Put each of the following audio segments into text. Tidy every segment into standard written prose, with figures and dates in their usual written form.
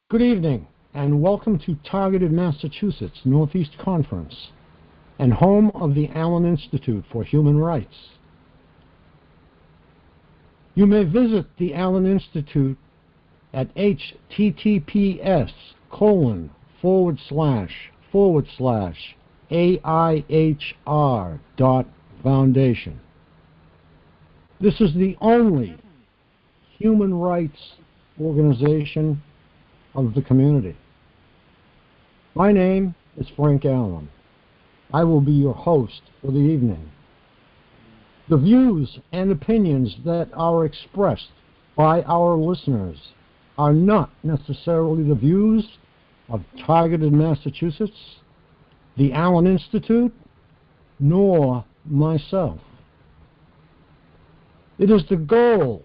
Good evening, and welcome to Targeted Massachusetts Northeast Conference and home of the Allen Institute for Human Rights. You may visit the Allen Institute at https://aihr.foundation. This is the only human rights organization of the community. My name is Frank Allen. I will be your host for the evening. The views and opinions that are expressed by our listeners are not necessarily the views of Targeted Massachusetts, the Allen Institute, nor myself. It is the goal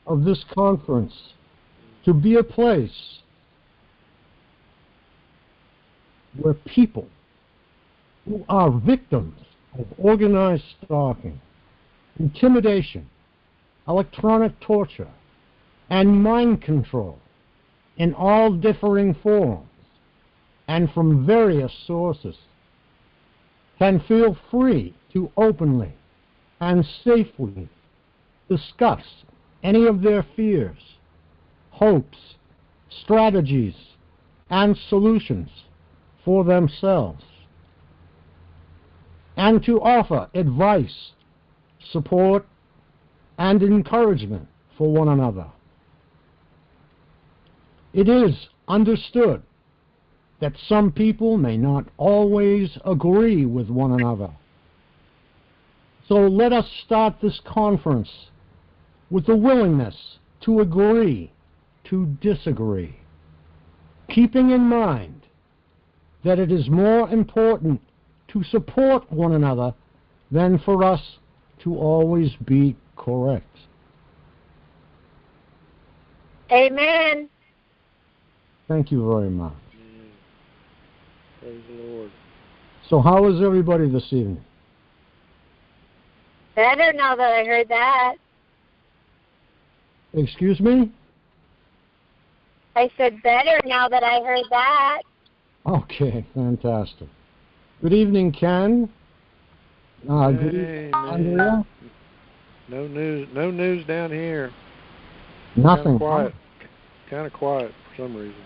of this conference to be a place where people who are victims of organized stalking, intimidation, electronic torture, and mind control in all differing forms and from various sources can feel free to openly and safely discuss any of their fears, hopes, strategies, and solutions for themselves, and to offer advice, support, and encouragement for one another. It is understood that some people may not always agree with one another. So let us start this conference with the willingness to agree to disagree, keeping in mind that it is more important to support one another than for us to always be correct. Amen. Thank you very much. Praise the Lord. So how is everybody this evening? Better now that I heard that. Excuse me? I said better now that I heard that. Okay, fantastic. Good evening, Ken. Good evening, Andrea. No news down here. Nothing. Kind of quiet for some reason.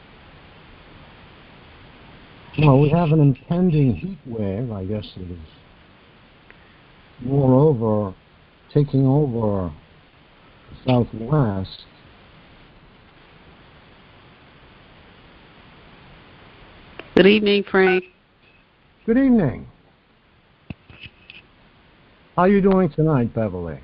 Well, we have an impending heat wave, I guess it is. Moreover, taking over the Southwest. Good evening, Frank. Good evening. How are you doing tonight, Beverly?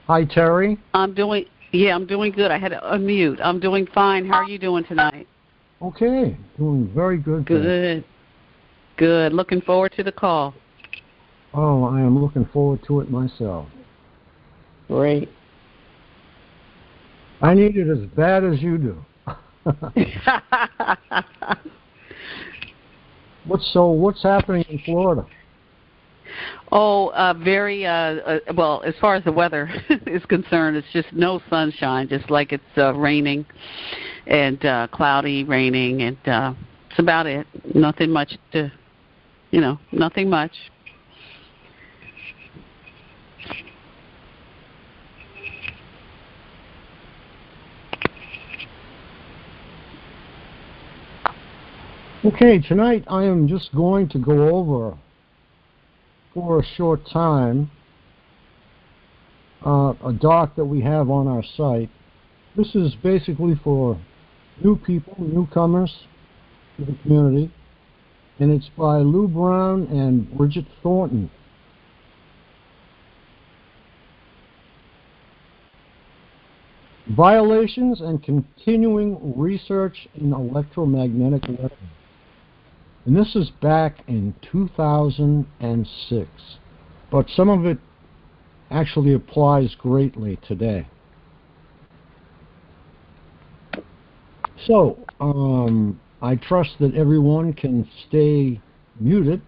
Hi, Terry. I'm doing good. I had to unmute. I'm doing fine. How are you doing tonight? Okay, doing very good. Good. Good. Looking forward to the call. Oh, I am looking forward to it myself. Great. I need it as bad as you do. What's happening in Florida? Oh, very well. As far as the weather is concerned, it's just no sunshine. Just like it's raining and cloudy, raining, and that's about it. Nothing much to, nothing much. Okay, tonight I am just going to go over, for a short time, a doc that we have on our site. This is basically for new people, newcomers to the community, and it's by Lou Brown and Bridget Thornton. Violations and Continuing Research in Electromagnetic Weapons. And this is back in 2006, but some of it actually applies greatly today. So, I trust that everyone can stay muted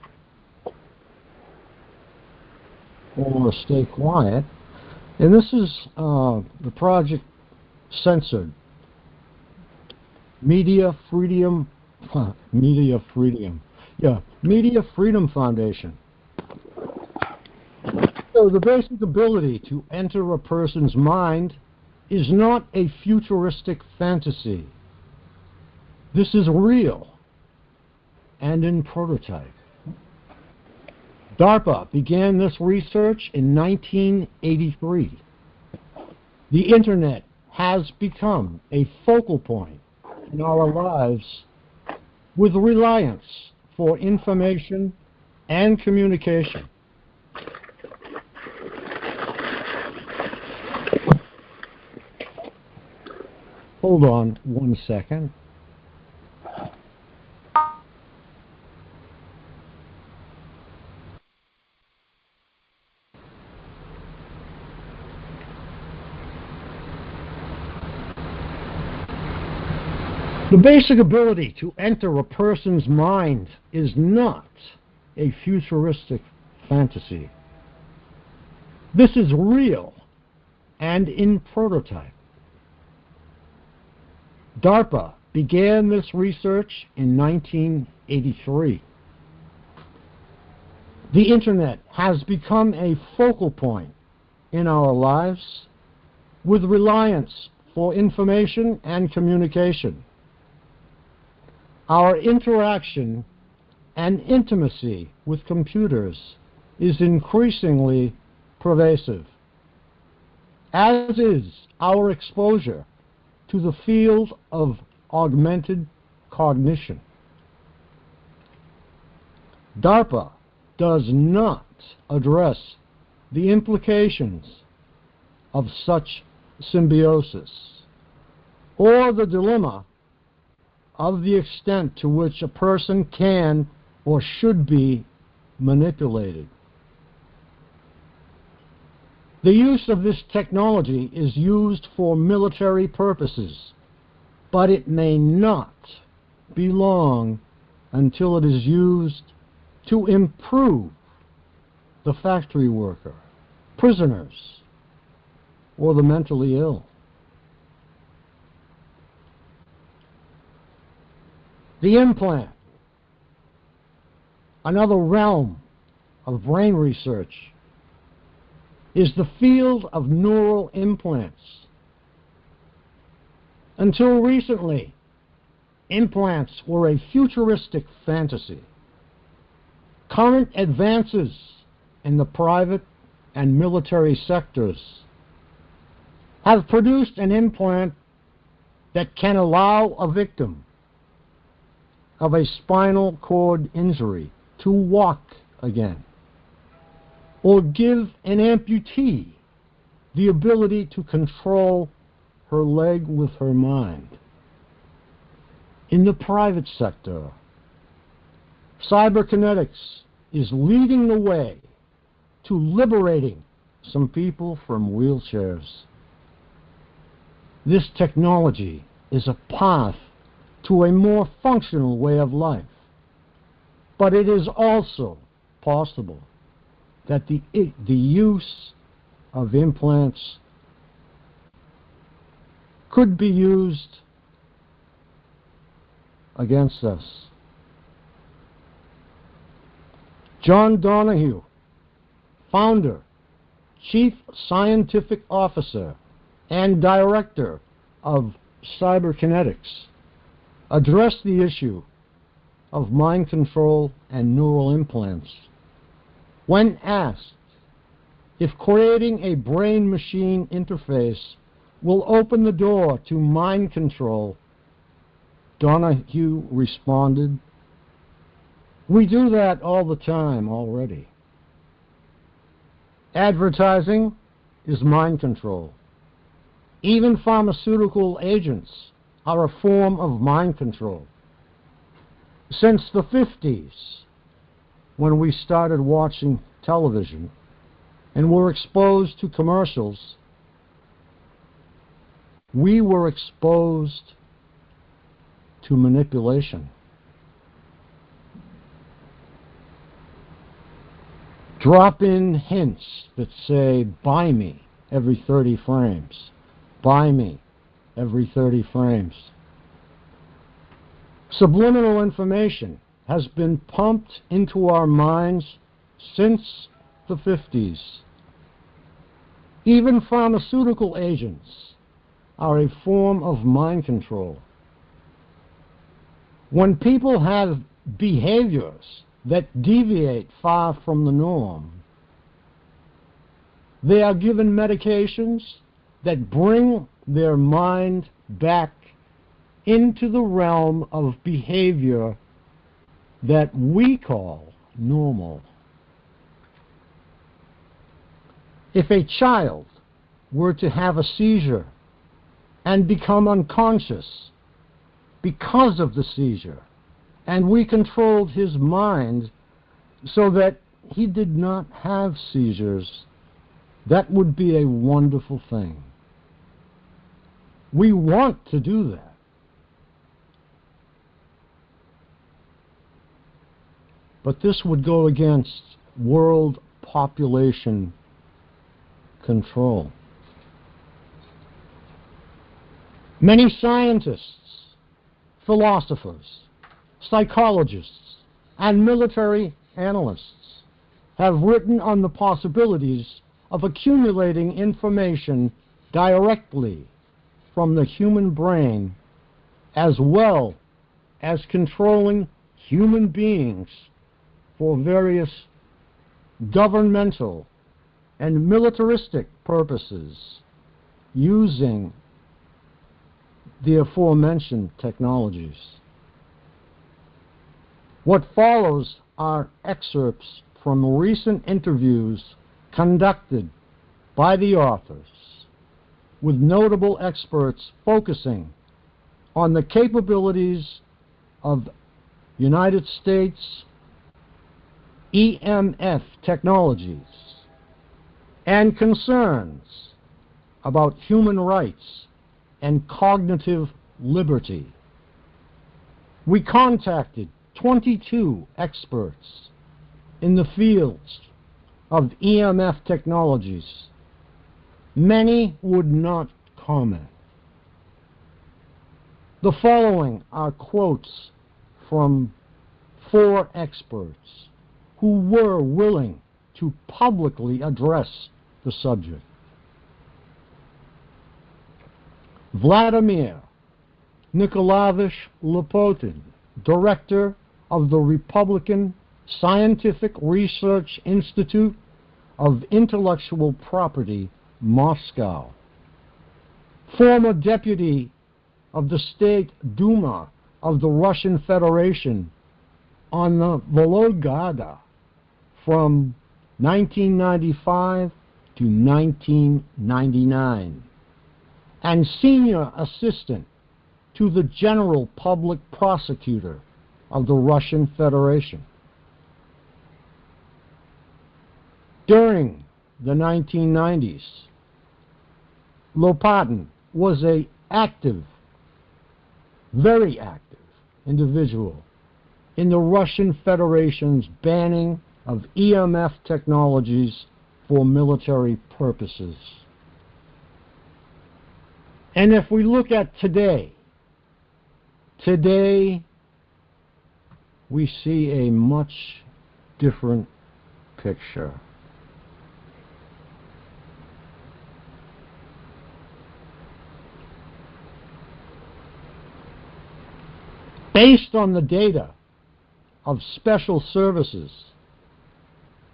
or stay quiet. And this is the project censored. Media Freedom, Media Freedom, yeah, Media Freedom Foundation. So the basic ability to enter a person's mind is not a futuristic fantasy. This is real and in prototype. DARPA began this research in 1983. The Internet has become a focal point in our lives with reliance for information and communication. Hold on 1 second. The basic ability to enter a person's mind is not a futuristic fantasy. This is real and in prototype. DARPA began this research in 1983. The Internet has become a focal point in our lives with reliance for information and communication. Our interaction and intimacy with computers is increasingly pervasive, as is our exposure to the field of augmented cognition. DARPA does not address the implications of such symbiosis or the dilemma of the extent to which a person can or should be manipulated. The use of this technology is used for military purposes, but it may not be long until it is used to improve the factory worker, prisoners, or the mentally ill. The implant, another realm of brain research, is the field of neural implants. Until recently, implants were a futuristic fantasy. Current advances in the private and military sectors have produced an implant that can allow a victim of a spinal cord injury to walk again, or give an amputee the ability to control her leg with her mind. In the private sector, cybernetics is leading the way to liberating some people from wheelchairs. This technology is a path to a more functional way of life, but it is also possible that the use of implants could be used against us. John Donahue, founder, chief scientific officer, and director of Cyberkinetics, addressed the issue of mind control and neural implants. When asked if creating a brain-machine interface will open the door to mind control, Donahue responded, "We do that all the time already. Advertising is mind control. Even pharmaceutical agents are a form of mind control. Since the 50s, when we started watching television and were exposed to commercials, we were exposed to manipulation. Drop-in hints that say, buy me every 30 frames. Buy me every 30 frames. Subliminal information has been pumped into our minds since the 50s. Even pharmaceutical agents are a form of mind control. When people have behaviors that deviate far from the norm, they are given medications that bring their mind back into the realm of behavior that we call normal. If a child were to have a seizure and become unconscious because of the seizure, and we controlled his mind so that he did not have seizures, that would be a wonderful thing. We want to do that. But this would go against world population control. Many scientists, philosophers, psychologists, and military analysts have written on the possibilities of accumulating information directly from the human brain, as well as controlling human beings for various governmental and militaristic purposes using the aforementioned technologies. What follows are excerpts from recent interviews conducted by the authors with notable experts focusing on the capabilities of United States EMF technologies and concerns about human rights and cognitive liberty. We contacted 22 experts in the fields of EMF technologies. Many would not comment. The following are quotes from 4 experts who were willing to publicly address the subject. Vladimir Nikolaevich Lopotin, director of the Republican Scientific Research Institute of Intellectual Property, Moscow. Former deputy of the State Duma of the Russian Federation on the Vologda from 1995 to 1999, and senior assistant to the General Public Prosecutor of the Russian Federation. During the 1990s, Lopatin was an active, very active individual in the Russian Federation's banning of EMF technologies for military purposes. And if we look at today we see a much different picture. Based on the data of special services,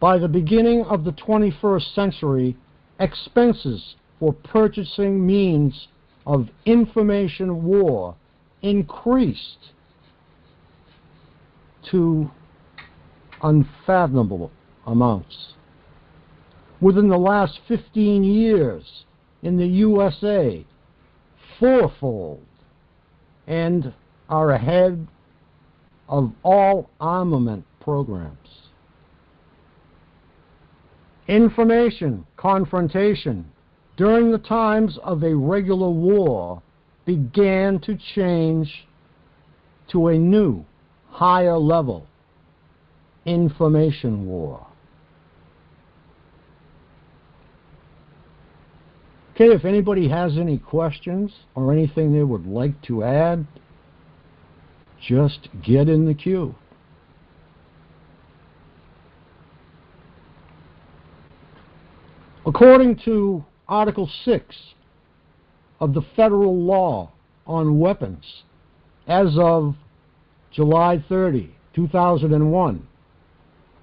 by the beginning of the 21st century, expenses for purchasing means of information war increased to unfathomable amounts. Within the last 15 years in the USA, 4-fold, and are ahead of all armament programs. Information confrontation during the times of a regular war began to change to a new, higher level, information war. Okay, if anybody has any questions or anything they would like to add, Just get in the queue. According to Article 6 of the federal law on weapons, as of July 30, 2001,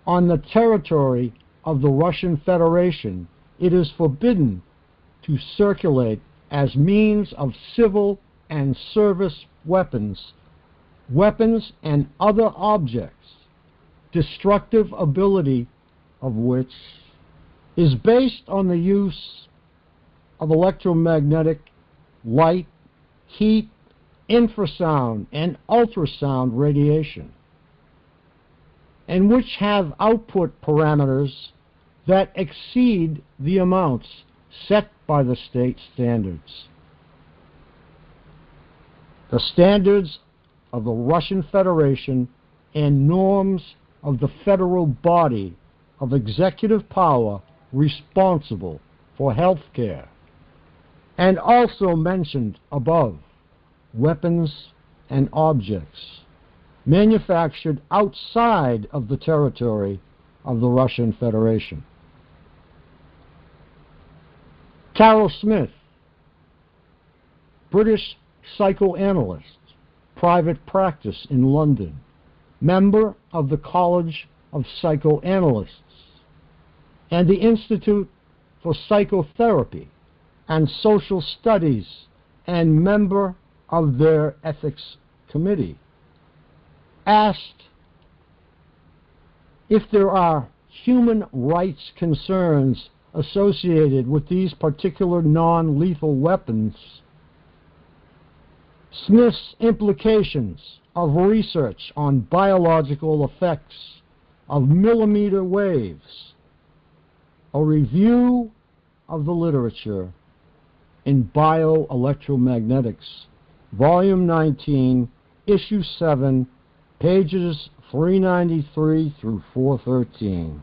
on the territory of the Russian Federation, it is forbidden to circulate as means of civil and service weapons, weapons and other objects, destructive ability of which is based on the use of electromagnetic, light, heat, infrasound, and ultrasound radiation, and which have output parameters that exceed the amounts set by the state standards. The standards of the Russian Federation and norms of the federal body of executive power responsible for health care, and also mentioned above, weapons and objects manufactured outside of the territory of the Russian Federation. Carol Smith, British psychoanalyst, private practice in London, member of the College of Psychoanalysts and the Institute for Psychotherapy and Social Studies, and member of their ethics committee, asked if there are human rights concerns associated with these particular non-lethal weapons. Smith's implications of research on biological effects of millimeter waves, a review of the literature in Bioelectromagnetics, Volume 19, Issue 7, pages 393 through 413.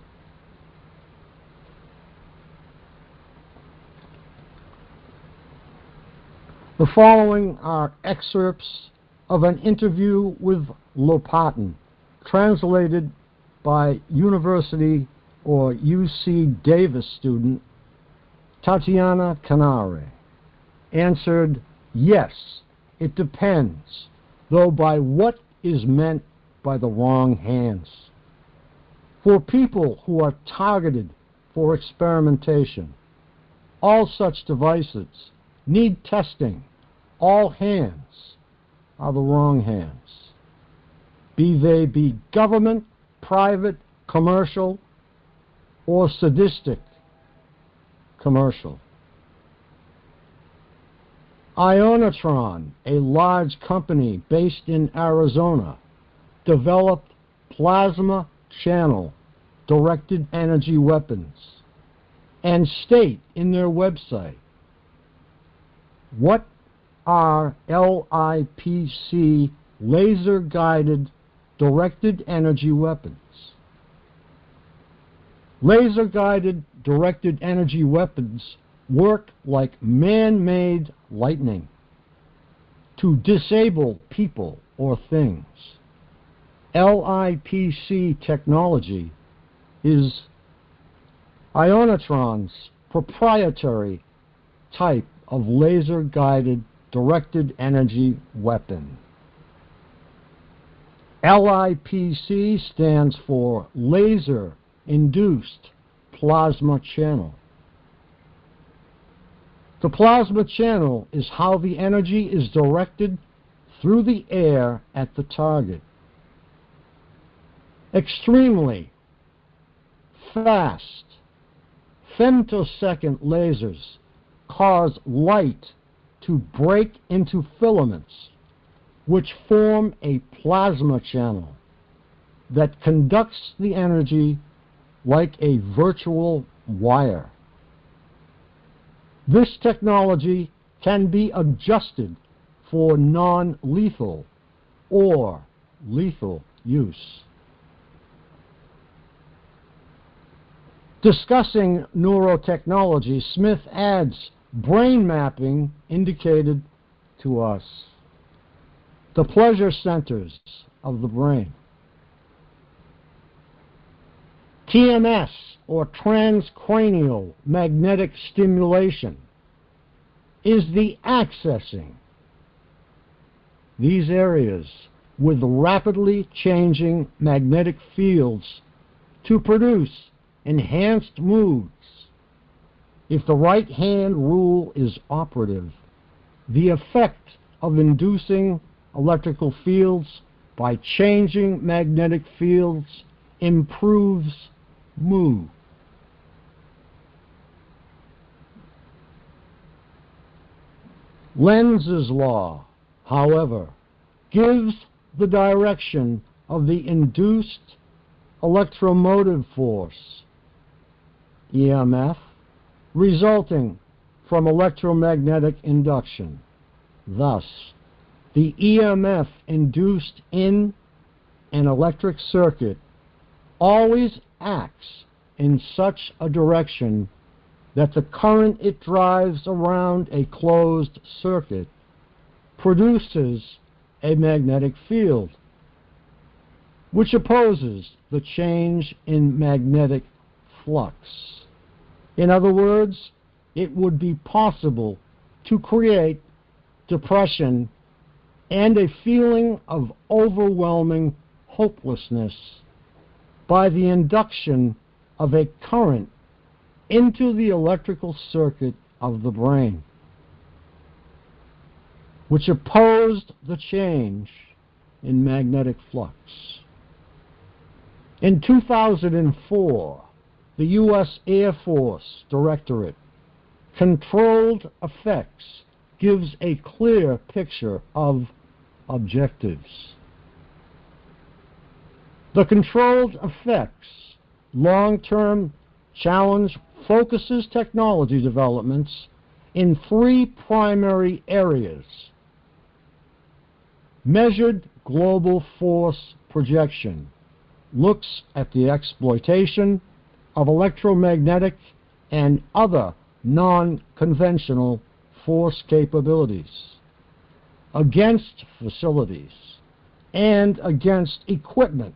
The following are excerpts of an interview with Lopatin, translated by University or UC Davis student Tatiana Canare. Answered, yes, it depends, though by what is meant by the wrong hands. For people who are targeted for experimentation, all such devices need testing. All hands are the wrong hands, be they be government, private, commercial, or sadistic commercial. Ionatron, a large company based in Arizona, developed plasma channel directed energy weapons and state in their website, what are LIPC laser-guided directed energy weapons? Laser-guided directed energy weapons work like man-made lightning to disable people or things. LIPC technology is Ionatron's proprietary type of laser-guided directed energy weapon. LIPC stands for Laser-Induced Plasma Channel. The plasma channel is how the energy is directed through the air at the target. Extremely fast femtosecond lasers cause light to break into filaments, which form a plasma channel that conducts the energy like a virtual wire. This technology can be adjusted for non-lethal or lethal use. Discussing neurotechnology, Smith adds brain mapping indicated to us. the pleasure centers of the brain. TMS, or transcranial magnetic stimulation, is the accessing these areas with rapidly changing magnetic fields to produce enhanced moods. If the right hand rule is operative, the effect of inducing electrical fields by changing magnetic fields improves mood. Lenz's law, however, gives the direction of the induced electromotive force, EMF, resulting from electromagnetic induction. Thus, the EMF induced in an electric circuit always acts in such a direction that the current it drives around a closed circuit produces a magnetic field, which opposes the change in magnetic flux. In other words, it would be possible to create depression and a feeling of overwhelming hopelessness by the induction of a current into the electrical circuit of the brain, which opposed the change in magnetic flux. In 2004, the U.S. Air Force Directorate Controlled Effects gives a clear picture of objectives. The controlled effects long-term challenge focuses technology developments in three primary areas: measured global force projection looks at the exploitation of electromagnetic and other non-conventional force capabilities against facilities and against equipment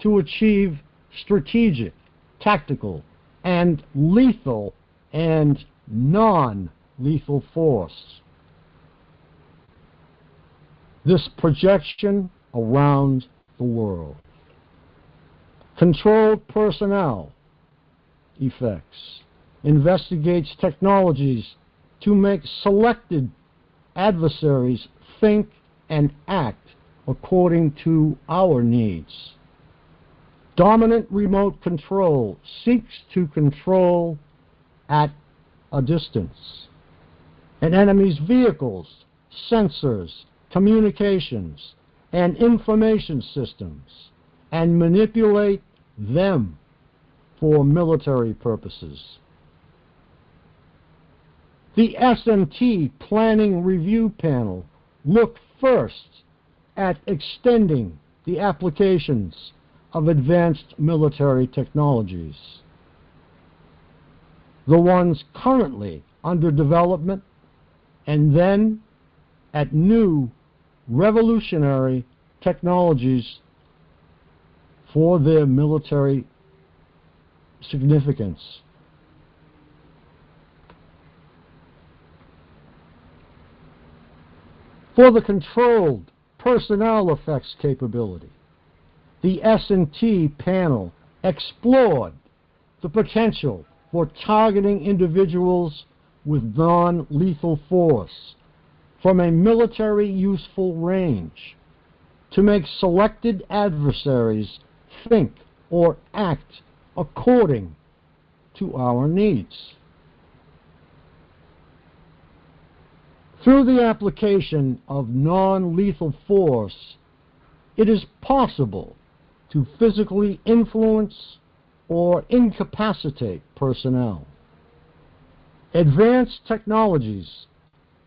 to achieve strategic, tactical, and lethal and non-lethal force. This projection around the world. Controlled personnel effects investigates technologies to make selected adversaries think and act according to our needs. Dominant remote control seeks to control at a distance an enemy's vehicles, sensors, communications, and information systems, and manipulate them for military purposes. The S&T Planning Review Panel looked first at extending the applications of advanced military technologies, the ones currently under development, and then at new revolutionary technologies for their military significance. For the controlled personnel effects capability, the S&T panel explored the potential for targeting individuals with non-lethal force from a military useful range to make selected adversaries think or act according to our needs. Through the application of non-lethal force, it is possible to physically influence or incapacitate personnel. Advanced technologies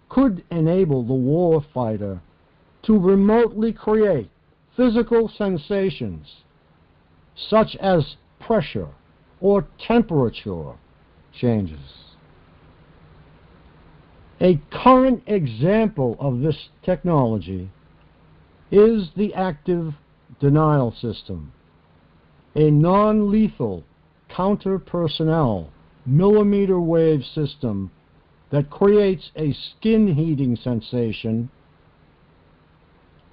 could enable the warfighter to remotely create physical sensations such as pressure or temperature changes. A current example of this technology is the active denial system, a non-lethal counter-personnel millimeter wave system that creates a skin heating sensation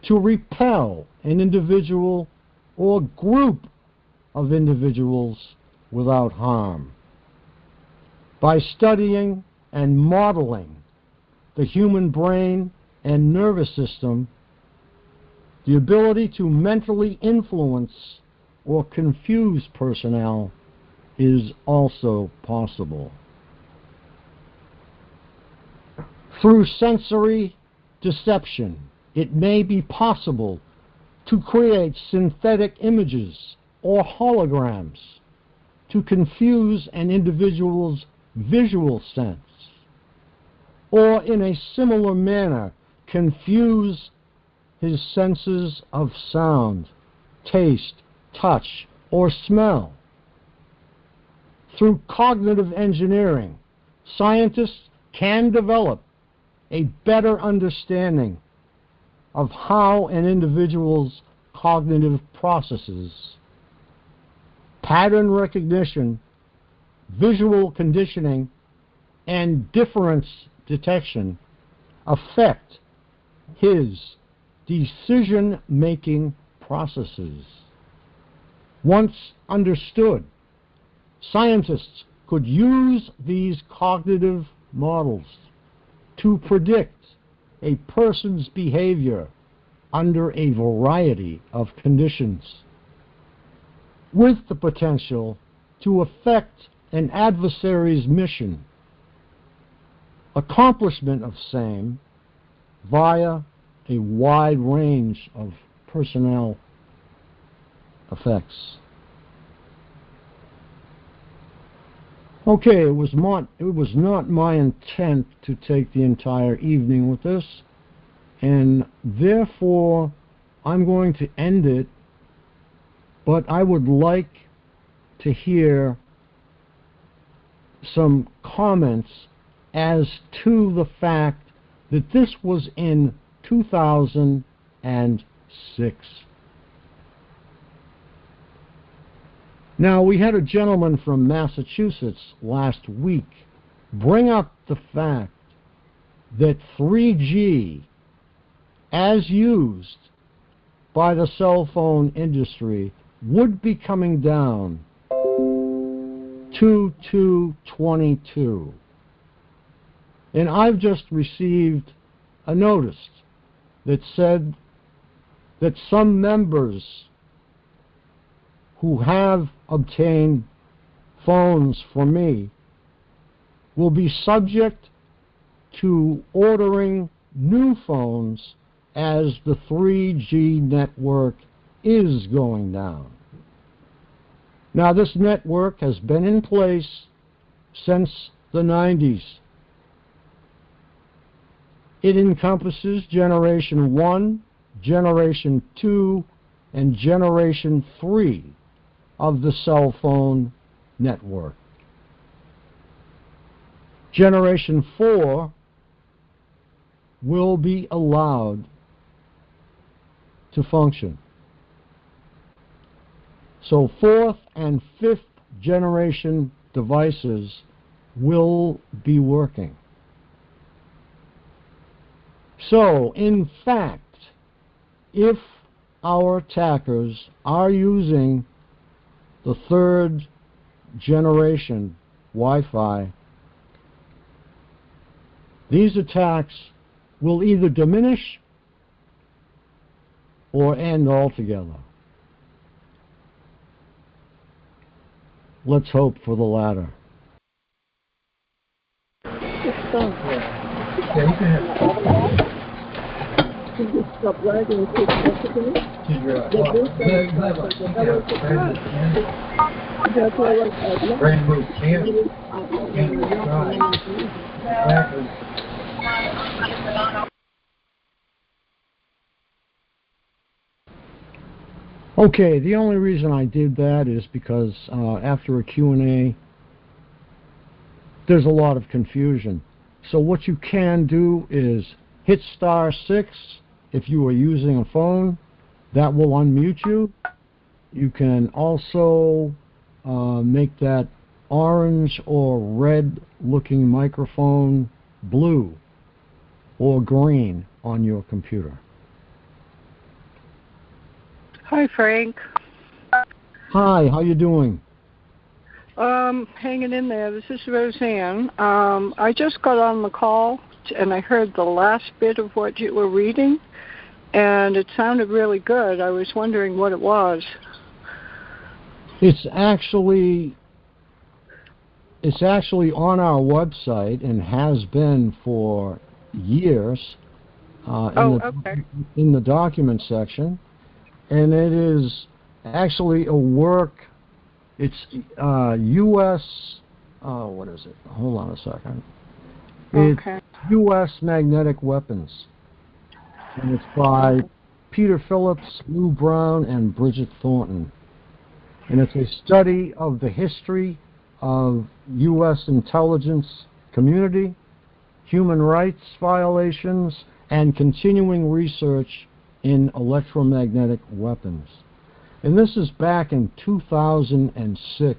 to repel an individual or group of individuals without harm. By studying and modeling the human brain and nervous system, the ability to mentally influence or confuse personnel is also possible. Through sensory deception, it may be possible to create synthetic images or holograms to confuse an individual's visual sense, or in a similar manner confuse his senses of sound, taste, touch, or smell. Through cognitive engineering, scientists can develop a better understanding of how an individual's cognitive processes, pattern recognition, visual conditioning, and difference detection affect his decision-making processes. Once understood, scientists could use these cognitive models to predict a person's behavior under a variety of conditions, with the potential to affect an adversary's mission, accomplishment of same via a wide range of personnel effects. Okay, it was not my intent to take the entire evening with this, and therefore I'm going to end it, but I would like to hear some comments as to the fact that this was in 2006. Now, we had a gentleman from Massachusetts last week bring up the fact that 3G, as used by the cell phone industry, would be coming down to 222. And I've just received a notice that said that some members who have obtained phones from me will be subject to ordering new phones as the 3G network is going down. Now, this network has been in place since the 90s. It encompasses Generation 1, Generation 2, and Generation 3 of the cell phone network. Generation 4 will be allowed to function. So 4th and 5th generation devices will be working. So, in fact, if our attackers are using the 3rd generation Wi-Fi, these attacks will either diminish or end altogether. Let's hope for the latter. Yeah, you can have Can you stop writing and take precedence? Brand new camp. Okay, the only reason I did that is because after a Q&A, there's a lot of confusion. So what you can do is hit *6 if you are using a phone, that will unmute you. You can also make that orange or red looking microphone blue or green on your computer. Hi, Frank. Hi, how you doing? Hanging in there. This is Roseanne. I just got on the call and I heard the last bit of what you were reading, and it sounded really good. I was wondering what it was. It's actually on our website and has been for years in the document section, and it is actually a work. It's U.S. What is it? Hold on a second. Okay. It's U.S. Magnetic Weapons, and it's by Peter Phillips, Lou Brown, and Bridget Thornton. And it's a study of the history of U.S. intelligence community, human rights violations, and continuing research in electromagnetic weapons. And this is back in 2006.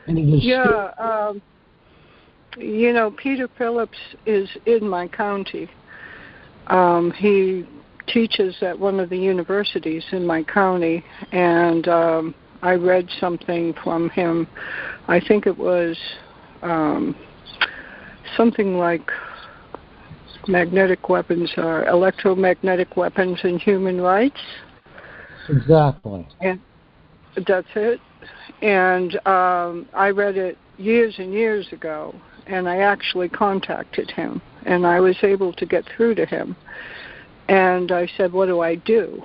And it is Peter Phillips is in my county. He teaches at one of the universities in my county, and I read something from him. I think it was something like magnetic weapons or electromagnetic weapons and human rights. Exactly. And that's it. And I read it years and years ago, and I actually contacted him, and I was able to get through to him. And I said, what do I do?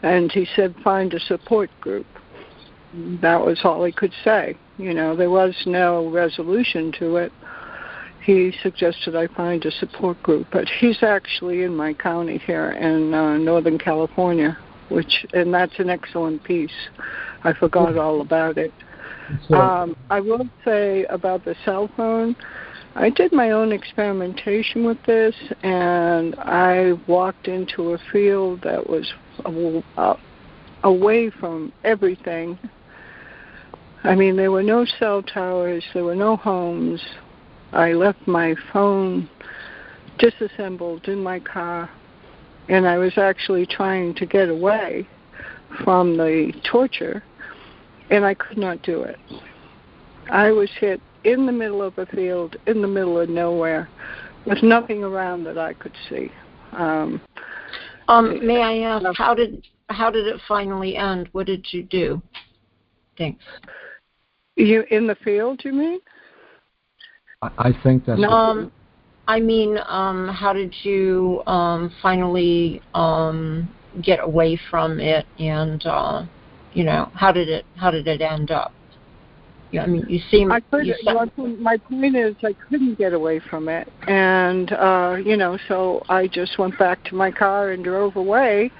And he said, find a support group. That was all he could say. There was no resolution to it. He suggested I find a support group. But he's actually in my county here in Northern California, and that's an excellent piece. I forgot all about it. I will say about the cell phone, I did my own experimentation with this, and I walked into a field that was away from everything. I mean, there were no cell towers, there were no homes. I left my phone disassembled in my car, and I was actually trying to get away from the torture, and I could not do it. I was hit in the middle of a field, in the middle of nowhere, with nothing around that I could see. May I ask, how did it finally end? What did you do? Thanks. You in the field, you mean? I think that's... I mean, how did you finally get away from it, and how did it end up? Yeah, I mean, you seem. My point is, I couldn't get away from it, and so I just went back to my car and drove away.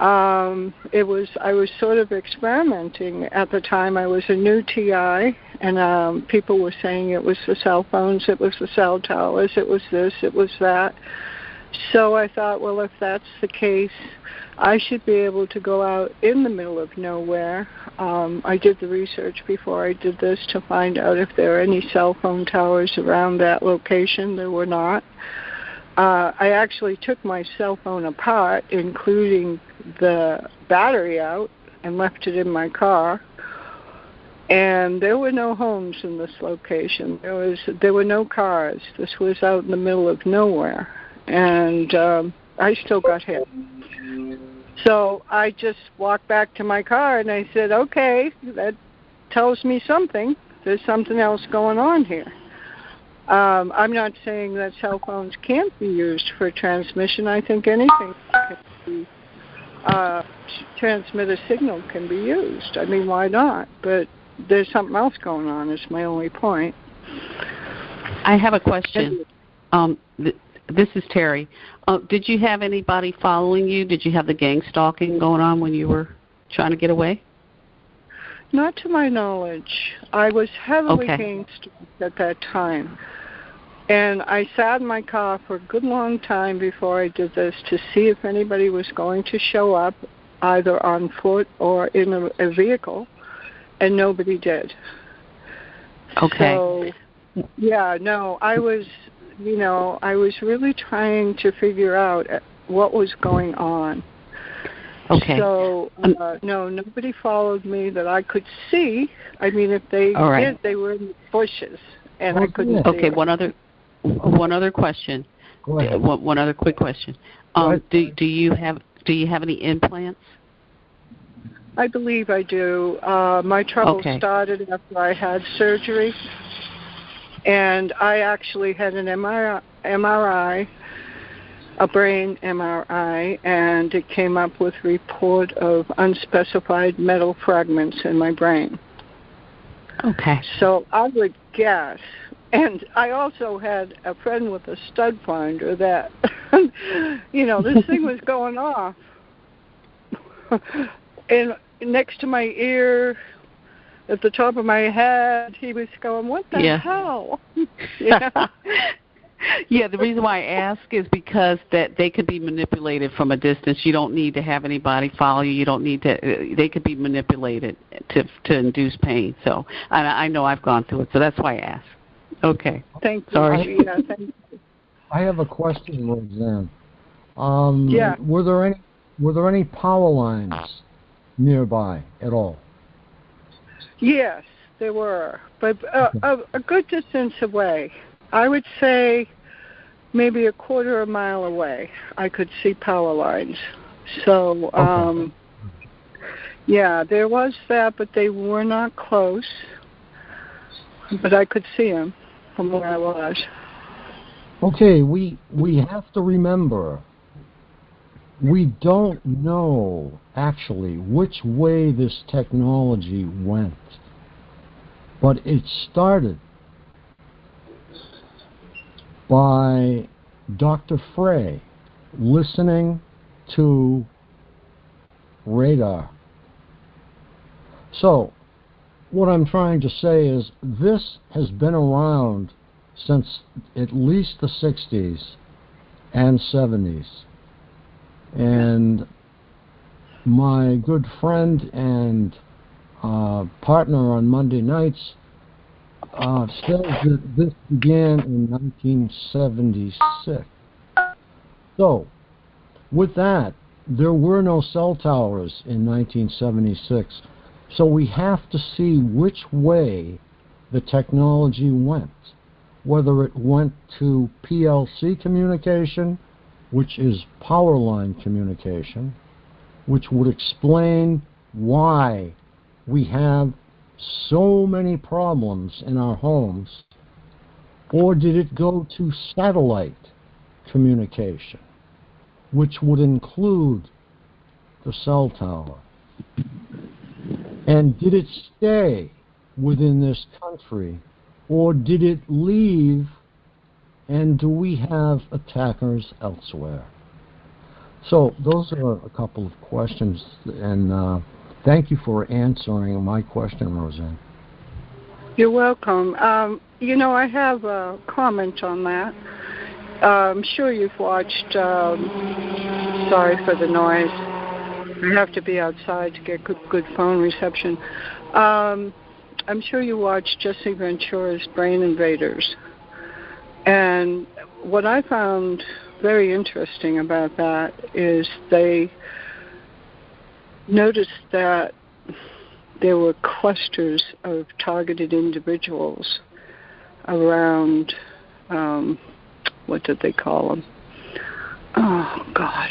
I was sort of experimenting at the time. I was a new TI, and people were saying it was the cell phones, it was the cell towers, it was this, it was that. So I thought, well, if that's the case, I should be able to go out in the middle of nowhere. I did the research before I did this to find out if there are any cell phone towers around that location. There were not. I actually took my cell phone apart, including the battery out, and left it in my car. And there were no homes in this location. There were no cars. This was out in the middle of nowhere. And I still got hit. So I just walked back to my car and I said, okay, that tells me something. There's something else going on here. I'm not saying that cell phones can't be used for transmission. I think anything can be, transmit a signal can be used. I mean, why not? But there's something else going on is my only point. I have a question. This is Terry. Did you have anybody following you? Did you have the gang stalking going on when you were trying to get away? Not to my knowledge. I was heavily gang stalked at that time. And I sat in my car for a good long time before I did this to see if anybody was going to show up, either on foot or in a vehicle, and nobody did. Okay. So, yeah, no, I was really trying to figure out what was going on. Okay. So, no, nobody followed me that I could see. I mean, if they did, they were in the bushes, and I couldn't see. Okay, one other question. Go ahead. One other quick question. Do you have any implants? I believe I do. My trouble started after I had surgery, and I actually had an MRI, a brain MRI, and it came up with a report of unspecified metal fragments in my brain. Okay. So I would guess, and I also had a friend with a stud finder that, this thing was going off. And next to my ear, at the top of my head, he was going, "What the hell?" Yeah, the reason why I ask is because that they could be manipulated from a distance. You don't need to have anybody follow you. You don't need to. They could be manipulated to induce pain. So I know I've gone through it. So that's why I asked. Okay. Thank you. Sorry. Thank you. I have a question, Roseanne. Yeah. Were there any power lines nearby at all? Yes, there were, but a good distance away. I would say maybe a quarter of a mile away, I could see power lines. So, there was that, but they were not close. But I could see them from where I was. Okay, we have to remember, we don't know actually which way this technology went, but it started by Dr. Frey listening to radar. So, what I'm trying to say is this has been around since at least the 60s and 70s. And my good friend and partner on Monday nights says that this began in 1976. So, with that, there were no cell towers in 1976. So we have to see which way the technology went. Whether it went to PLC communication, which is power line communication, which would explain why we have so many problems in our homes, or did it go to satellite communication, which would include the cell tower? And did it stay within this country, or did it leave, and do we have attackers elsewhere? So those are a couple of questions, and thank you for answering my question, Roseanne. You're welcome. I have a comment on that. I'm sure you've watched, sorry for the noise. I have to be outside to get good phone reception. I'm sure you watched Jesse Ventura's Brain Invaders. And what I found very interesting about that is they noticed that there were clusters of targeted individuals around, what did they call them? Oh, God.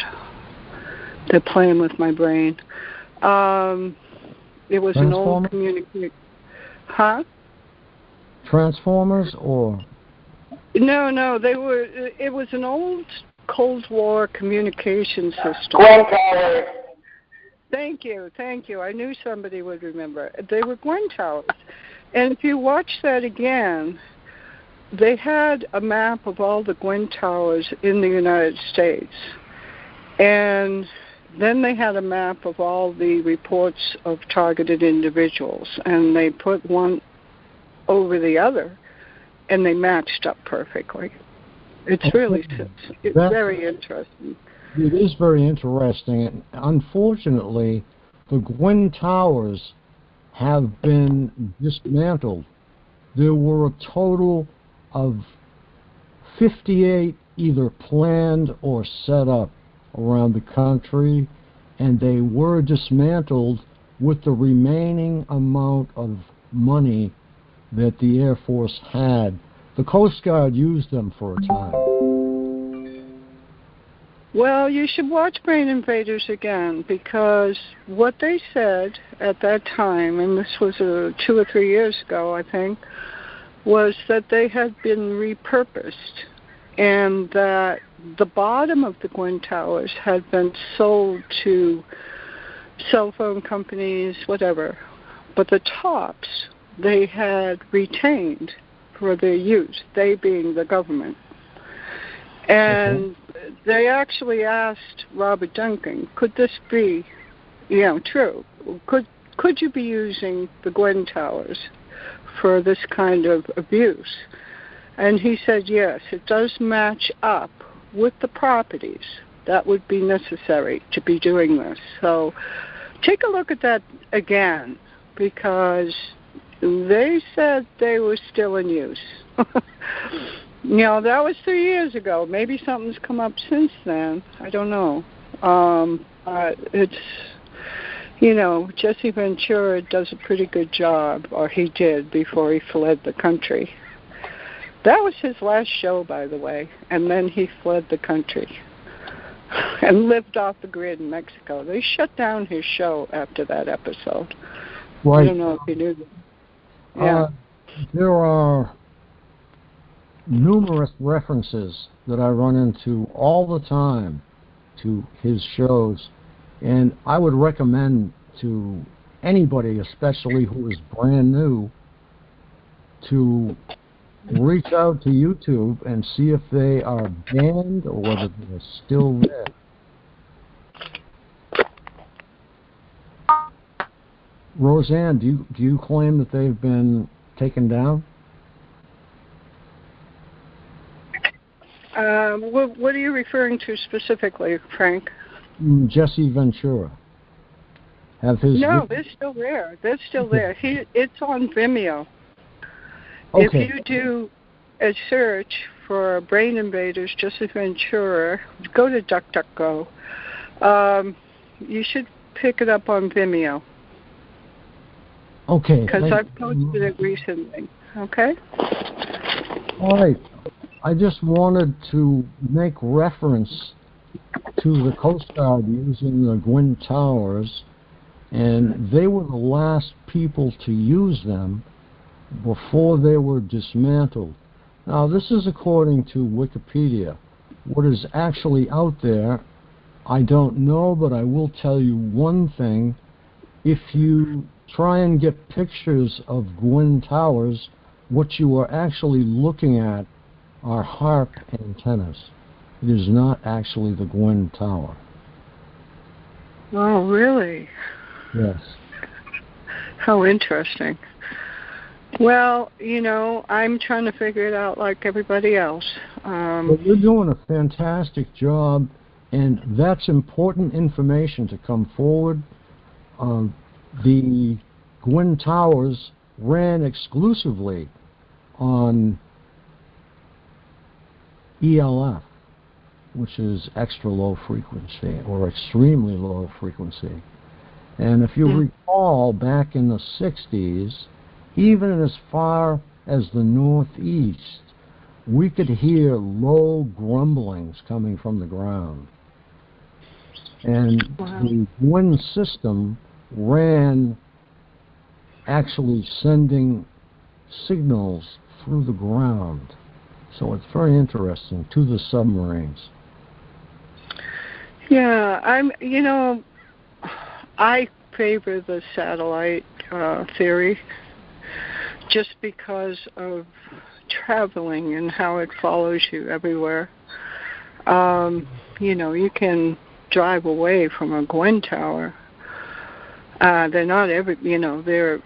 They're playing with my brain. It was an old communication. Huh? Transformers or? No, they were. It was an old Cold War communication system. Gwen Towers. Thank you. I knew somebody would remember. They were Gwen Towers. And if you watch that again, they had a map of all the Gwen Towers in the United States. And then they had a map of all the reports of targeted individuals. And they put one over the other. and they matched up perfectly. It's really it's very interesting. It is very interesting, and unfortunately, the Gwyn Towers have been dismantled. There were a total of 58 either planned or set up around the country, and they were dismantled with the remaining amount of money that the Air Force had. The Coast Guard used them for a time. Well, you should watch Brain Invaders again, because what they said at that time, and this was 2 or 3 years ago, I think, was that they had been repurposed, and that the bottom of the Gwyn Towers had been sold to cell phone companies, whatever, but the tops they had retained for their use, they being the government. And they actually asked Robert Duncan, could this be, true? Could you be using the Gwyn Towers for this kind of abuse? And he said, yes, it does match up with the properties that would be necessary to be doing this. So take a look at that again, because they said they were still in use. That was 3 years ago. Maybe something's come up since then. I don't know. It's, Jesse Ventura does a pretty good job, or he did before he fled the country. That was his last show, by the way, and then he fled the country and lived off the grid in Mexico. They shut down his show after that episode. Right. I don't know if you knew that. Yeah. There are numerous references that I run into all the time to his shows, and I would recommend to anybody, especially who is brand new, to reach out to YouTube and see if they are banned or whether they're still there. Roseanne, do you claim that they've been taken down? What are you referring to specifically, Frank? Jesse Ventura. No, they're still there. They're still there. It's on Vimeo. Okay. If you do a search for Brain Invaders, Jesse Ventura, go to DuckDuckGo. You should pick it up on Vimeo. Okay. Because I've posted it recently. Okay? All right. I just wanted to make reference to the Coast Guard using the Gwyn Towers, and they were the last people to use them before they were dismantled. Now, this is according to Wikipedia. What is actually out there, I don't know, but I will tell you one thing. If you try and get pictures of Gwyn Towers, what you are actually looking at are HARP antennas. It is not actually the Gwyn Tower. Oh, really? Yes. How interesting. Well, I'm trying to figure it out like everybody else. But you're doing a fantastic job, and that's important information to come forward. The Gwyn Towers ran exclusively on ELF, which is extra low frequency or extremely low frequency. And if you recall, back in the 60s, even as far as the northeast, we could hear low grumblings coming from the ground. And the Gwyn system ran actually sending signals through the ground. So it's very interesting to the submarines. Yeah, I favor the satellite theory just because of traveling and how it follows you everywhere. You can drive away from a Gwyn Tower. They're not they're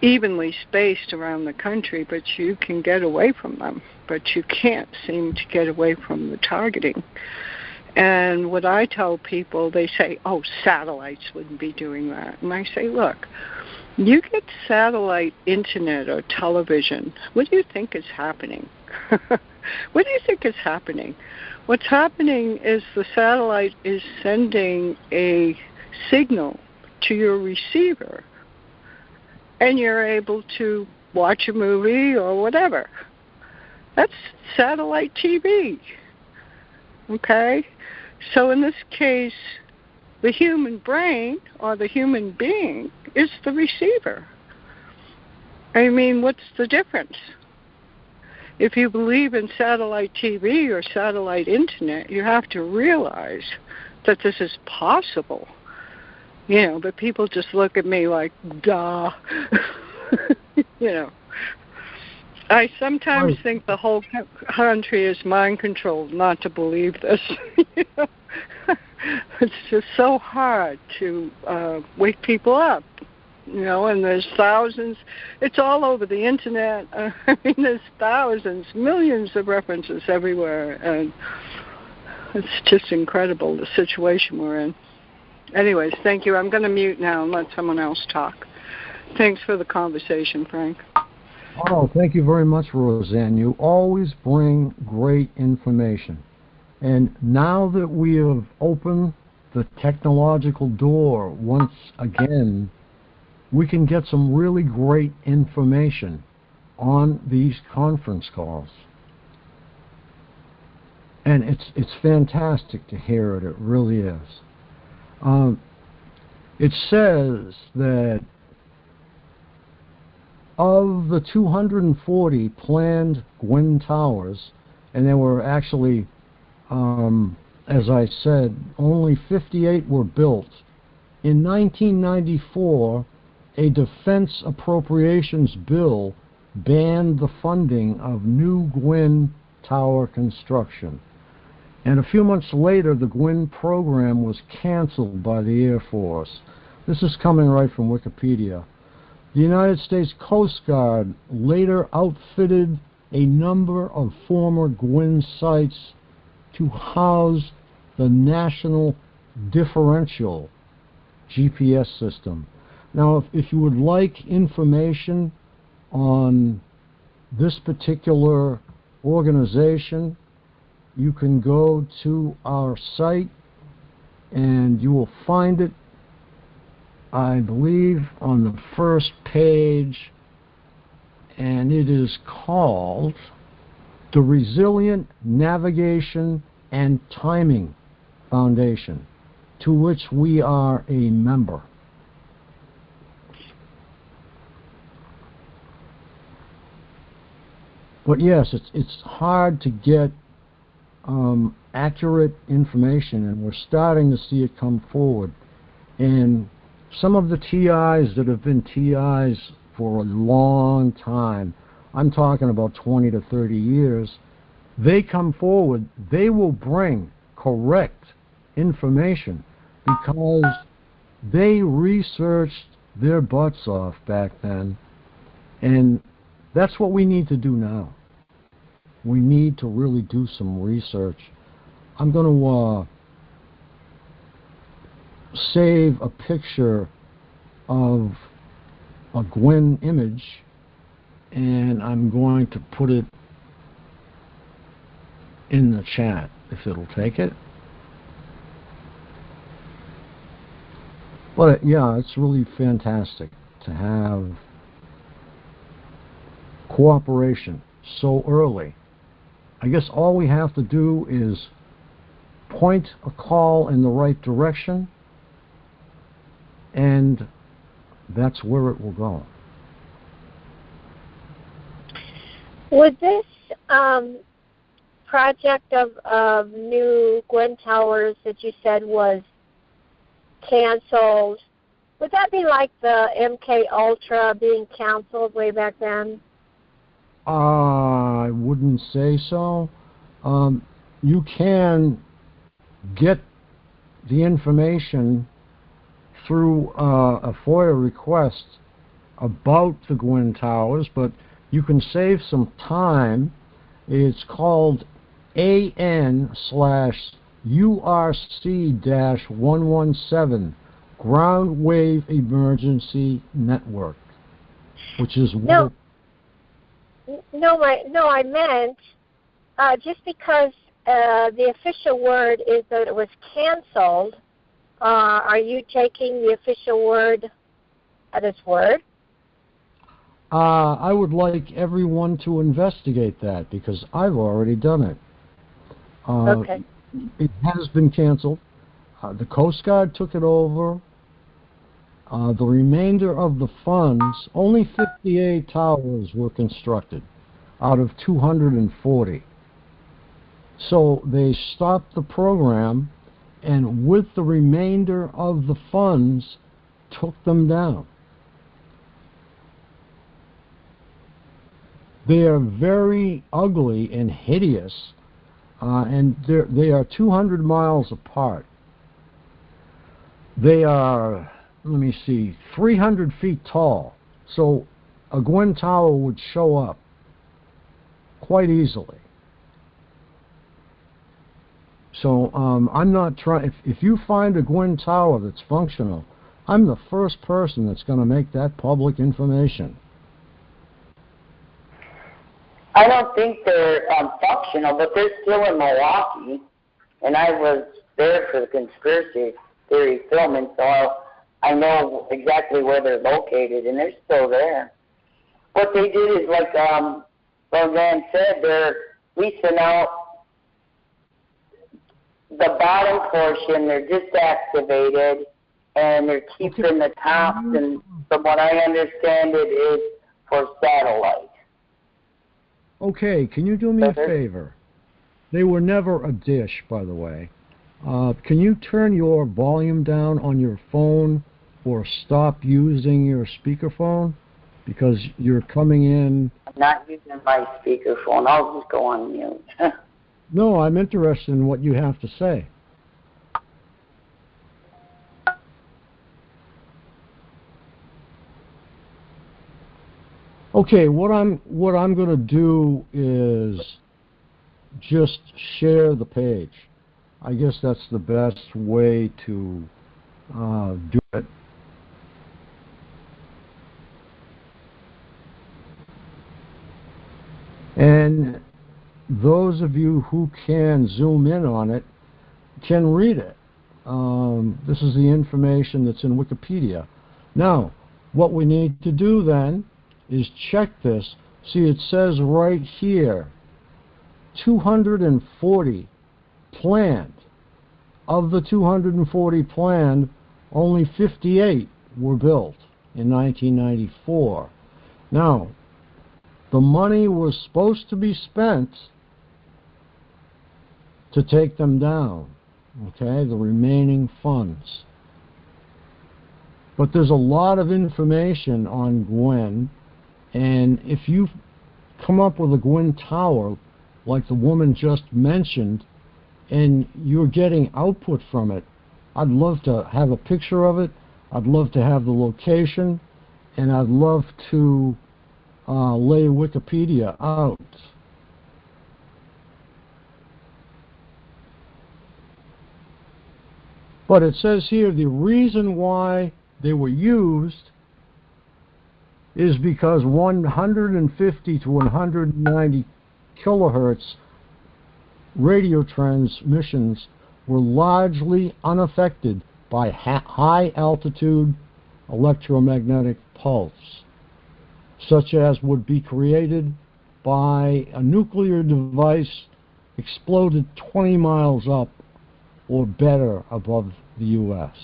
evenly spaced around the country, but you can get away from them. But you can't seem to get away from the targeting. And what I tell people, they say, oh, satellites wouldn't be doing that. And I say, look, you get satellite internet or television, what do you think is happening? What do you think is happening? What's happening is the satellite is sending a signal to your receiver, and you're able to watch a movie or whatever. That's satellite TV. Okay? So in this case, the human brain or the human being is the receiver. I mean, what's the difference? If you believe in satellite TV or satellite internet, you have to realize that this is possible. You know, but people just look at me like, duh. You know. I sometimes think the whole country is mind-controlled not to believe this. You know? It's just so hard to wake people up. You know, and there's thousands. It's all over the internet. I mean, there's thousands, millions of references everywhere, and it's just incredible, the situation we're in. Anyways, thank you. I'm going to mute now and let someone else talk. Thanks for the conversation, Frank. Oh, thank you very much, Roseanne. You always bring great information. And now that we have opened the technological door once again, we can get some really great information on these conference calls. And it's fantastic to hear it. It really is. It says that of the 240 planned Gwyn Towers, and there were actually, as I said, only 58 were built. In 1994, a defense appropriations bill banned the funding of new Gwyn Tower construction. And a few months later, the Gwyn program was canceled by the Air Force. This is coming right from Wikipedia. The United States Coast Guard later outfitted a number of former Gwyn sites to house the National Differential GPS system. Now, if you would like information on this particular organization, you can go to our site and you will find it, I believe, on the first page, and it is called the Resilient Navigation and Timing Foundation, to which we are a member. But yes, it's hard to get accurate information, and we're starting to see it come forward. And some of the TIs that have been TIs for a long time, I'm talking about 20 to 30 years, they come forward, they will bring correct information because they researched their butts off back then, and that's what we need to do now. We need to really do some research. I'm going to save a picture of a Gwyn image, and I'm going to put it in the chat, if it'll take it. But yeah, it's really fantastic to have cooperation so early. I guess all we have to do is point a call in the right direction, and that's where it will go. Would this project of new Gwyn Towers that you said was canceled, would that be like the MK Ultra being canceled way back then? I wouldn't say so. You can get the information through a FOIA request about the Gwynn Towers, but you can save some time. It's called AN/URC-117 Ground Wave Emergency Network, which is No, I meant just because the official word is that it was canceled. Are you taking the official word at its word? I would like everyone to investigate that because I've already done it. Okay. It has been canceled. The Coast Guard took it over. The remainder of the funds, only 58 towers were constructed out of 240. So they stopped the program, and with the remainder of the funds, took them down. They are very ugly and hideous, and they are 200 miles apart. They are, let me see, 300 feet tall. So a Gwynn Tower would show up quite easily. So I'm not trying, if you find a Gwynn Tower that's functional, I'm the first person that's going to make that public information. I don't think they're functional, but they're still in Milwaukee, and I was there for the conspiracy theory filming, so I know exactly where they're located, and they're still there. What they did is, like Roseanne said, they're leasing out the bottom portion. They're disactivated, and they're keeping the tops, and from what I understand, it is for satellite. Okay, can you do me a favor? They were never a dish, by the way. Can you turn your volume down on your phone or stop using your speakerphone? Because you're coming in... I'm not using my speakerphone. I'll just go on mute. No, I'm interested in what you have to say. Okay, what I'm going to do is just share the page. I guess that's the best way to do it. And those of you who can zoom in on it can read it. This is the information that's in Wikipedia. Now, what we need to do then is check this. See, it says right here, 240 planned. Of the 240 planned, only 58 were built in 1994. Now, the money was supposed to be spent to take them down, okay, the remaining funds. But there's a lot of information on Gwynn, and if you come up with a Gwynn Tower, like the woman just mentioned, and you're getting output from it, I'd love to have a picture of it, I'd love to have the location, and I'd love to lay Wikipedia out. But it says here the reason why they were used is because 150 to 190 kilohertz radio transmissions were largely unaffected by high-altitude electromagnetic pulse, such as would be created by a nuclear device exploded 20 miles up or better above the U.S.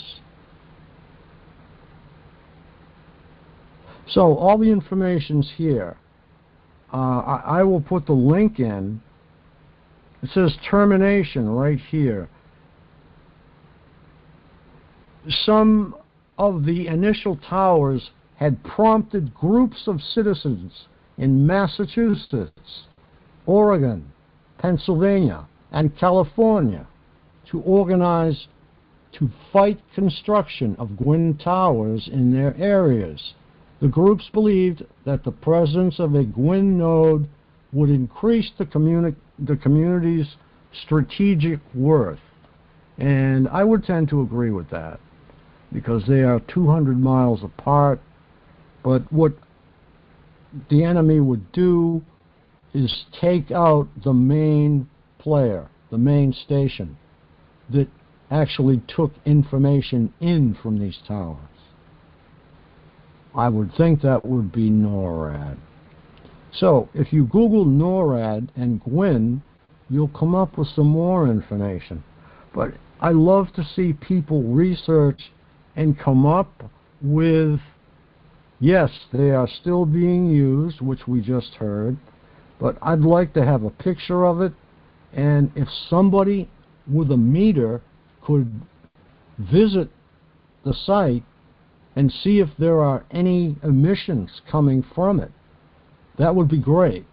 So all the information's here. I will put the link in. It says termination right here. Some of the initial towers had prompted groups of citizens in Massachusetts, Oregon, Pennsylvania, and California to organize to fight construction of Gwynn Towers in their areas. The groups believed that the presence of a Gwyn node would increase the community's strategic worth. And I would tend to agree with that, because they are 200 miles apart. But what the enemy would do is take out the main player, the main station, that actually took information in from these towers. I would think that would be NORAD. So, if you Google NORAD and Gwyn, you'll come up with some more information. But I love to see people research and come up with, yes, they are still being used, which we just heard, but I'd like to have a picture of it, and if somebody with a meter could visit the site and see if there are any emissions coming from it, that would be great.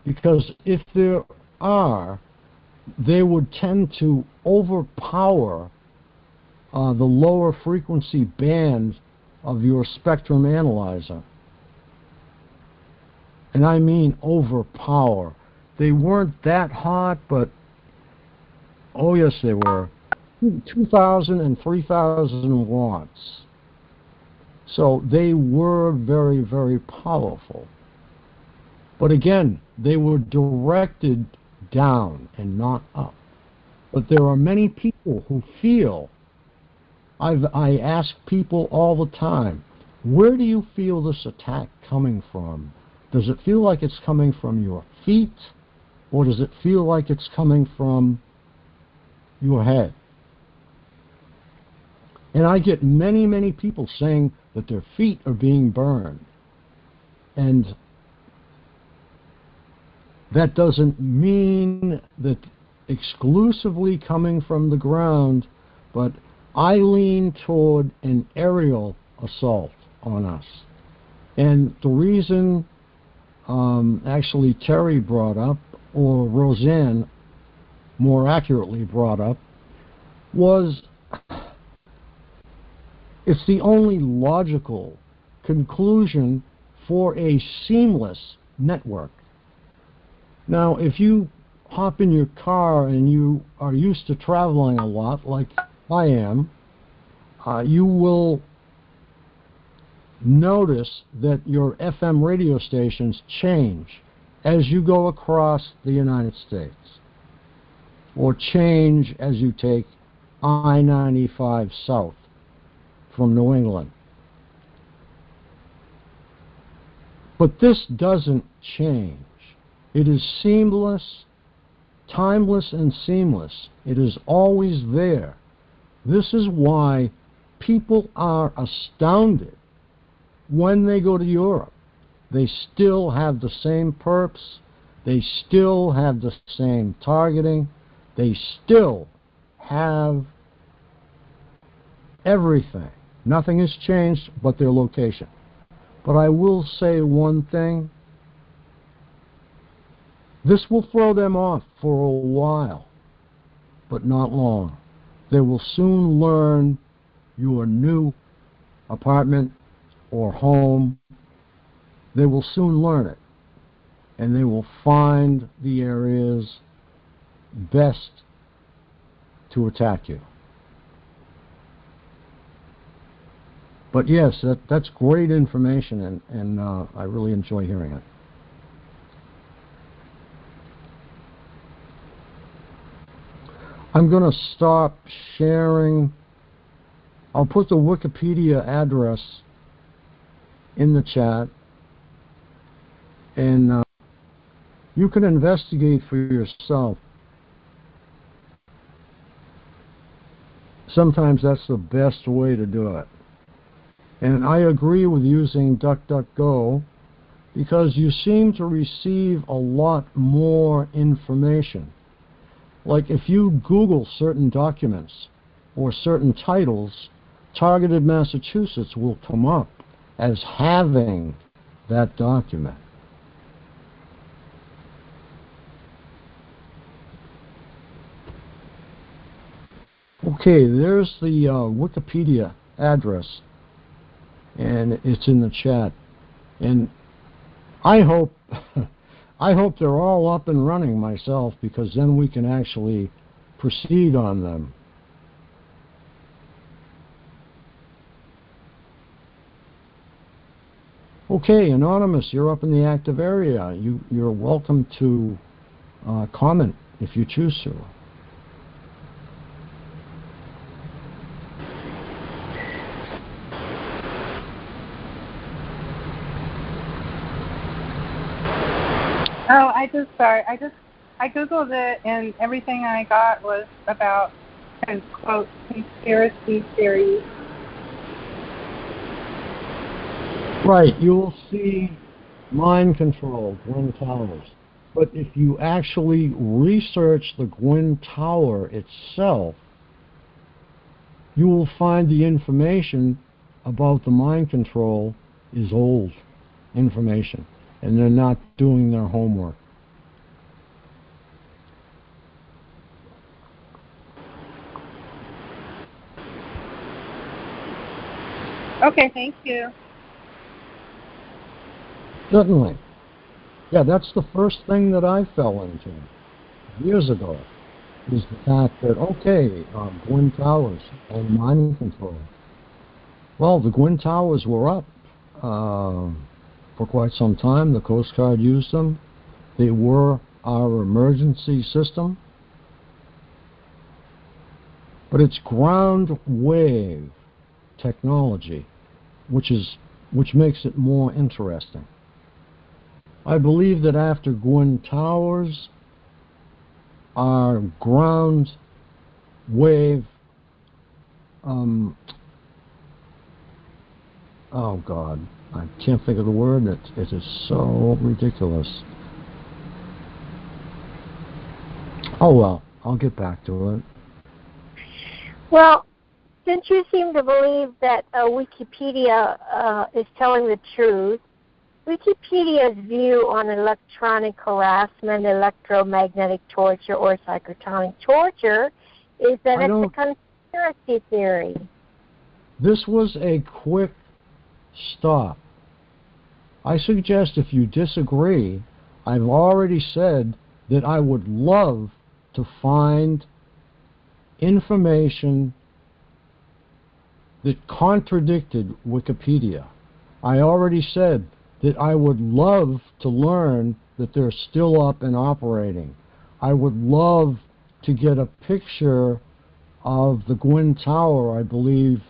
Because if there are, they would tend to overpower the lower frequency band of your spectrum analyzer. And I mean overpower. They weren't that hot, but oh yes they were. 2,000 and 3,000 watts. So they were very, very powerful. But again, they were directed down and not up. But there are many people who feel, I ask people all the time, where do you feel this attack coming from? Does it feel like it's coming from your feet, or does it feel like it's coming from your head? And I get many, many people saying that their feet are being burned. And that doesn't mean that exclusively coming from the ground, but I lean toward an aerial assault on us. And the reason actually Terry brought up, or Roseanne more accurately brought up, was it's the only logical conclusion for a seamless network. Now, if you hop in your car and you are used to traveling a lot, like I am, you will notice that your FM radio stations change as you go across the United States, or change as you take I-95 south from New England. But this doesn't change. It is seamless, timeless and seamless. It is always there. This is why people are astounded when they go to Europe. They still have the same perps. They still have the same targeting. They still have everything. Nothing has changed but their location. But I will say one thing. This will throw them off for a while, but not long. They will soon learn your new apartment or home. They will soon learn it, and they will find the areas best to attack you. But yes, that's great information, and I really enjoy hearing it. I'm going to stop sharing. I'll put the Wikipedia address in the chat, and you can investigate for yourself. Sometimes that's the best way to do it. And I agree with using DuckDuckGo because you seem to receive a lot more information. Like if you Google certain documents or certain titles, Targeted Massachusetts will come up as having that document. Okay, there's the Wikipedia address, and it's in the chat. And I hope I hope they're all up and running myself, because then we can actually proceed on them. Okay, Anonymous, you're up in the active area. You're welcome to comment if you choose to. Oh, I Googled it, and everything I got was about, quote, conspiracy theories. Right, you will see mind control, Gwyn Towers. But if you actually research the Gwyn Tower itself, you will find the information about the mind control is old information, and they're not doing their homework. Okay, thank you. Certainly. Yeah, that's the first thing that I fell into years ago, is the fact that, okay, Gwyn Towers and mind control. Well, the Gwyn Towers were up for quite some time. The Coast Guard used them. They were our emergency system. But it's ground wave technology, which makes it more interesting. I believe that after Gwyn Towers, our ground wave, oh God, I can't think of the word. It is so ridiculous. Oh well, I'll get back to it. Well, since you seem to believe that Wikipedia is telling the truth, Wikipedia's view on electronic harassment, electromagnetic torture, or psychotonic torture is that it's a conspiracy theory. This was a quick stop. I suggest, if you disagree, I've already said that I would love to find information that contradicted Wikipedia. I already said that I would love to learn that they're still up and operating. I would love to get a picture of the Gwyn Tower, I believe,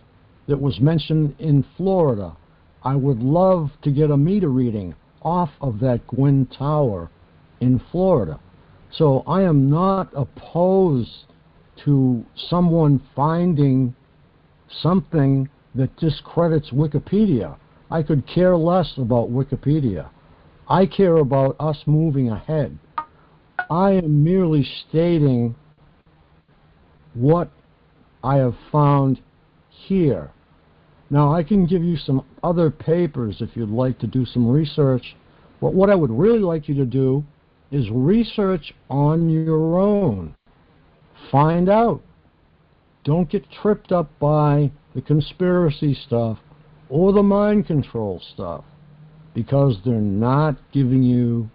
that was mentioned in Florida. I would love to get a meter reading off of that Gwyn Tower in Florida. So I am not opposed to someone finding something that discredits Wikipedia. I could care less about Wikipedia. I care about us moving ahead. I am merely stating what I have found here. Now, I can give you some other papers if you'd like to do some research. But what I would really like you to do is research on your own. Find out. Don't get tripped up by the conspiracy stuff or the mind control stuff, because they're not giving you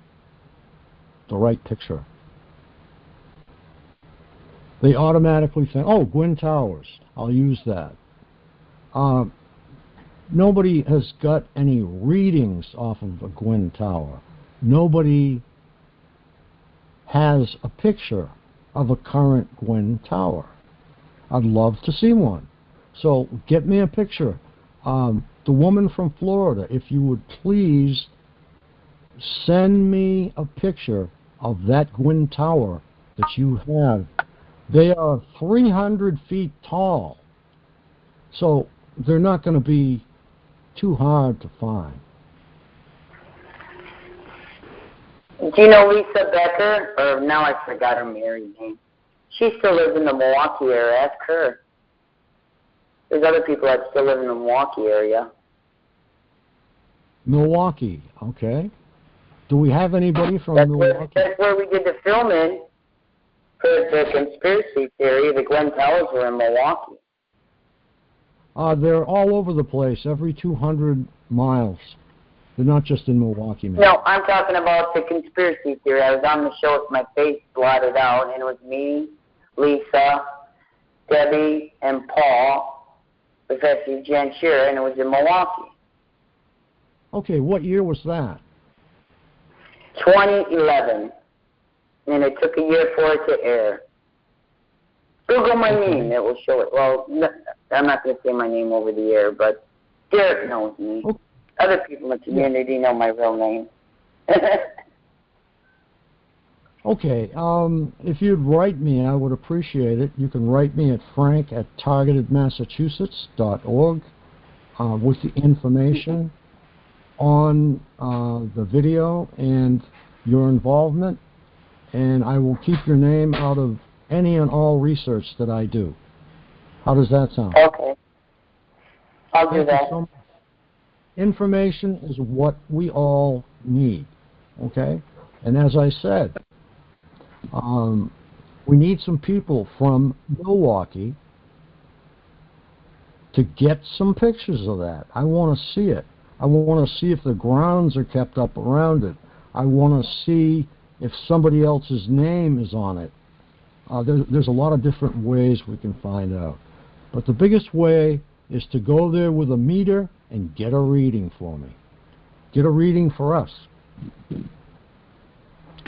the right picture. They automatically think, oh, Gwyn Towers, I'll use that. Nobody has got any readings off of a Gwyn Tower. Nobody has a picture of a current Gwyn Tower. I'd love to see one. So get me a picture. The woman from Florida, if you would please send me a picture of that Gwyn Tower that you have. They are 300 feet tall, so they're not going to be too hard to find. Do you know Lisa Becker? Or now I forgot her married name. She still lives in the Milwaukee area. Ask her. There's other people that still live in the Milwaukee area. Milwaukee, okay. Do we have anybody from Milwaukee? That's where we did the filming for the conspiracy theory. The Gwyn Towers were in Milwaukee. They're all over the place, every 200 miles. They're not just in Milwaukee, man. No, I'm talking about the conspiracy theory. I was on the show with my face blotted out, and it was me, Lisa, Debbie, and Paul, Professor Jen Shearer, and it was in Milwaukee. Okay, what year was that? 2011. And it took a year for it to air. Google my name, it will show it. Well, no, I'm not going to say my name over the air, but Derek knows me. Okay. Other people in the community know my real name. Okay, if you'd write me, I would appreciate it. You can write me at frank@targetedmassachusetts.org with the information on the video and your involvement, and I will keep your name out of any and all research that I do. How does that sound? Okay. I'll do that. So information is what we all need, okay? And as I said, we need some people from Milwaukee to get some pictures of that. I want to see it. I want to see if the grounds are kept up around it. I want to see if somebody else's name is on it. There's a lot of different ways we can find out. But the biggest way is to go there with a meter and get a reading for me. Get a reading for us.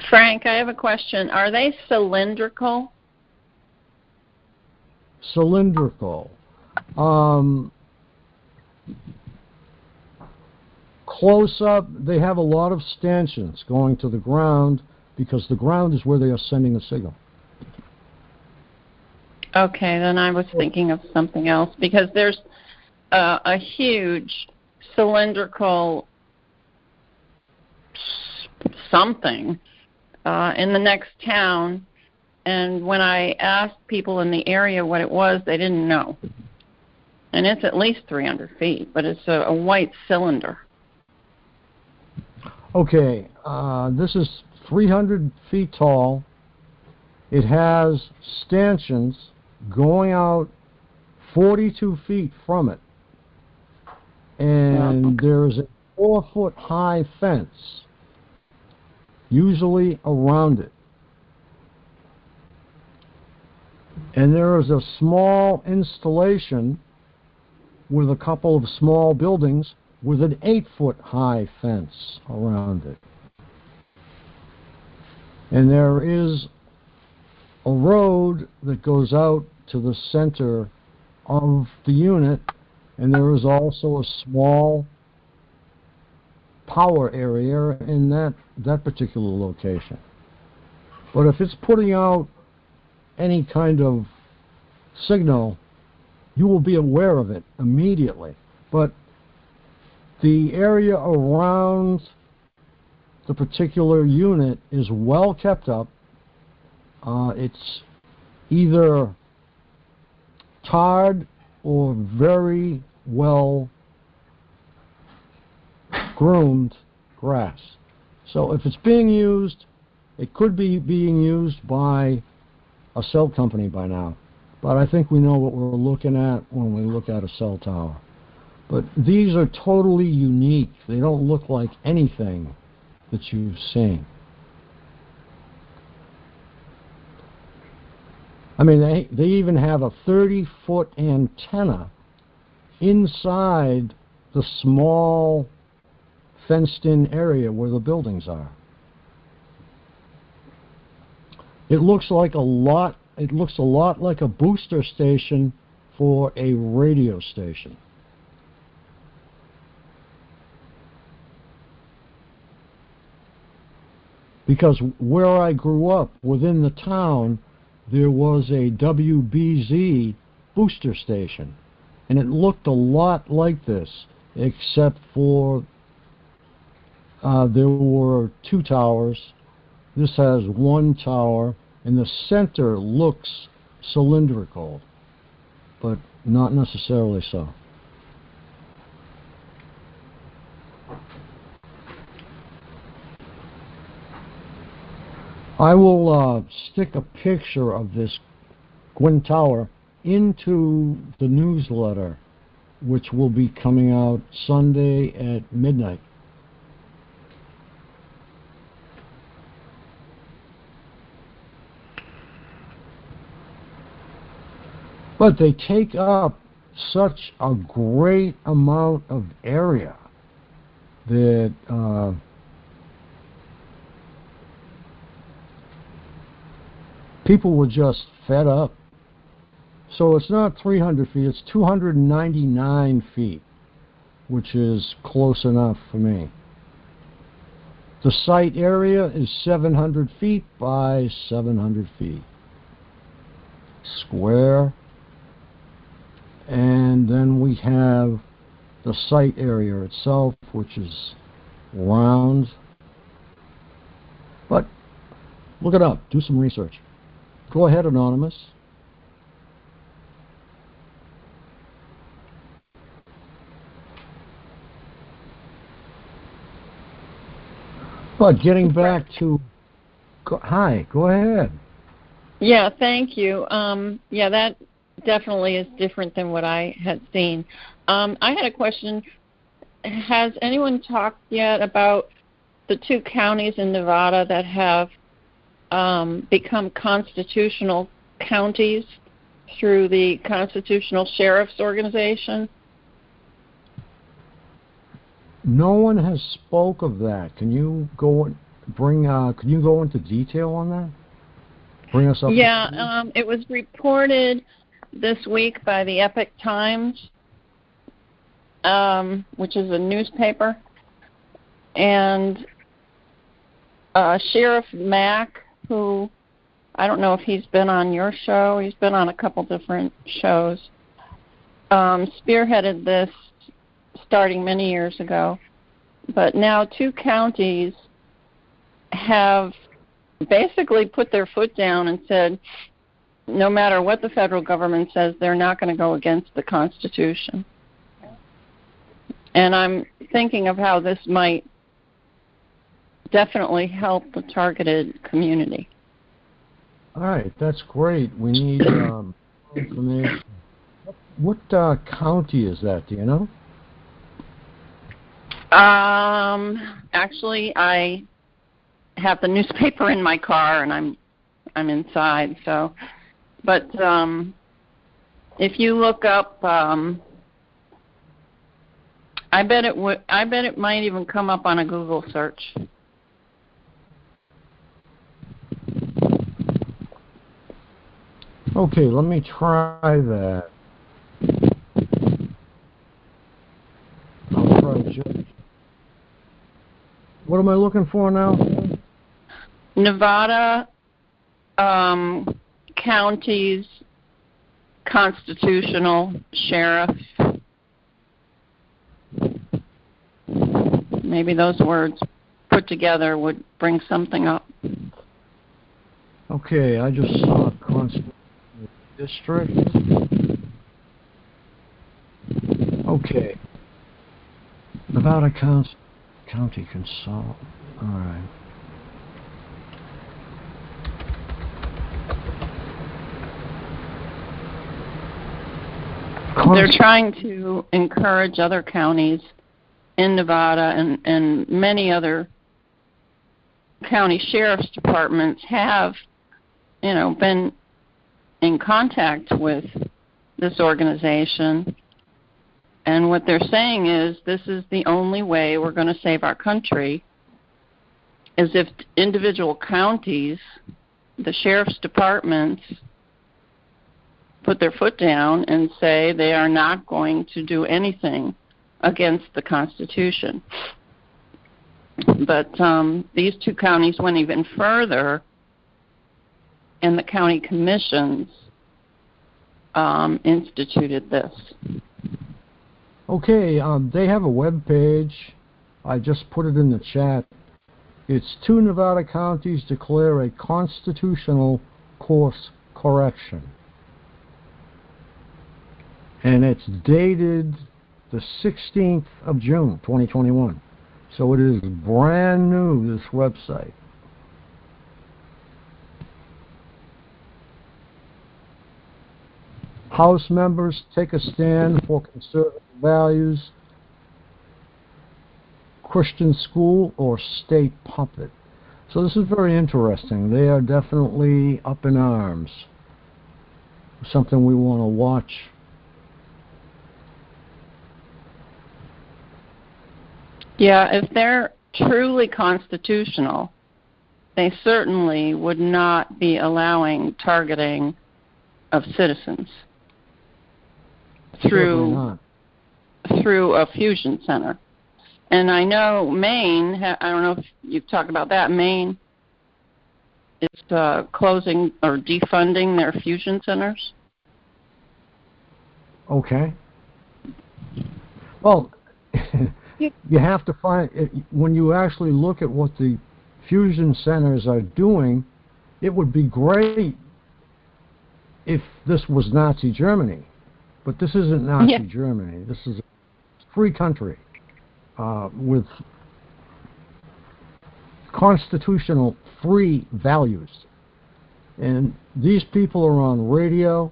Frank, I have a question. Are they cylindrical? Cylindrical. Close up, they have a lot of stanchions going to the ground because the ground is where they are sending the signal. Okay, then I was thinking of something else because there's a huge cylindrical something in the next town, and when I asked people in the area what it was, they didn't know. And it's at least 300 feet, but it's a white cylinder. Okay, this is 300 feet tall. It has stanchions going out 42 feet from it. And there's a 4-foot-high fence, usually around it. And there is a small installation with a couple of small buildings with an 8-foot-high fence around it. And there is a road that goes out to the center of the unit, and there is also a small power area in that particular location. But if it's putting out any kind of signal, you will be aware of it immediately. But the area around the particular unit is well kept up. It's either tarred or very well groomed grass. So if it's being used, it could be being used by a cell company by now. But I think we know what we're looking at when we look at a cell tower. But these are totally unique. They don't look like anything that you've seen. I mean, they even have a 30-foot antenna inside the small fenced-in area where the buildings are. It looks like a lot. It looks a lot like a booster station for a radio station. Because where I grew up, within the town, there was a WBZ booster station. And it looked a lot like this, except for there were 2 towers. This has 1 tower, and the center looks cylindrical, but not necessarily so. I will stick a picture of this Gwyn Tower into the newsletter, which will be coming out Sunday at midnight. But they take up such a great amount of area that people were just fed up. So it's not 300 feet, it's 299 feet, which is close enough for me. The site area is 700 feet by 700 feet. Square. And then we have the site area itself, which is round. But look it up, do some research. Go ahead, Anonymous. But getting back to, hi, go ahead. Yeah, thank you. Yeah, that definitely is different than what I had seen. I had a question. Has anyone talked yet about the 2 counties in Nevada that have become constitutional counties through the Constitutional Sheriff's Organization? No one has spoke of that. Can you go can you go into detail on that? Bring us up. Yeah, it was reported this week by the Epoch Times, which is a newspaper, and Sheriff Mack, who I don't know if he's been on your show. He's been on a couple different shows. Spearheaded this starting many years ago, but now 2 counties have basically put their foot down and said, no matter what the federal government says, they're not going to go against the Constitution. And I'm thinking of how this might definitely help the targeted community. All right, that's great. We need information. What county is that? Do you know? Actually, I have the newspaper in my car, and I'm inside. So, but if you look up, I bet it might even come up on a Google search. Okay, let me try that. I'll try just. What am I looking for now? Nevada counties constitutional sheriff. Maybe those words put together would bring something up. Okay, I just saw constitutional district. Okay. Nevada County Consult. All right. They're trying to encourage other counties in Nevada, and many other county sheriff's departments have, been in contact with this organization. And what they're saying is this is the only way we're going to save our country, is if individual counties, the sheriff's departments, put their foot down and say they are not going to do anything against the Constitution. But these 2 counties went even further, and the county commissions instituted this. Okay, they have a web page. I just put it in the chat. It's 2 Nevada counties declare a constitutional course correction. And it's dated the 16th of June, 2021. So it is brand new, this website. House members take a stand for conservative values, Christian school, or state puppet. So this is very interesting. They are definitely up in arms. something we want to watch. Yeah, if they're truly constitutional, they certainly would not be allowing targeting of citizens through a fusion center. And I know Maine, I don't know if you've talked about that, Maine is closing or defunding their fusion centers. Okay. Well, you have to find, when you actually look at what the fusion centers are doing, it would be great if this was Nazi Germany. But this isn't Nazi Germany. This is a free country with constitutional free values. And these people are on radio.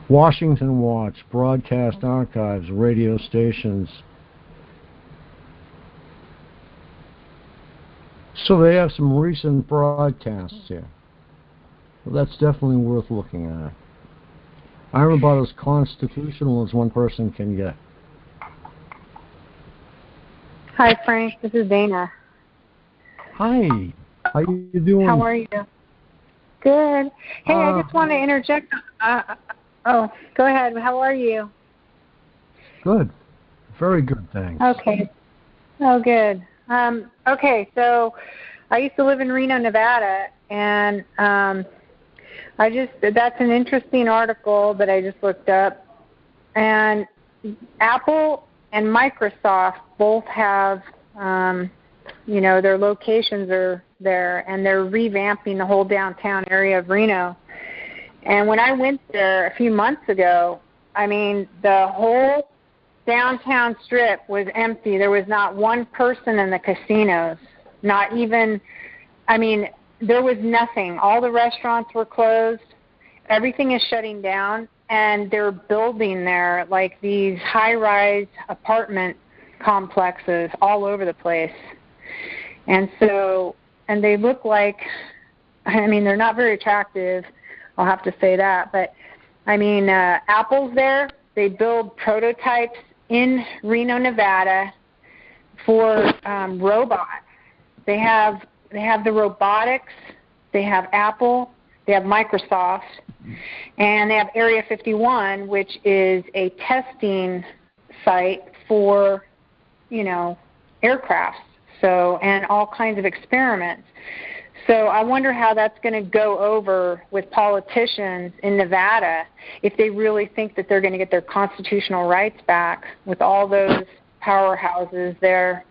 Washington Watch, broadcast archives, radio stations. So they have some recent broadcasts here. Well, that's definitely worth looking at. I'm about as constitutional as one person can get. Hi, Frank. This is Dana. Hi. How you doing? How are you? Good. Hey, I just want to interject. Go ahead. How are you? Good. Very good, thanks. Okay. Oh, good. Okay, so I used to live in Reno, Nevada, and that's an interesting article that I just looked up. And Apple and Microsoft both have, their locations are there, and they're revamping the whole downtown area of Reno. And when I went there a few months ago, I mean, the whole downtown strip was empty. There was not one person in the casinos, not even, there was nothing. All the restaurants were closed. Everything is shutting down, and they're building there like these high-rise apartment complexes all over the place. And so, and they look like, they're not very attractive, I'll have to say that. But, Apple's there. They build prototypes in Reno, Nevada for robots. They have the robotics. They have Apple. They have Microsoft. And they have Area 51, which is a testing site for, aircrafts. So, and all kinds of experiments. So I wonder how that's going to go over with politicians in Nevada if they really think that they're going to get their constitutional rights back with all those powerhouses there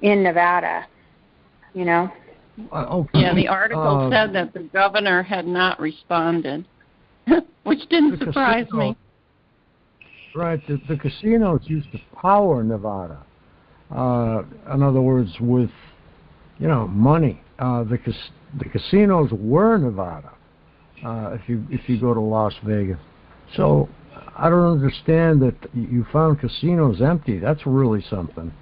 in Nevada, Okay. Yeah, the article said that the governor had not responded, which didn't surprise me. Right, the casinos used to power Nevada. In other words, with, money. The casinos were Nevada, if you go to Las Vegas. So I don't understand that you found casinos empty. That's really something.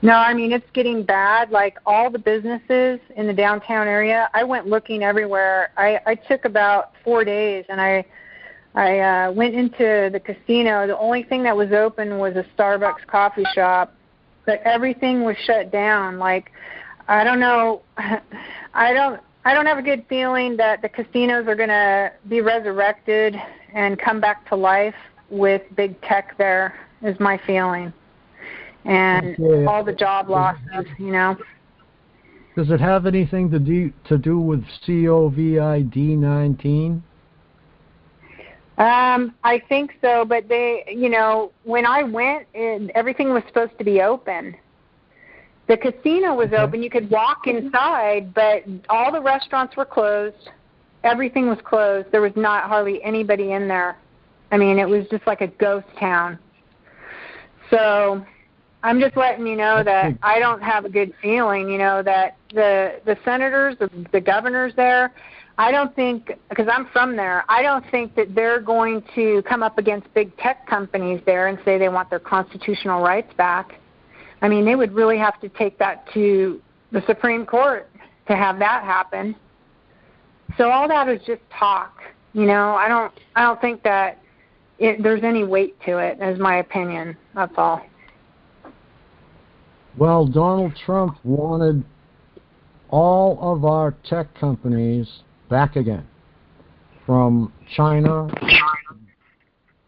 No, it's getting bad. Like all the businesses in the downtown area, I went looking everywhere. I took about 4 days, and I went into the casino. The only thing that was open was a Starbucks coffee shop, but everything was shut down. Like, I don't know. I don't have a good feeling that the casinos are going to be resurrected and come back to life with big tech there, is my feeling. And all the job losses, Does it have anything to do with COVID-19? I think so, but they, when I went, everything was supposed to be open. The casino was open. You could walk inside, but all the restaurants were closed. Everything was closed. There was not hardly anybody in there. It was just like a ghost town. So I'm just letting you know that I don't have a good feeling, that the senators, the governors there, I don't think, because I'm from there, I don't think that they're going to come up against big tech companies there and say they want their constitutional rights back. I mean, they would really have to take that to the Supreme Court to have that happen. So all that is just talk. You know, I don't think that there's any weight to it, is my opinion. That's all. Well, Donald Trump wanted all of our tech companies back again from China,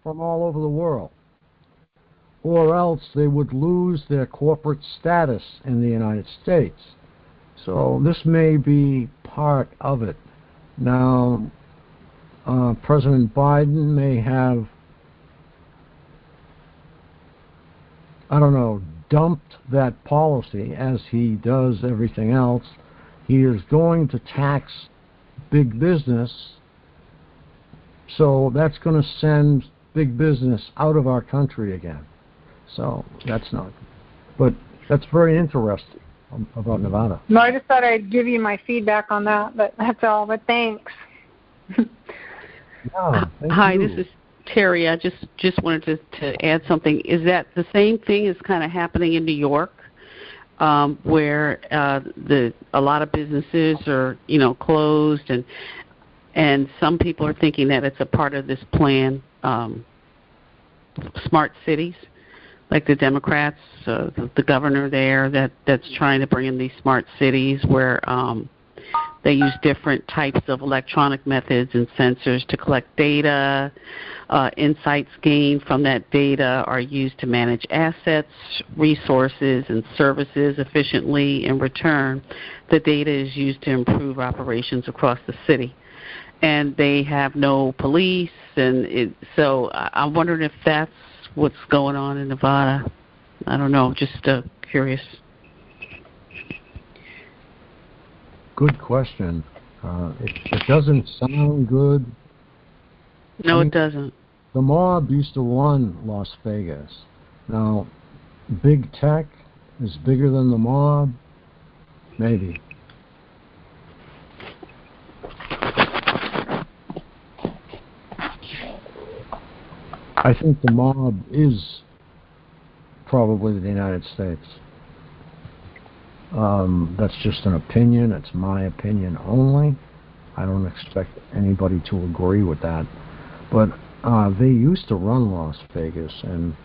from all over the world, or else they would lose their corporate status in the United States. So this may be part of it. Now, President Biden may have, I don't know, dumped that policy as he does everything else. He is going to tax big business, so that's going to send big business out of our country again. So that's not, but that's very interesting about Nevada. No, I just thought I'd give you my feedback on that, but that's all. But thanks. Yeah, Hi, this is Terry. I just wanted to add something. Is that the same thing is kind of happening in New York, where a lot of businesses are closed, and some people are thinking that it's a part of this plan, smart cities, like the Democrats, the governor there that's trying to bring in these smart cities where they use different types of electronic methods and sensors to collect data. Insights gained from that data are used to manage assets, resources, and services efficiently. In return, the data is used to improve operations across the city. And they have no police, and so I'm wondering if that's what's going on in Nevada. I don't know, just curious. Good question. It doesn't sound good. No, it doesn't. The mob used to run Las Vegas. Now, big tech is bigger than the mob? Maybe. I think the mob is probably the United States. That's just an opinion. It's my opinion only. I don't expect anybody to agree with that. But they used to run Las Vegas, and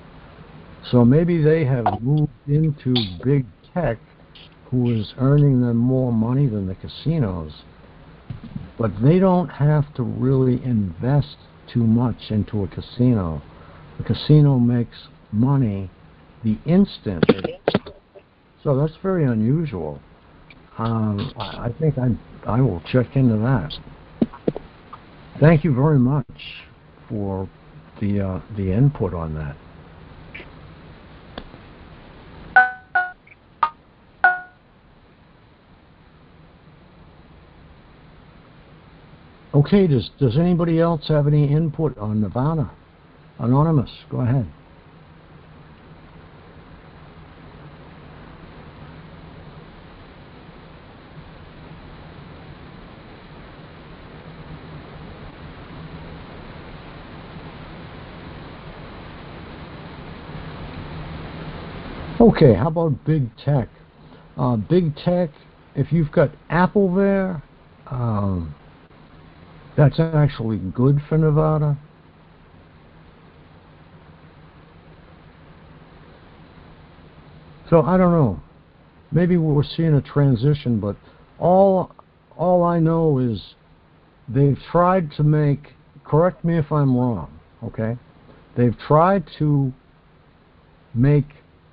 so maybe they have moved into big tech, who is earning them more money than the casinos. But they don't have to really invest too much into a casino. The casino makes money the instant. So that's very unusual. I think I will check into that. Thank you very much for the input on that. Okay, does anybody else have any input on Nevada? Anonymous, go ahead. Okay, how about big tech? Big tech, if you've got Apple there, that's actually good for Nevada. So I don't know. Maybe we're seeing a transition, but all I know is they've tried to make, correct me if I'm wrong, okay? They've tried to make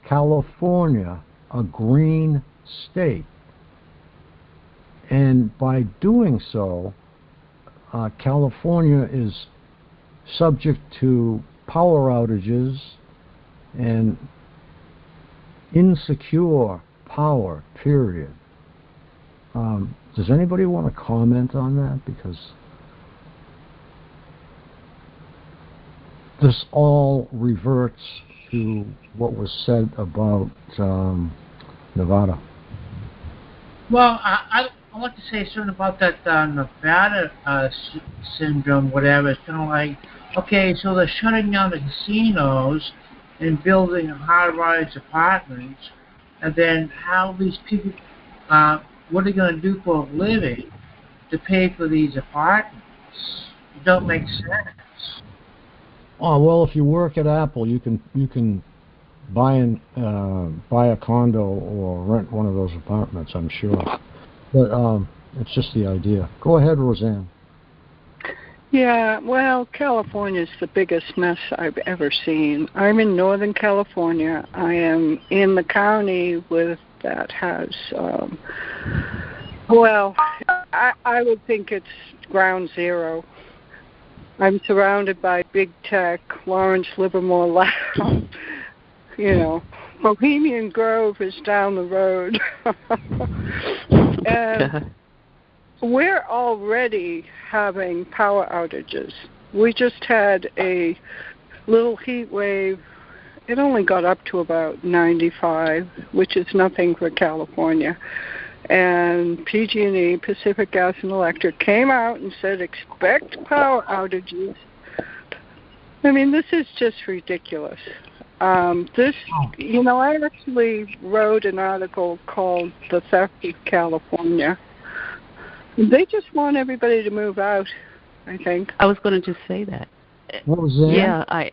California a green state. And by doing so, California is subject to power outages and insecure power, period. Does anybody want to comment on that? Because this all reverts to what was said about Nevada. Well, I want to say something about that Nevada syndrome, whatever. It's kind of like, okay, so they're shutting down the casinos and building high-rise apartments, and then how these people, what are they going to do for a living to pay for these apartments? It don't make sense. Oh well, if you work at Apple, you can buy a condo or rent one of those apartments. I'm sure, but it's just the idea. Go ahead, Roseanne. Yeah, well, California's the biggest mess I've ever seen. I'm in Northern California. I am in the county that has, I would think it's ground zero. I'm surrounded by big tech, Lawrence Livermore Lab, Bohemian Grove is down the road. And we're already having power outages. We just had a little heat wave. It only got up to about 95, which is nothing for California. And PG&E, Pacific Gas and Electric, came out and said, expect power outages. I mean, this is just ridiculous. I actually wrote an article called The Theft of California. They just want everybody to move out, I think. I was going to just say that. Roseanne? Yeah,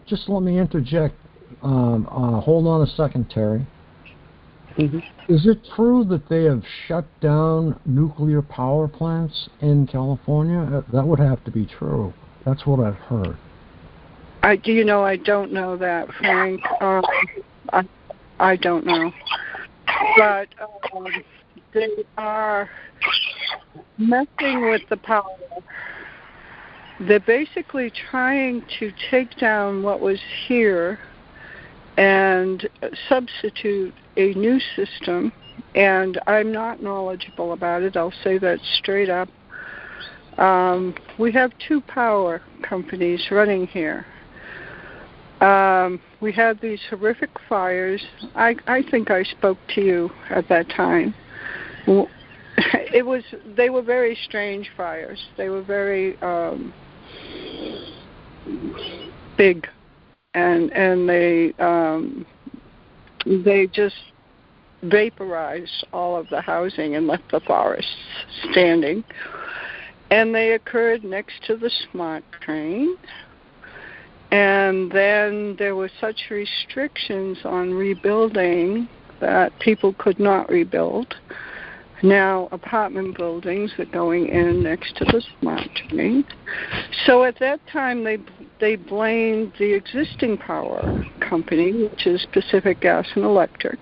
just let me interject. Hold on a second, Terry. Mm-hmm. Is it true that they have shut down nuclear power plants in California? That would have to be true. That's what I've heard. I don't know that, Frank. I don't know. But they are messing with the power. They're basically trying to take down what was here and substitute a new system, and I'm not knowledgeable about it. I'll say that straight up. We have two power companies running here. We had these horrific fires. I think I spoke to you at that time. They were very strange fires. They were very big, and they just vaporized all of the housing and left the forests standing. And they occurred next to the SMART train. And then there were such restrictions on rebuilding that people could not rebuild. Now apartment buildings are going in next to the SMART train. So at that time they blamed the existing power company, which is Pacific Gas and Electric,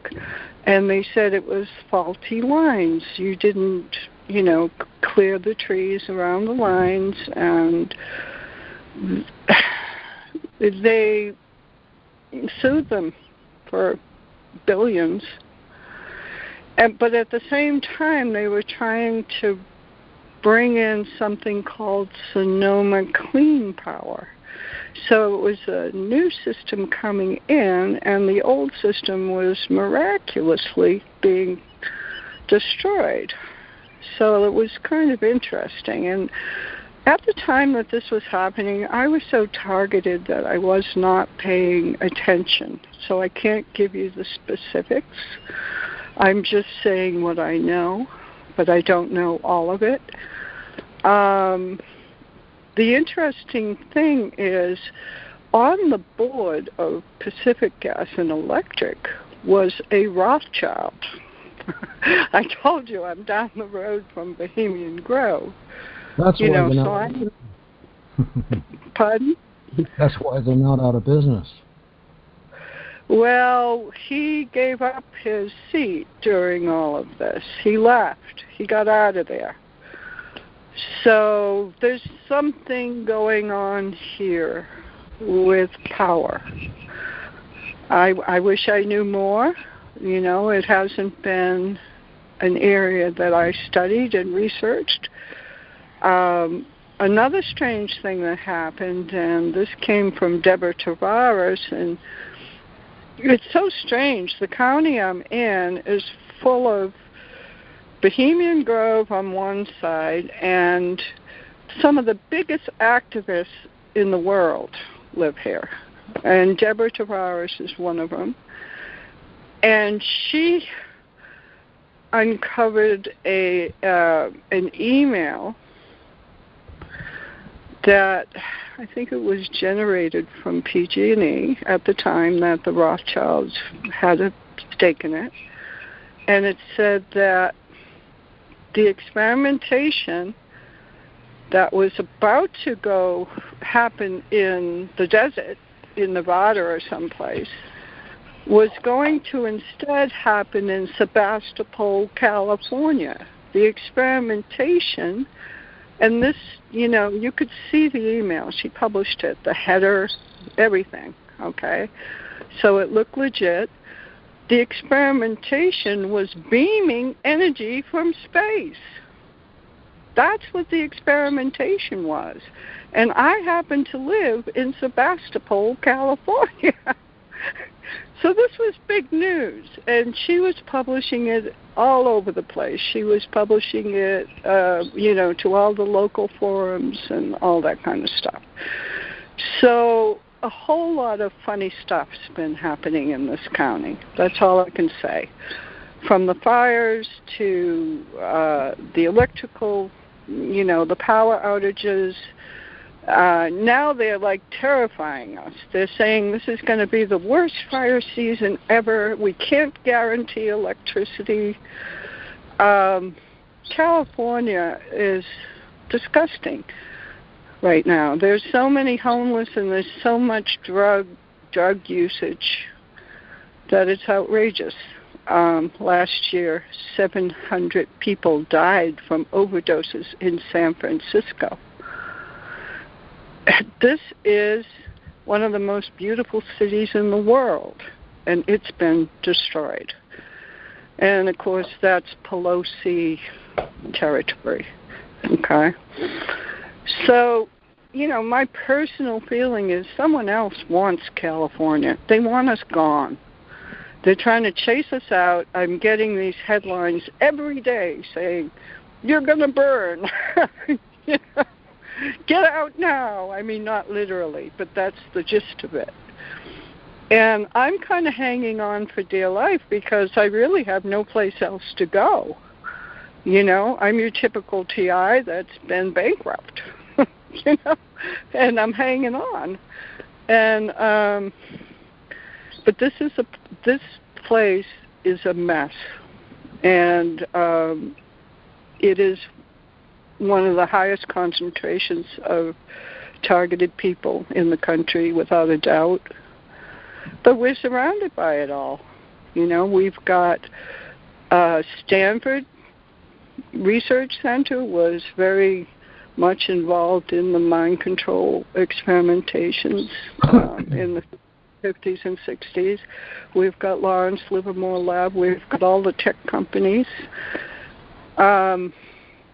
and they said it was faulty lines. You didn't, clear the trees around the lines, and they sued them for billions. But at the same time, they were trying to bring in something called Sonoma Clean Power. So it was a new system coming in, and the old system was miraculously being destroyed. So it was kind of interesting. And at the time that this was happening, I was so targeted that I was not paying attention. So I can't give you the specifics. I'm just saying what I know, but I don't know all of it. The interesting thing is, on the board of Pacific Gas and Electric was a Rothschild. I told you I'm down the road from Bohemian Grove. That's why they're not. Pardon? That's why they're not out of business. Well, he gave up his seat during all of this. He left. He got out of there. So there's something going on here with power. I wish I knew more. It hasn't been an area that I studied and researched. Another strange thing that happened, and this came from Deborah Tavares, and it's so strange. The county I'm in is full of Bohemian Grove on one side, and some of the biggest activists in the world live here. And Deborah Tavares is one of them. And she uncovered an email that I think it was generated from PG&E at the time that the Rothschilds had a stake in it. And it said that the experimentation that was about to happen in the desert, in Nevada or someplace, was going to instead happen in Sebastopol, California. The experimentation, and this, you could see the email. She published it, the header, everything, okay? So it looked legit. The experimentation was beaming energy from space. That's what the experimentation was. And I happen to live in Sebastopol, California. So this was big news, and she was publishing it all over the place. She was publishing it, to all the local forums and all that kind of stuff. So a whole lot of funny stuff's been happening in this county. That's all I can say. From the fires to the electrical, the power outages. Now they're like terrifying us. They're saying this is going to be the worst fire season ever. We can't guarantee electricity. California is disgusting right now. There's so many homeless and there's so much drug usage that it's outrageous. Last year, 700 people died from overdoses in San Francisco. This is one of the most beautiful cities in the world, and it's been destroyed. And, of course, that's Pelosi territory, okay? So, my personal feeling is someone else wants California. They want us gone. They're trying to chase us out. I'm getting these headlines every day saying, you're going to burn. Get out now. I mean, not literally, but that's the gist of it. And I'm kind of hanging on for dear life because I really have no place else to go. I'm your typical TI that's been bankrupt, and I'm hanging on. And but this place is a mess, and it is one of the highest concentrations of targeted people in the country, without a doubt. But we're surrounded by it all. We've got Stanford Research Center was very much involved in the mind control experimentations in the 50s and 60s. We've got Lawrence Livermore Lab. We've got all the tech companies.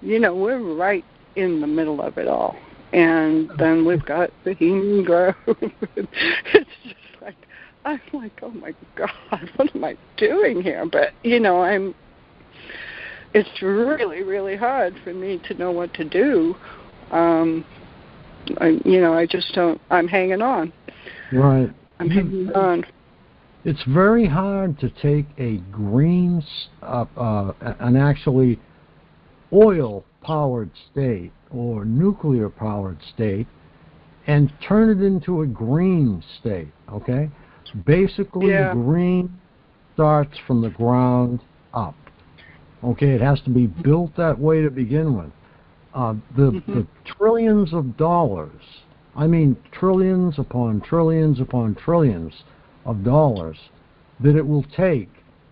We're right in the middle of it all. And then we've got Bohemian Grove. It's just like, I'm like, oh my God, what am I doing here? But, it's really, really hard for me to know what to do. I just don't, I'm hanging on. Right. I'm hanging on. It's very hard to take a an actually oil-powered state or nuclear-powered state and turn it into a green state, okay? Basically, Yeah. Green starts from the ground up, okay? It has to be built that way to begin with. The trillions of dollars, I mean trillions upon trillions upon trillions of dollars that it will take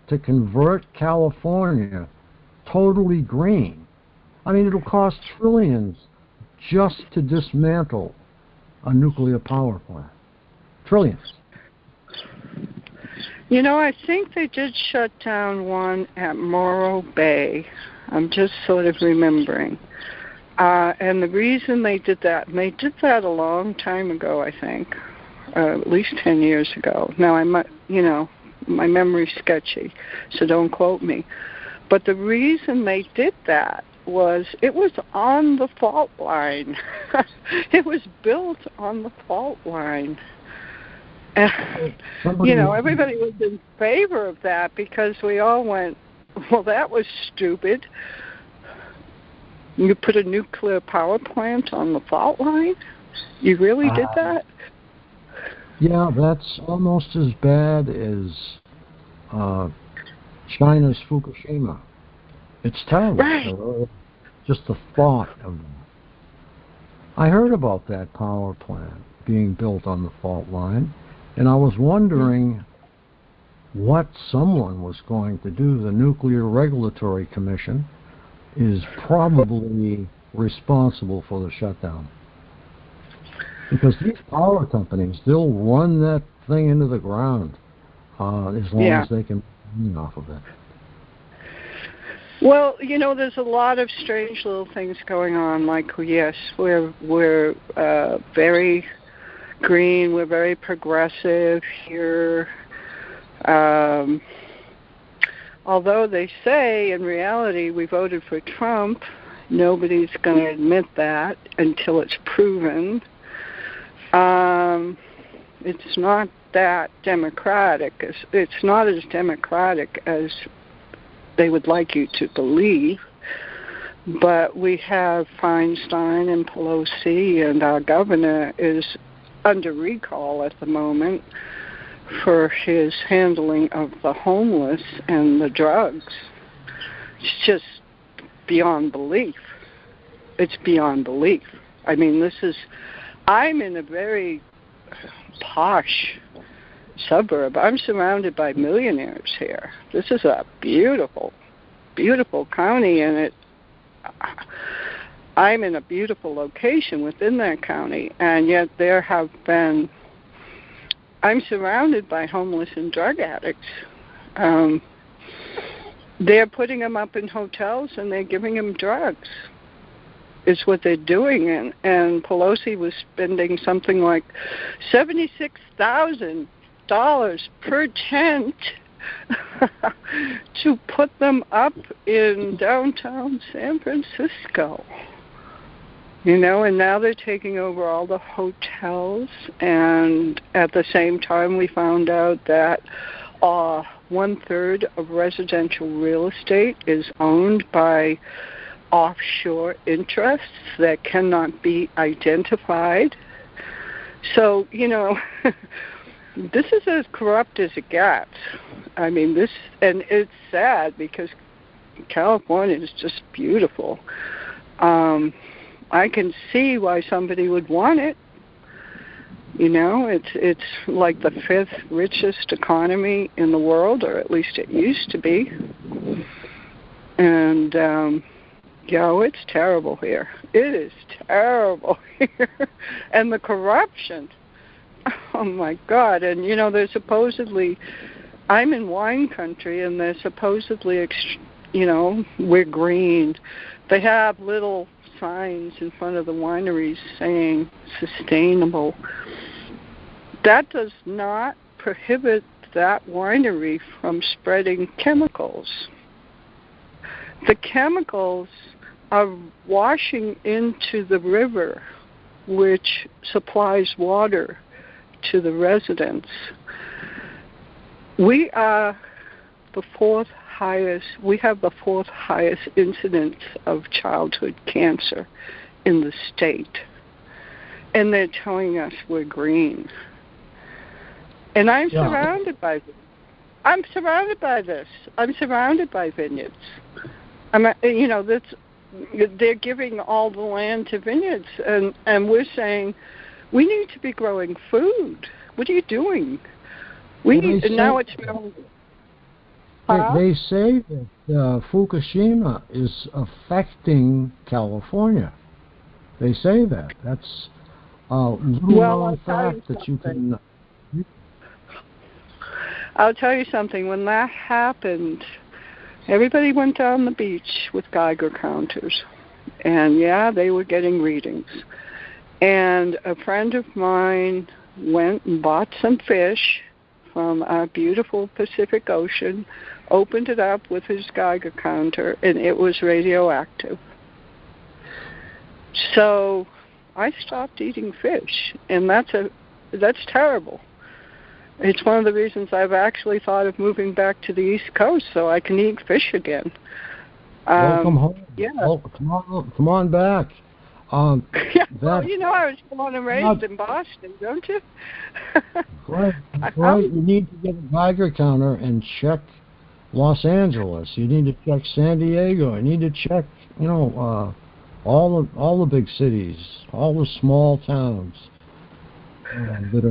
to convert California totally green. I mean, it'll cost trillions just to dismantle a nuclear power plant. Trillions. I think they did shut down one at Morro Bay. I'm just sort of remembering. And the reason they did that, and they did that a long time ago, I think, at least 10 years ago. Now, my memory's sketchy, so don't quote me. But the reason they did that was it was on the fault line. It was built on the fault line. And, everybody was in favor of that because we all went, well, that was stupid. You put a nuclear power plant on the fault line? You really did that? Yeah, that's almost as bad as China's Fukushima. It's terrible. Right. Just the thought of that. I heard about that power plant being built on the fault line, and I was wondering what someone was going to do. The Nuclear Regulatory Commission is probably responsible for the shutdown. Because these power companies, they'll run that thing into the ground as long as they can make off of it. Well, there's a lot of strange little things going on. Like, yes, we're very green, we're very progressive here. Although they say, in reality, we voted for Trump, nobody's going to admit that until it's proven. It's not that democratic. It's not as democratic as they would like you to believe. But we have Feinstein and Pelosi, and our governor is under recall at the moment for his handling of the homeless and the drugs. It's just beyond belief. It's beyond belief. I mean, I'm in a very posh suburb. I'm surrounded by millionaires here. This is a beautiful, beautiful county, and I'm in a beautiful location within that county, and yet I'm surrounded by homeless and drug addicts. They're putting them up in hotels and they're giving them drugs. Is what they're doing, and Pelosi was spending something like $76,000 per tent to put them up in downtown San Francisco. And now they're taking over all the hotels, and at the same time we found out that 1/3 of residential real estate is owned by offshore interests that cannot be identified. So, this is as corrupt as it gets. I mean, and it's sad because California is just beautiful. I can see why somebody would want it. It's like the 5th richest economy in the world, or at least it used to be. And it's terrible here. It is terrible here. And the corruption. Oh my God. And there's supposedly, I'm in wine country, and they're supposedly, we're green. They have little signs in front of the wineries saying sustainable. That does not prohibit that winery from spreading chemicals. The chemicals are washing into the river, which supplies water to the residents. We are the 4th highest. We have the 4th highest incidence of childhood cancer in the state, and they're telling us we're green. And I'm surrounded by this. I'm surrounded by this. I'm surrounded by vineyards. They're giving all the land to vineyards, and we're saying we need to be growing food. What are you doing? Now it's. They say that Fukushima is affecting California. They say that. That's a little-known fact that you can. I'll tell you something. When that happened, everybody went down the beach with Geiger counters. And, they were getting readings. And a friend of mine went and bought some fish from our beautiful Pacific Ocean, opened it up with his Geiger counter, and it was radioactive. So I stopped eating fish, and that's terrible. It's one of the reasons I've actually thought of moving back to the East Coast so I can eat fish again. Welcome home. Yeah. Oh, come on back. Yeah, well, you know, I was born and raised in Boston, don't you? Right. You need to get a Geiger counter and check Los Angeles. You need to check San Diego. You need to check, all the big cities, all the small towns.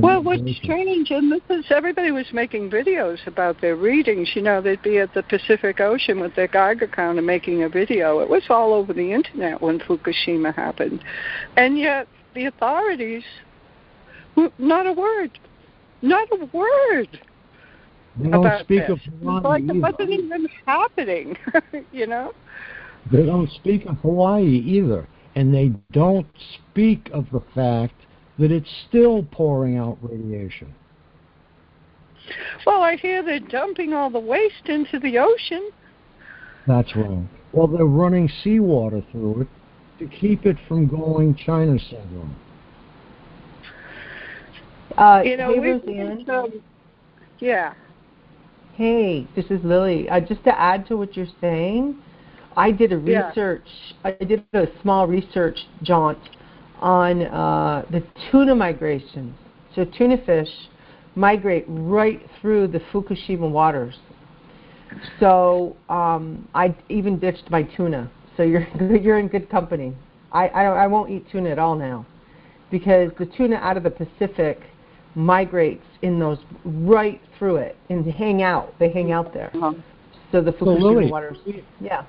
Well, what's strange, and this is, everybody was making videos about their readings. You know, they'd be at the Pacific Ocean with their Geiger counter making a video. It was all over the internet when Fukushima happened. And yet, the authorities, not a word. Not a word. They don't about speak this. of Hawaii It's like it either. wasn't even happening, you know? They don't speak of Hawaii either. And they don't speak of the fact that it's still pouring out radiation. Well, I hear they're dumping all the waste into the ocean. That's wrong. Well, they're running seawater through it to keep it from going China syndrome. You know, hey, Roseanne. Yeah. Hey, this is Lily. Just to add to what you're saying, I did a small research jaunt on the tuna migration. So tuna fish migrate right through the Fukushima waters. So I even ditched my tuna. So you're in good company. I won't eat tuna at all now, because the tuna out of the Pacific migrates in those right through it and they hang out there. So the Fukushima waters. Yeah.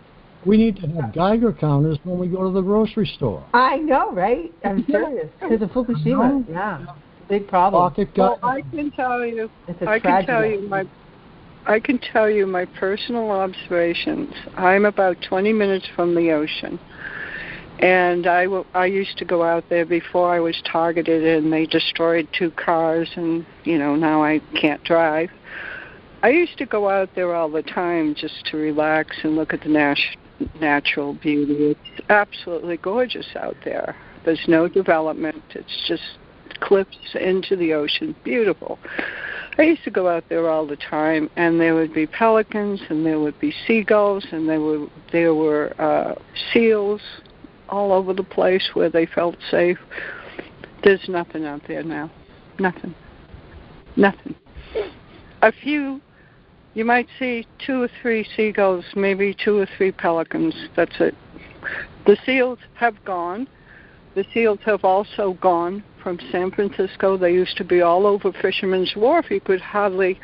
We need to have Geiger counters when we go to the grocery store. I know, right? I'm serious. Because of Fukushima. Yeah. Big problem. Well, I can tell you. I can tell you my personal observations. I'm about 20 minutes from the ocean. And I used to go out there before I was targeted, and they destroyed 2 cars, and, now I can't drive. I used to go out there all the time just to relax and look at the natural beauty. It's absolutely gorgeous out there. There's no development. It's just cliffs into the ocean. Beautiful. I used to go out there all the time, and there would be pelicans, and there would be seagulls, and there were seals all over the place where they felt safe. There's nothing out there now. Nothing. A few. You might see 2 or 3 seagulls, maybe 2 or 3 pelicans. That's it. The seals have gone. The seals have also gone from San Francisco. They used to be all over Fisherman's Wharf. You could hardly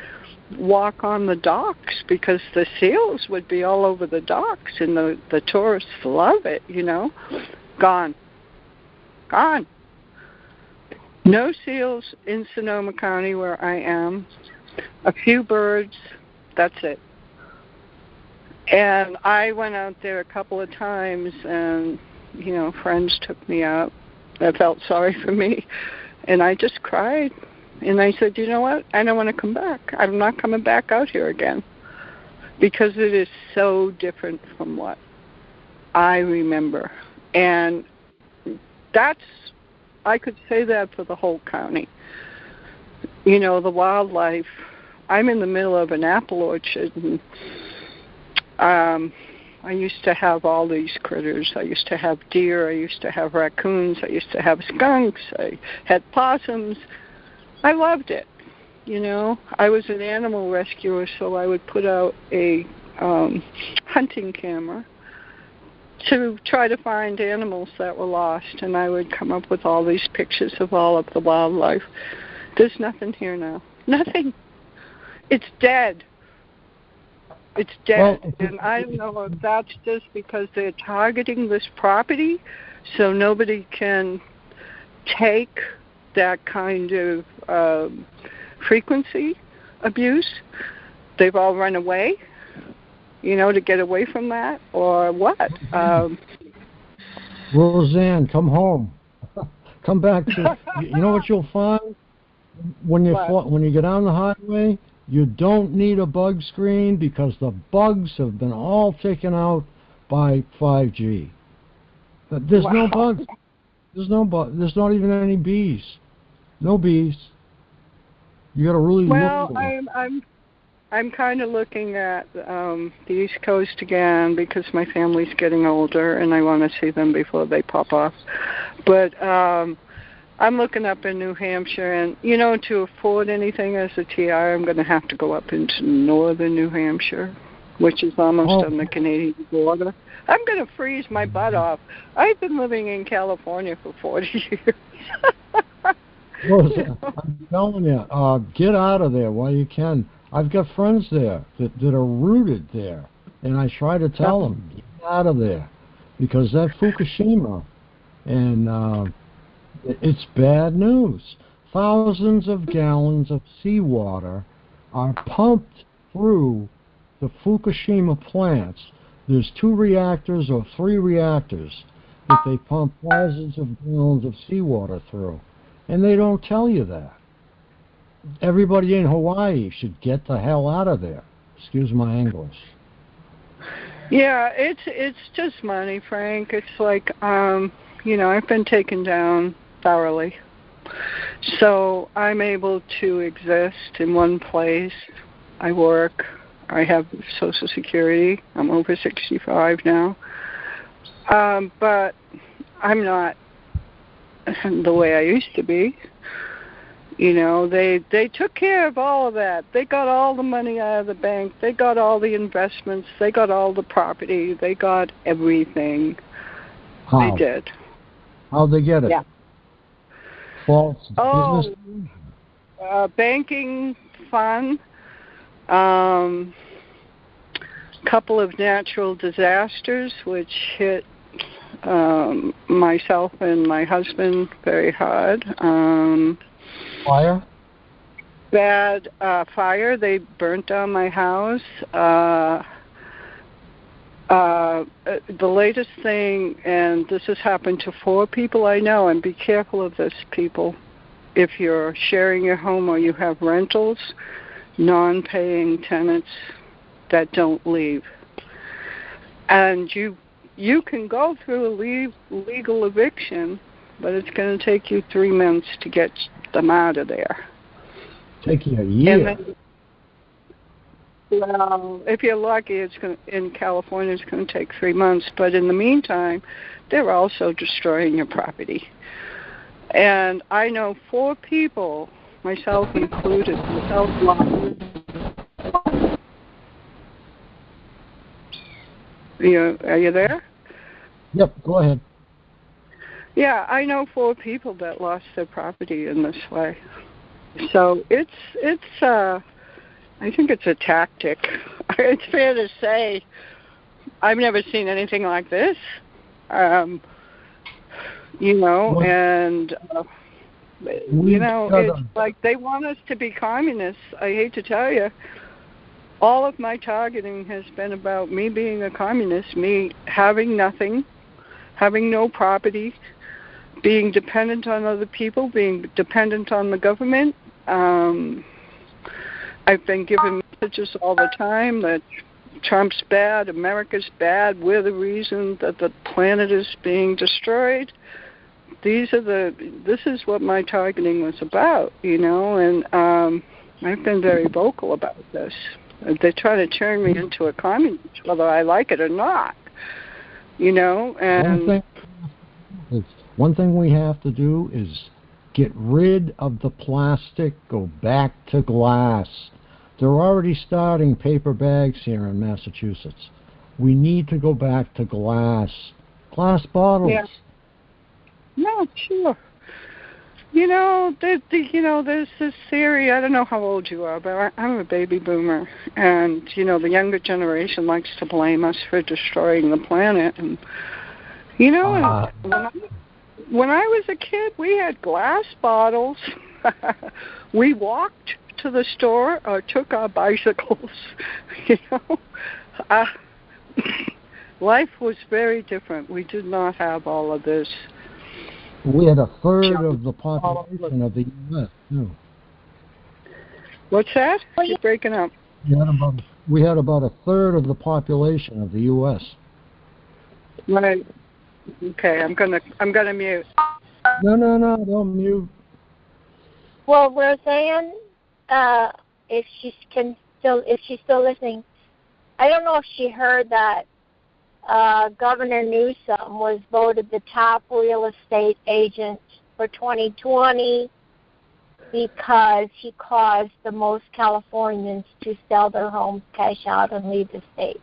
walk on the docks because the seals would be all over the docks, and the tourists love it, Gone. No seals in Sonoma County where I am. A few birds. That's it. And I went out there a couple of times, and, friends took me out. They felt sorry for me. And I just cried. And I said, you know what? I don't want to come back. I'm not coming back out here again. Because it is so different from what I remember. And I could say that for the whole county. The wildlife. I'm in the middle of an apple orchard, and I used to have all these critters. I used to have deer. I used to have raccoons. I used to have skunks. I had possums. I loved it. I was an animal rescuer, so I would put out a hunting camera to try to find animals that were lost, and I would come up with all these pictures of all of the wildlife. There's nothing here now. Nothing. It's dead. It's dead. Well, and I don't know if that's just because they're targeting this property so nobody can take that kind of frequency abuse. They've all run away, to get away from that, or what? Roseanne, come home. Come back to, you know what you'll find? When you get on the highway, you don't need a bug screen because the bugs have been all taken out by 5G. There's no bugs. There's no bugs. There's not even any bees. No bees. You got to really Well, look at it. I'm kind of looking at the East Coast again because my family's getting older and I want to see them before they pop off. But I'm looking up in New Hampshire, and to afford anything as a TI, I'm going to have to go up into northern New Hampshire, which is almost on the Canadian border. I'm going to freeze my butt off. I've been living in California for 40 years. I'm telling you, get out of there while you can. I've got friends there that are rooted there, and I try to tell them, get out of there, because that Fukushima, and it's bad news. Thousands of gallons of seawater are pumped through the Fukushima plants. There's 2 reactors or 3 reactors that they pump thousands of gallons of seawater through, and they don't tell you that. Everybody in Hawaii should get the hell out of there. Excuse my English. Yeah, it's just money, Frank. It's like, I've been taken down thoroughly. So I'm able to exist in one place. I work. I have Social Security. I'm over 65 now. But I'm not the way I used to be. They took care of all of that. They got all the money out of the bank. They got all the investments. They got all the property. They got everything. How? They did. How'd they get it? Yeah. False business? Banking fund. Couple of natural disasters which hit myself and my husband very hard. Fire? Bad fire. They burnt down my house. The latest thing, and this has happened to 4 people I know, and be careful of this, people. If you're sharing your home or you have rentals, non-paying tenants that don't leave. And you can go through a legal eviction, but it's going to take you 3 months to get them out of there. Take you a year. Then, well, if you're lucky, in California, it's going to take 3 months. But in the meantime, they're also destroying your property. And I know 4 people, myself included, Are you there? Yep, go ahead. Yeah, I know 4 people that lost their property in this way. So it's I think it's a tactic. It's fair to say I've never seen anything like this. And it's like they want us to be communists. I hate to tell you. All of my targeting has been about me being a communist, me having nothing, having no property, being dependent on other people, being dependent on the government. I've been given messages all the time that Trump's bad, America's bad, we're the reason that the planet is being destroyed. This is what my targeting was about, and I've been very vocal about this. They're trying to turn me into a communist, whether I like it or not, and one thing we have to do is get rid of the plastic, go back to glass. They're already starting paper bags here in Massachusetts. We need to go back to glass bottles. Yeah. No, sure. There's this theory. I don't know how old you are, but I'm a baby boomer, and the younger generation likes to blame us for destroying the planet. And when I was a kid, we had glass bottles. We walked to the store or took our bicycles. Life was very different. We did not have all of this. We had a third of the population of the U.S., too. What's that? You're breaking up. We had about a third of the population of the U.S. Right. Okay, I'm gonna mute. No, don't mute. Well, Roseanne, if she's still listening. I don't know if she heard that Governor Newsom was voted the top real estate agent for 2020 because he caused the most Californians to sell their homes, cash out, and leave the state.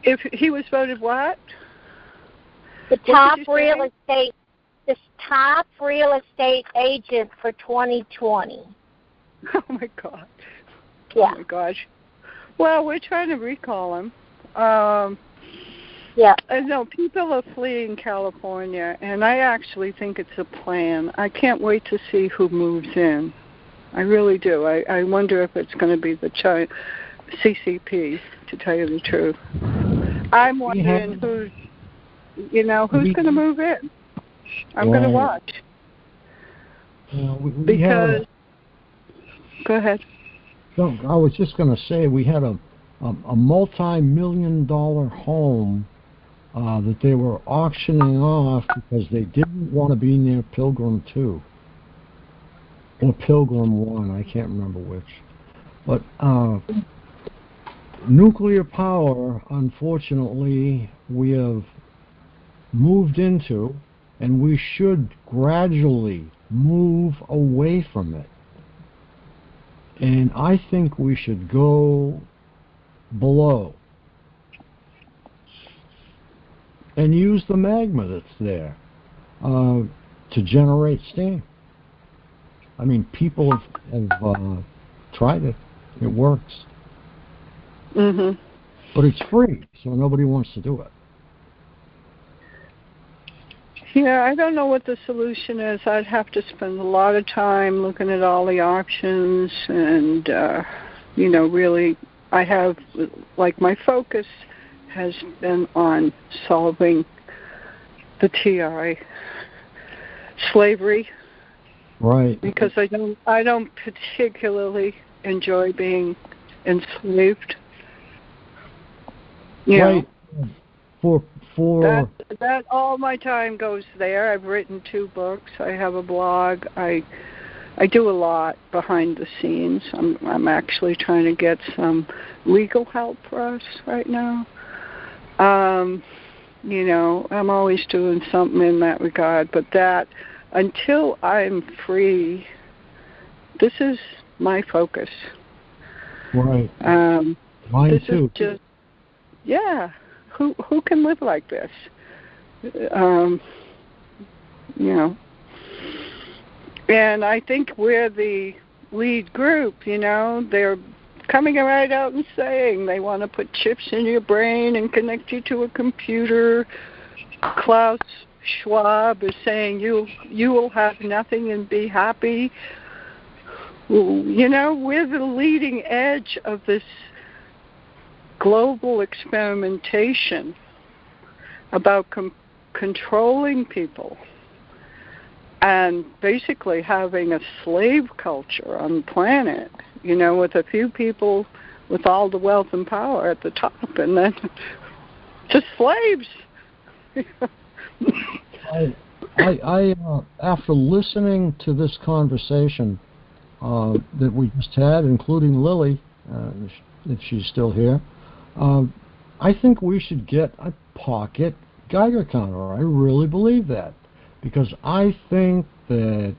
If he was voted what? The top real estate agent for 2020. Oh my God. Yeah. Oh my gosh. Well, we're trying to recall him. Yeah. No, people are fleeing California, and I actually think it's a plan. I can't wait to see who moves in. I really do. I wonder if it's going to be the CCP, to tell you the truth. I'm wondering who's going to move in. I'm going to watch. Because, go ahead. No, I was just going to say we had a multi-million-dollar home that they were auctioning off because they didn't want to be near Pilgrim 2 or Pilgrim 1. I can't remember which. But nuclear power, unfortunately, we have moved into, and we should gradually move away from it. And I think we should go below and use the magma that's there to generate steam. I mean, people have tried it. It works. Mm-hmm. But it's free, so nobody wants to do it. Yeah, I don't know what the solution is. I'd have to spend a lot of time looking at all the options and, really, I have, my focus has been on solving the TI slavery. Right. Because I don't particularly enjoy being enslaved. Right. For that all my time goes there. I've written 2 books. I have a blog. I do a lot behind the scenes. I'm actually trying to get some legal help for us right now. I'm always doing something in that regard, but that until I'm free, this is my focus. Right. Mine too. Is just, yeah. Who can live like this? And I think we're the lead group, they're coming right out and saying they want to put chips in your brain and connect you to a computer. Klaus Schwab is saying you will have nothing and be happy. We're the leading edge of this global experimentation about controlling people and basically having a slave culture on the planet, with a few people with all the wealth and power at the top, and then just slaves. I after listening to this conversation that we just had, including Lily, if she's still here, I think we should get a pocket Geiger counter. I really believe that, because I think that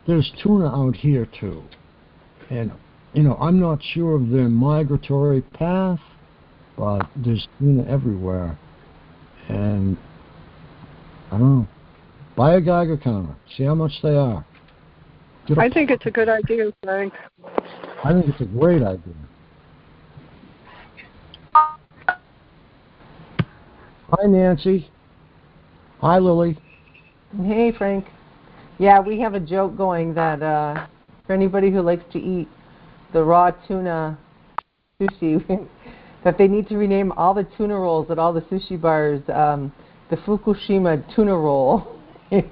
there's tuna out here too, and I'm not sure of their migratory path, but there's tuna everywhere, and I don't know. Buy a Geiger counter. See how much they are. I think it's a good idea, Frank. I think it's a great idea. Hi, Nancy. Hi, Lily. Hey, Frank. Yeah, we have a joke going that for anybody who likes to eat the raw tuna sushi, that they need to rename all the tuna rolls at all the sushi bars the Fukushima tuna roll. What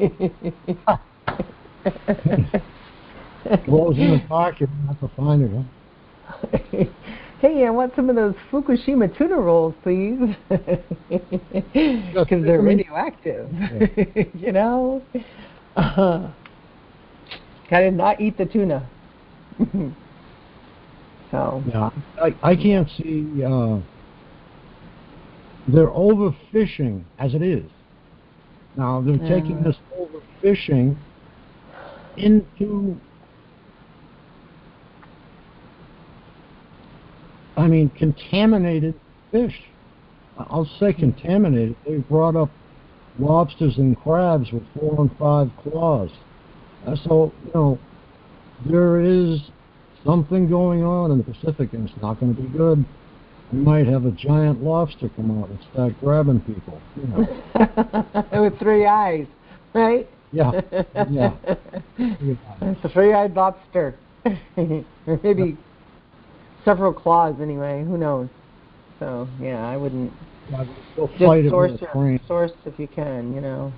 was in the pocket? I have to find it, huh? Hey, I want some of those Fukushima tuna rolls, please. Because they're radioactive, I did not eat the tuna. So. Yeah, I can't see. They're overfishing as it is. Now they're taking this overfishing into, contaminated fish. I'll say contaminated. They brought up lobsters and crabs with 4 and 5 claws. So, there is something going on in the Pacific, and it's not going to be good. We might have a giant lobster come out and start grabbing people. With 3 eyes, right? Yeah. It's a 3-eyed lobster. Or maybe several claws anyway, who knows. So, yeah, I wouldn't. Just source if you can,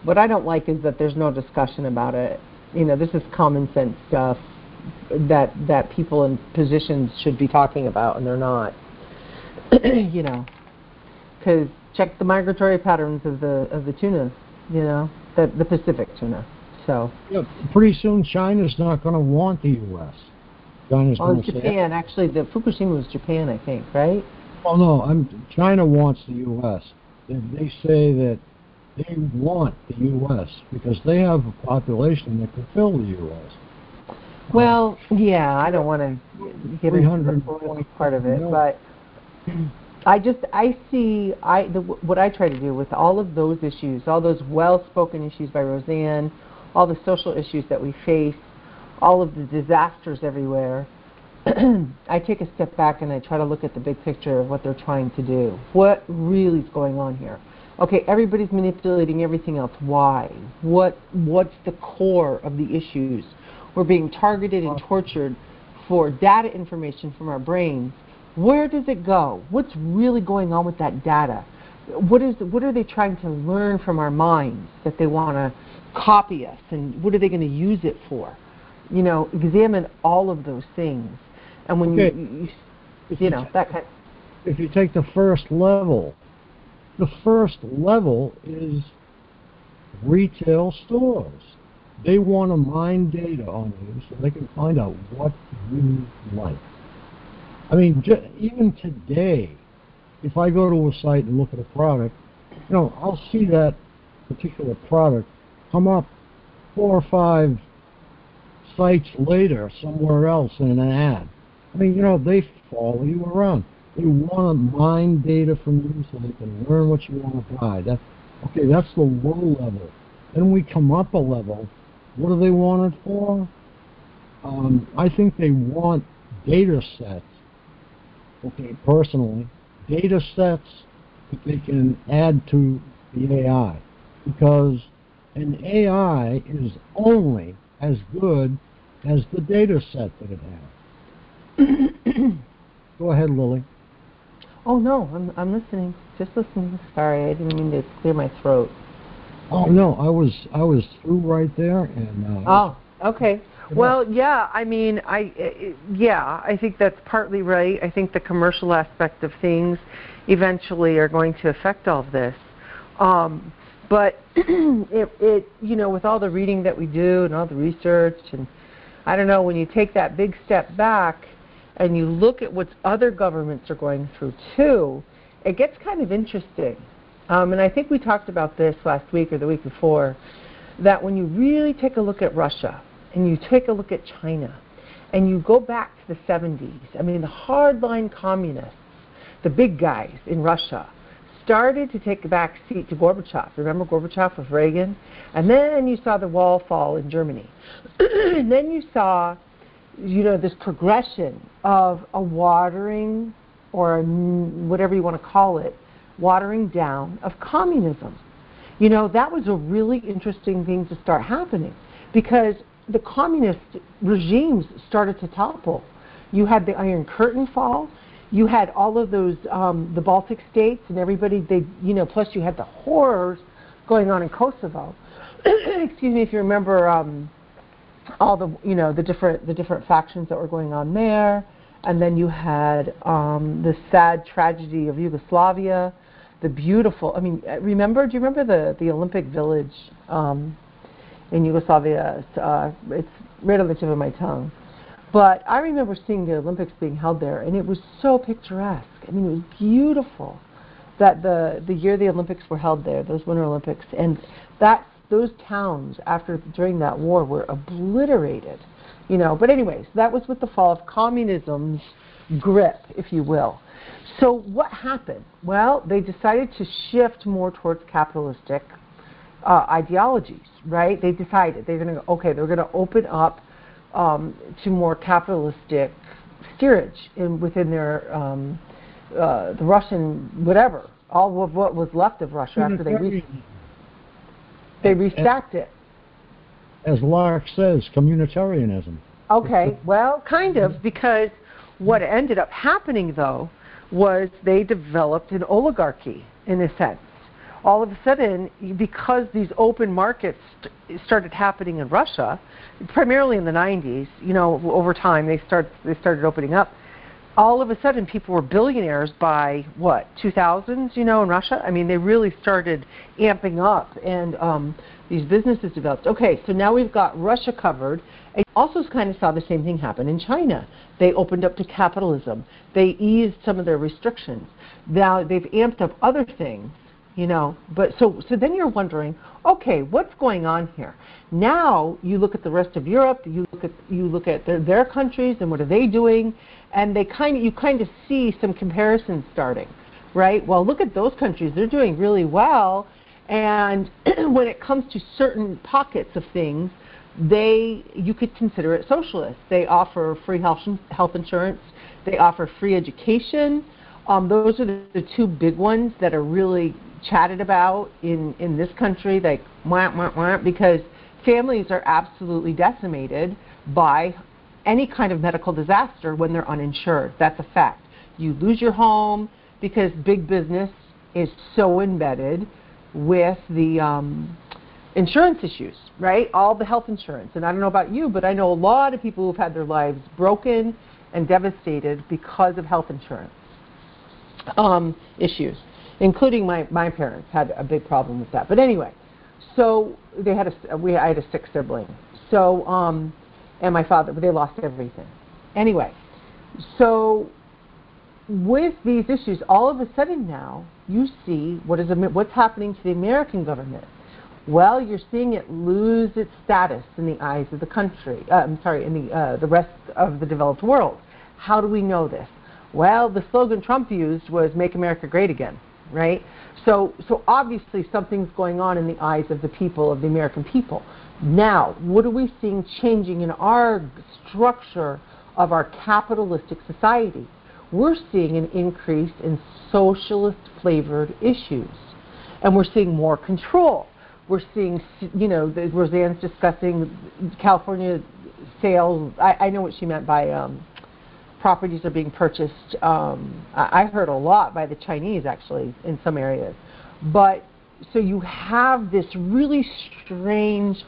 What I don't like is that there's no discussion about it. This is common sense stuff that people in positions should be talking about, and they're not. Because check the migratory patterns of the tuna, the Pacific tuna. So. Yeah, pretty soon China's not going to want the U.S. China's going to Japan. Actually, the Fukushima was Japan, I think, right? Oh no, China wants the U.S. They say that they want the U.S. because they have a population that can fill the U.S. Well, yeah, I don't want to get into the political part of it, but I see what I try to do with all of those issues, all those well-spoken issues by Roseanne, all the social issues that we face, all of the disasters everywhere. I take a step back and I try to look at the big picture of what they're trying to do. What really is going on here? Okay, everybody's manipulating everything else. Why? What's the core of the issues? We're being targeted and tortured for data information from our brains. Where does it go? What's really going on with that data? What are they trying to learn from our minds that they want to copy us? And what are they going to use it for? Examine all of those things. And when that kind. If you take the first level is retail stores. They want to mine data on you so they can find out what you like. Even today, if I go to a site and look at a product, I'll see that particular product come up 4 or 5 sites later somewhere else in an ad. They follow you around. They want to mine data from you so they can learn what you want to buy. That's the low level. Then we come up a level. What do they want it for? I think they want data sets. Personally, data sets that they can add to the AI. Because an AI is only as good as the data set that it has. Go ahead, Lily. Oh no, I'm listening. Just listening. Sorry, I didn't mean to clear my throat. Oh no, I was through right there, and. Oh, okay. Well, yeah. I think that's partly right. I think the commercial aspect of things eventually are going to affect all of this. But with all the reading that we do and all the research, and I don't know, when you take that big step back and you look at what other governments are going through too, it gets kind of interesting. And I think we talked about this last week or the week before, that when you really take a look at Russia and you take a look at China and you go back to the 70s, the hardline communists, the big guys in Russia, started to take a back seat to Gorbachev. Remember Gorbachev with Reagan? And then you saw the wall fall in Germany. And then you saw, this progression of a watering, or whatever you want to call it, watering down of communism. That was a really interesting thing to start happening, because the communist regimes started to topple. You had the Iron Curtain fall. You had all of those, the Baltic states and everybody, plus you had the horrors going on in Kosovo. Excuse me, if you remember all the, the different factions that were going on there. And then you had the sad tragedy of Yugoslavia, the beautiful, do you remember the Olympic Village in Yugoslavia. It's right on the tip of my tongue. But I remember seeing the Olympics being held there, and it was so picturesque. I mean, it was beautiful that the year the Olympics were held there, those Winter Olympics, and those towns during that war were obliterated, you know. But anyways, that was with the fall of communism's grip, if you will. So what happened? Well, they decided to shift more towards capitalistic ideologies, right? They decided they're going to open up to more capitalistic steerage within their the Russian whatever, all of what was left of Russia after they restacked it. As Lark says, communitarianism. Okay, well, kind of, because what ended up happening, though, was they developed an oligarchy, in a sense. All of a sudden, because these open markets started happening in Russia, primarily in the 90s, you know, over time they started opening up. All of a sudden, people were billionaires by, 2000s, you know, in Russia? I mean, they really started amping up, and these businesses developed. Okay, so now we've got Russia covered. I also kind of saw the same thing happen in China. They opened up to capitalism. They eased some of their restrictions. Now they've amped up other things, you know. But so then you're wondering, okay, what's going on here? Now you look at the rest of Europe. You look at their countries and what are they doing, and you kind of see some comparisons starting, right? Well, look at those countries; they're doing really well, and when it comes to certain pockets of things, you could consider it socialist. They offer free health insurance. They offer free education. Those are the two big ones that are really chatted about in this country, like because families are absolutely decimated by any kind of medical disaster when they're uninsured. That's a fact. You lose your home because big business is so embedded with the insurance issues, right? All the health insurance. And I don't know about you, but I know a lot of people who've had their lives broken and devastated because of health insurance issues, including my parents had a big problem with that. But anyway, so I had a sick sibling. So, and my father, they lost everything. Anyway, so with these issues, all of a sudden now you see what's happening to the American government. Well, you're seeing it lose its status in the eyes of the country. In the rest of the developed world. How do we know this? Well, the slogan Trump used was "Make America Great Again," right? So obviously something's going on in the eyes of the people, of the American people. Now, what are we seeing changing in our structure of our capitalistic society? We're seeing an increase in socialist-flavored issues, and we're seeing more control. We're seeing, you know, Roseanne's discussing California sales. I know what she meant by properties are being purchased. I heard a lot by the Chinese, actually, in some areas. But so you have this really strange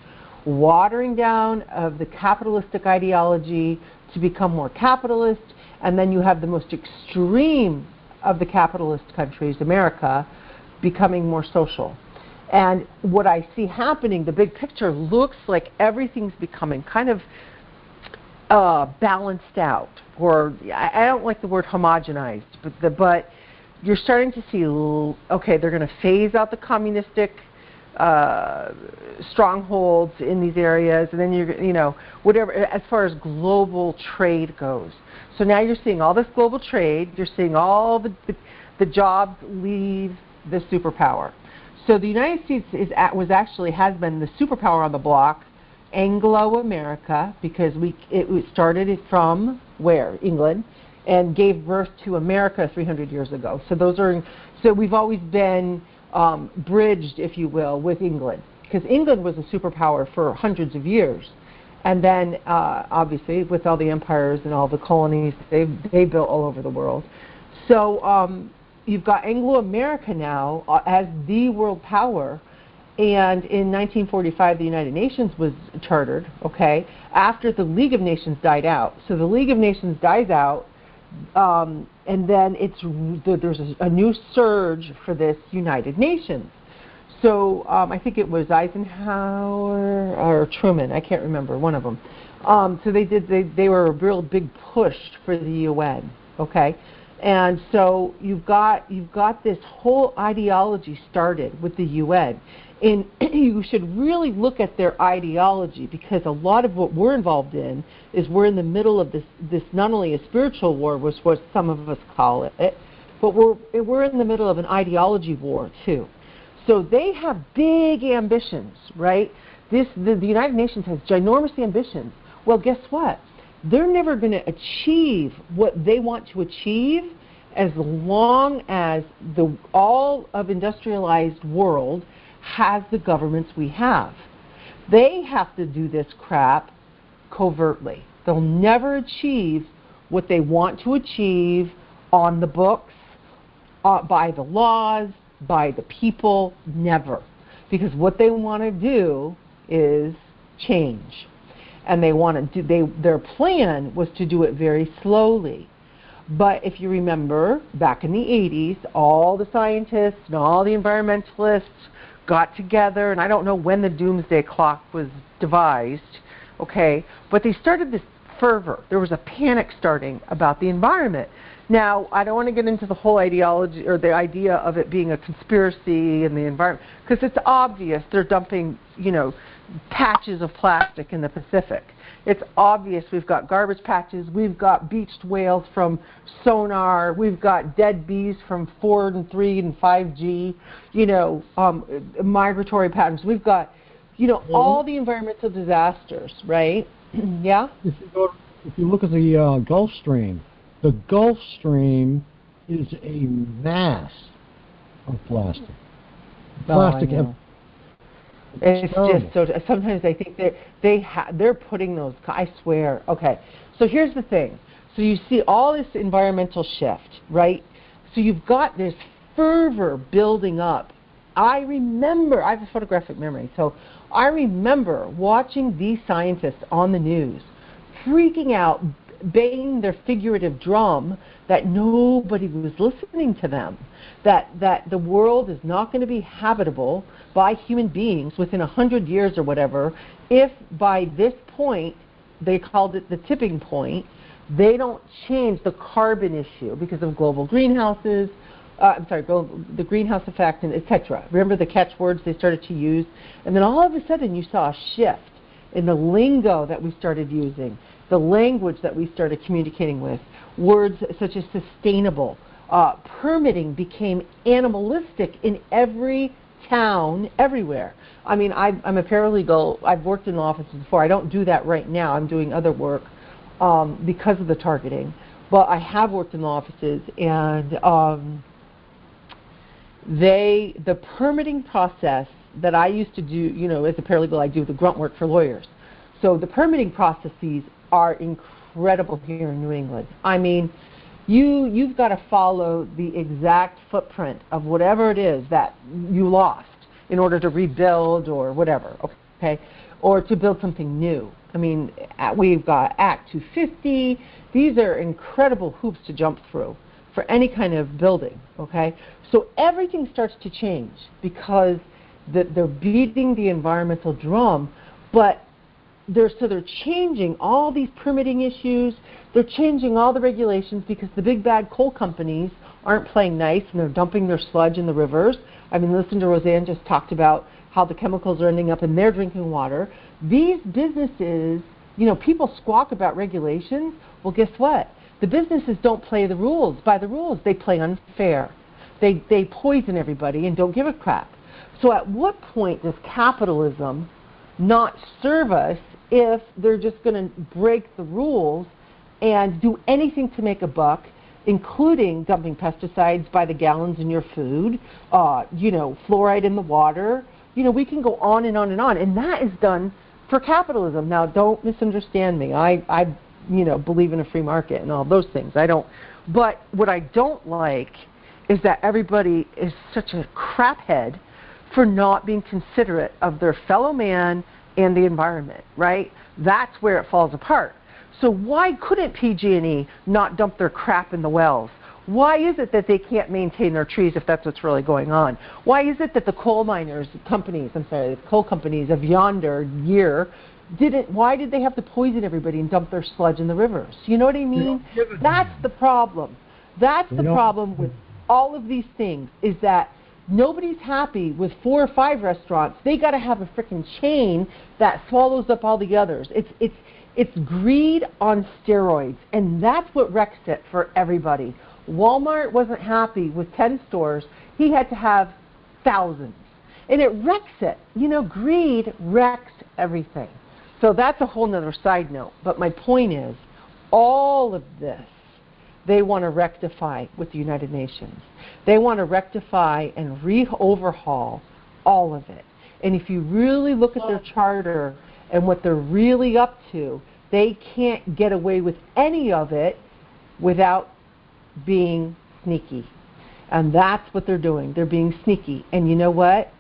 watering down of the capitalistic ideology to become more capitalist, and then you have the most extreme of the capitalist countries, America, becoming more social. And what I see happening, the big picture looks like everything's becoming kind of balanced out, or I don't like the word homogenized, but you're starting to see, okay, they're going to phase out the communistic strongholds in these areas, and then whatever, as far as global trade goes. So now you're seeing all this global trade, you're seeing all the jobs leave the superpower. So the United States has been the superpower on the block, Anglo-America, because it started from where? England, and gave birth to America 300 years ago. So we've always been bridged, if you will, with England, because England was a superpower for hundreds of years. And then, obviously, with all the empires and all the colonies they built all over the world. So you've got Anglo-America now as the world power. And in 1945, the United Nations was chartered, okay, after the League of Nations died out. So the League of Nations dies out, and then there's a new surge for this United Nations. So I think it was Eisenhower or Truman. I can't remember, one of them. So they were a real big push for the UN. Okay, and so you've got this whole ideology started with the UN, and you should really look at their ideology, because a lot of what we're involved in is we're in the middle of this not only a spiritual war, was what some of us call it, but we're in the middle of an ideology war too. So they have big ambitions, right? The United Nations has ginormous ambitions. Well, guess what? They're never going to achieve what they want to achieve as long as all of industrialized world has the governments we have. They have to do this crap covertly. They'll never achieve what they want to achieve on the books, by the laws, by the people, never. Because what they want to do is change. And they want to their plan was to do it very slowly. But if you remember, back in the 80s, all the scientists and all the environmentalists got together, and I don't know when the doomsday clock was devised, okay, but they started this fervor. There was a panic starting about the environment. Now, I don't want to get into the whole ideology or the idea of it being a conspiracy in the environment, because it's obvious they're dumping, patches of plastic in the Pacific. It's obvious we've got garbage patches, we've got beached whales from sonar, we've got dead bees from 4 and 3 and 5G, migratory patterns. We've got, all the environmental disasters, right? Yeah? If you look at the Gulf Stream, the Gulf Stream is a mass of plastic. Plastic. It's just so. Sometimes I think they're putting those. I swear. Okay. So here's the thing. So you see all this environmental shift, right? So you've got this fervor building up. I remember. I have a photographic memory. So I remember watching these scientists on the news, freaking out, banging their figurative drum that nobody was listening to them, that the world is not going to be habitable by human beings within 100 years or whatever, if by this point, they called it the tipping point, they don't change the carbon issue because of global greenhouses, the greenhouse effect, and etc. Remember the catchwords they started to use? And then all of a sudden you saw a shift in the lingo that we started using, the language that we started communicating with, words such as sustainable. Permitting became animalistic in every town, everywhere. I mean, I'm a paralegal. I've worked in offices before. I don't do that right now. I'm doing other work because of the targeting. But I have worked in offices, and the permitting process that I used to do, as a paralegal, I do the grunt work for lawyers. So the permitting processes are incredible here in New England. I mean, you've got to follow the exact footprint of whatever it is that you lost in order to rebuild or whatever, okay, or to build something new. I mean, we've got Act 250. These are incredible hoops to jump through for any kind of building, okay? So everything starts to change because they're beating the environmental drum, but they're changing all these permitting issues. They're changing all the regulations because the big bad coal companies aren't playing nice and they're dumping their sludge in the rivers. I mean, listen to Roseanne just talked about how the chemicals are ending up in their drinking water. These businesses, people squawk about regulations. Well, guess what? The businesses don't play the rules by the rules. They play unfair. They poison everybody and don't give a crap. So at what point does capitalism not serve us if they're just going to break the rules and do anything to make a buck, including dumping pesticides by the gallons in your food, fluoride in the water? We can go on and on and on, and that is done for capitalism. Now, don't misunderstand me. I believe in a free market and all those things. I don't. But what I don't like is that everybody is such a craphead for not being considerate of their fellow man and the environment, right? That's where it falls apart. So why couldn't PG&E not dump their crap in the wells? Why is it that they can't maintain their trees if that's what's really going on? Why is it that the coal companies of yonder year why did they have to poison everybody and dump their sludge in the rivers? You know what I mean? That's the problem. That's the problem with all of these things, is that nobody's happy with 4 or 5 restaurants. They got to have a freaking chain that swallows up all the others. It's greed on steroids, and that's what wrecks it for everybody. Walmart wasn't happy with 10 stores. He had to have thousands, and it wrecks it. You know, greed wrecks everything. So that's a whole nother side note. But my point is, all of this, they want to rectify with the United Nations. They want to rectify and overhaul all of it. And if you really look at their charter and what they're really up to, they can't get away with any of it without being sneaky. And that's what they're doing. They're being sneaky. And you know what?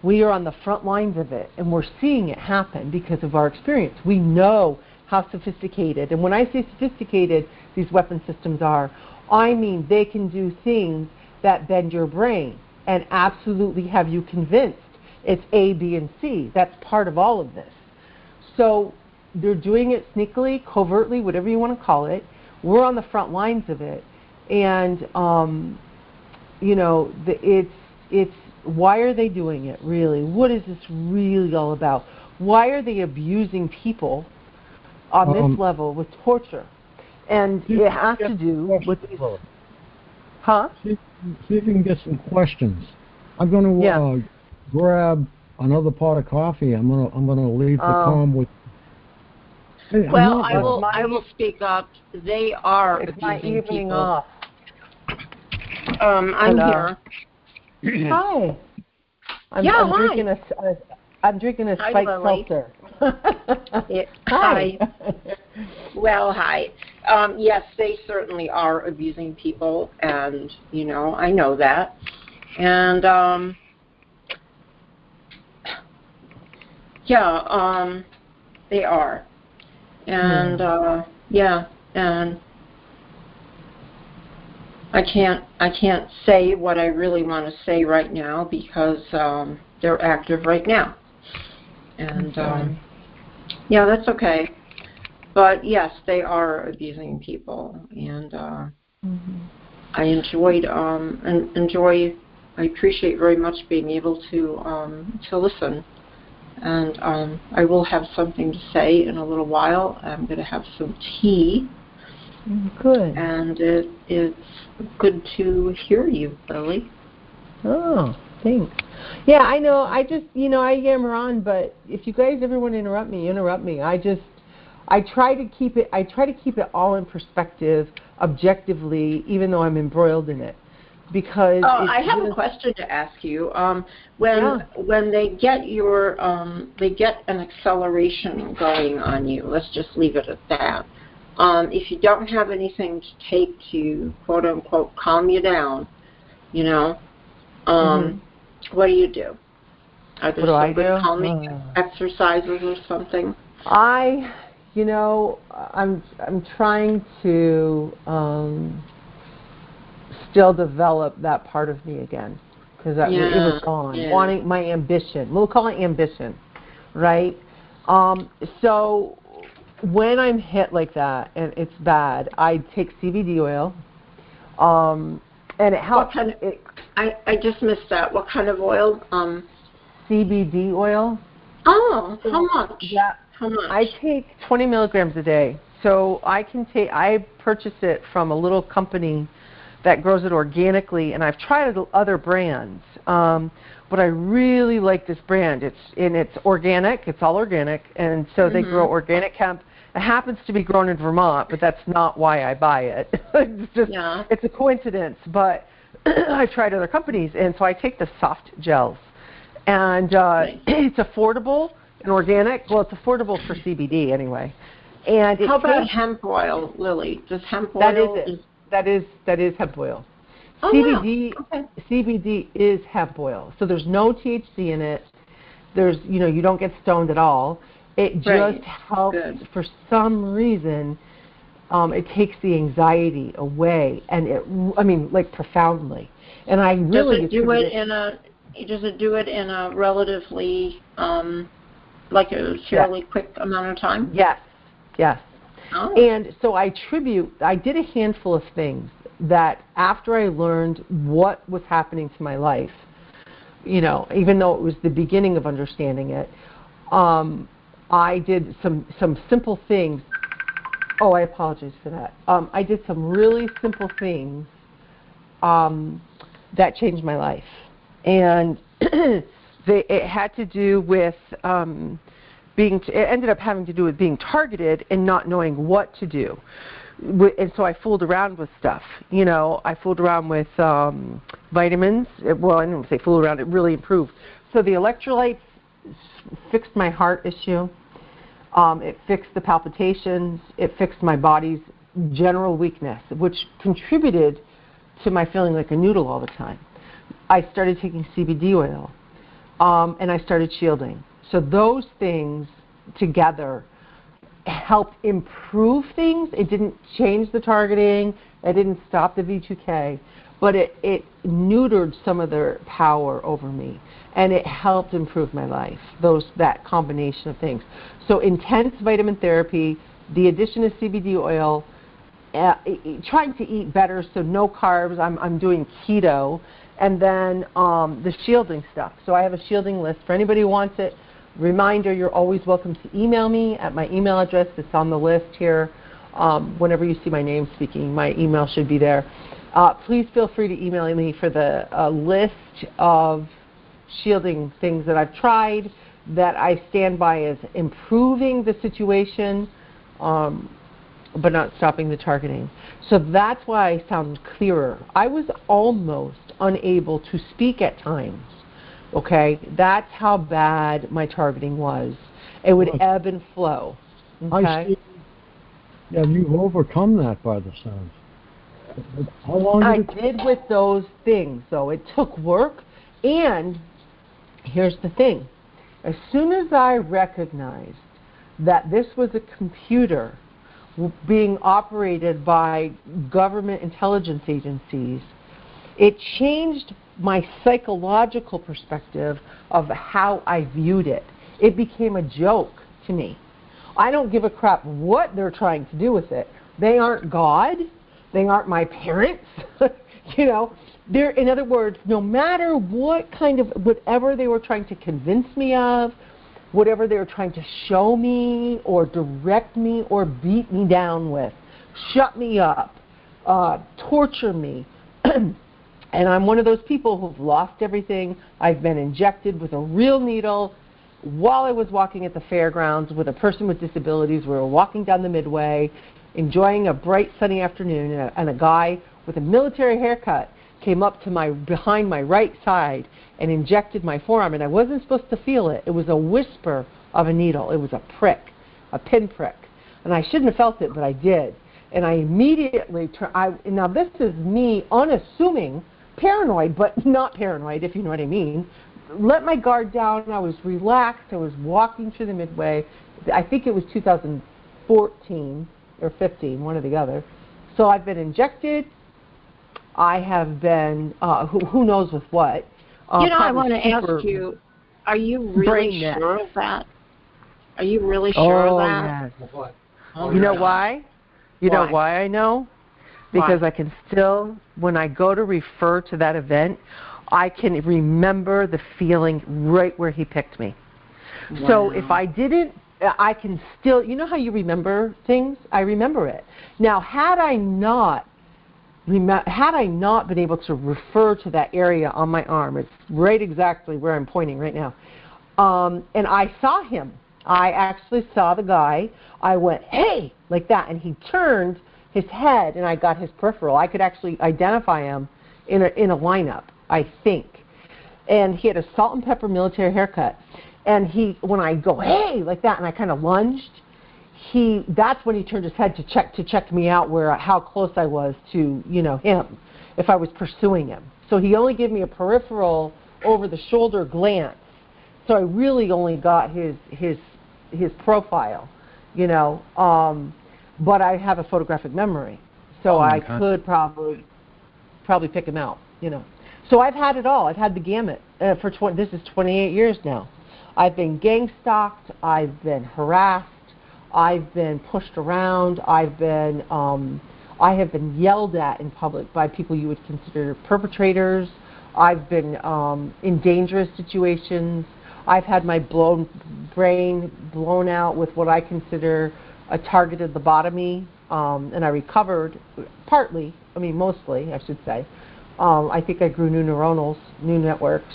We are on the front lines of it, and we're seeing it happen because of our experience. We know how sophisticated, and when I say sophisticated these weapon systems are, I mean they can do things that bend your brain and absolutely have you convinced it's A, B, and C. That's part of all of this. So they're doing it sneakily, covertly, whatever you want to call it. We're on the front lines of it, and you know, it's why are they doing it, really? What is this really all about? Why are they abusing people on this level with torture? And it has to do with these... Huh? See if you can get some questions. I'm going to grab another pot of coffee. I'm going to leave the calm with... Hey, well, I will speak up. They are abusing people. I'm here. Hi. I'm drinking a spiked seltzer. Hi. Well, hi. Yes, they certainly are abusing people, and you know, I know that. And they are. And and I can't say what I really want to say right now because they're active right now. And that's okay. But yes, they are abusing people, and I I appreciate very much being able to listen. And I will have something to say in a little while. I'm going to have some tea. Good. And it's good to hear you, Lily. Oh, thanks. Yeah, I know. I just, I yammer on, but if you guys ever want to interrupt me, interrupt me. I try to keep it all in perspective, objectively, even though I'm embroiled in it. Because I have a question to ask you. When they get they get an acceleration going on you, let's just leave it at that. If you don't have anything to take to quote unquote calm you down, what do you do? Are there some good calming exercises or something? I'm trying to still develop that part of me again, because it was gone. Wanting my ambition. We'll call it ambition, right? So when I'm hit like that and it's bad, I take CBD oil, and it helps. I just missed that. What kind of oil? CBD oil. Oh, how much? Yeah. How much? I take 20 milligrams a day. So I purchase it from a little company that grows it organically, and I've tried other brands, but I really like this brand. It's organic. It's all organic, and so they grow organic hemp. It happens to be grown in Vermont, but that's not why I buy it. It's a coincidence, but I've tried other companies, and so I take the soft gels, and it's affordable and organic. Well, it's affordable for CBD anyway. And how about hemp oil, Lily? Does hemp oil? That is hemp oil. Oh, CBD wow. Okay. CBD is hemp oil, so there's no THC in it. There's you don't get stoned at all. It just helps for some reason. It takes the anxiety away, and like profoundly. And I really does it do it in a relatively like a fairly quick amount of time? Yes. Oh. And so I did a handful of things that after I learned what was happening to my life, even though it was the beginning of understanding it, I did some simple things. Oh, I apologize for that. I did some really simple things that changed my life. And it had to do with it ended up having to do with being targeted and not knowing what to do. And so I fooled around with stuff. I fooled around with vitamins. Well, I didn't say fool around. It really improved. So the electrolytes fixed my heart issue. It fixed the palpitations. It fixed my body's general weakness, which contributed to my feeling like a noodle all the time. I started taking CBD oil, and I started shielding. So those things together helped improve things. It didn't change the targeting. It didn't stop the V2K, but it neutered some of their power over me, and it helped improve my life. That combination of things. So intense vitamin therapy, the addition of CBD oil, trying to eat better, so no carbs. I'm doing keto, and then the shielding stuff. So I have a shielding list for anybody who wants it. Reminder, you're always welcome to email me at my email address that's on the list here. Whenever you see my name speaking, my email should be there. Please feel free to email me for the list of shielding things that I've tried that I stand by as improving the situation, but not stopping the targeting. So that's why I sound clearer. I was almost unable to speak at times. Okay, that's how bad my targeting was. It would ebb and flow. Okay? I see. Yeah, you've overcome that by the sounds. How long I did with those things, though. It took work, and here's the thing. As soon as I recognized that this was a computer being operated by government intelligence agencies, it changed my psychological perspective of how I viewed it. It became a joke to me. I don't give a crap what they're trying to do with it. They aren't God. They aren't my parents. They're, in other words, no matter what kind of, whatever they were trying to convince me of, whatever they were trying to show me or direct me or beat me down with, shut me up, torture me. And I'm one of those people who've lost everything. I've been injected with a real needle while I was walking at the fairgrounds with a person with disabilities. We were walking down the Midway, enjoying a bright sunny afternoon, and a guy with a military haircut came up to behind my right side and injected my forearm, and I wasn't supposed to feel it. It was a whisper of a needle. It was a prick, a pinprick. And I shouldn't have felt it, but I did. And I immediately now this is me unassuming, paranoid, but not paranoid, if you know what I mean. Let my guard down. I was relaxed. I was walking through the Midway. I think it was 2014 or 15, one or the other. So I've been injected. I have been, who knows with what. I want to ask you, are you really sure of that? Are you really sure of that? Yes. You know why? You know why I know? Because I can still, when I go to refer to that event, I can remember the feeling right where he picked me. Wow. So if I didn't, I can still, you know how you remember things? I remember it. Now, had I not been able to refer to that area on my arm, it's right exactly where I'm pointing right now, and I saw him. I actually saw the guy. I went, hey, like that, and he turned his head, and I got his peripheral. I could actually identify him in a lineup, I think. And he had a salt and pepper military haircut. And when I go, hey, like that, and I kind of lunged, that's when he turned his head to check me out how close I was to, him, if I was pursuing him. So he only gave me a peripheral over the shoulder glance. So I really only got his profile, but I have a photographic memory, so I could probably pick them out, you know. So I've had it all. I've had the gamut this is 28 years now. I've been gang stalked. I've been harassed. I've been pushed around. I have been yelled at in public by people you would consider perpetrators. I've been in dangerous situations. I've had my brain blown out with what I consider a targeted lobotomy, and I recovered partly, mostly, I should say. I think I grew new networks.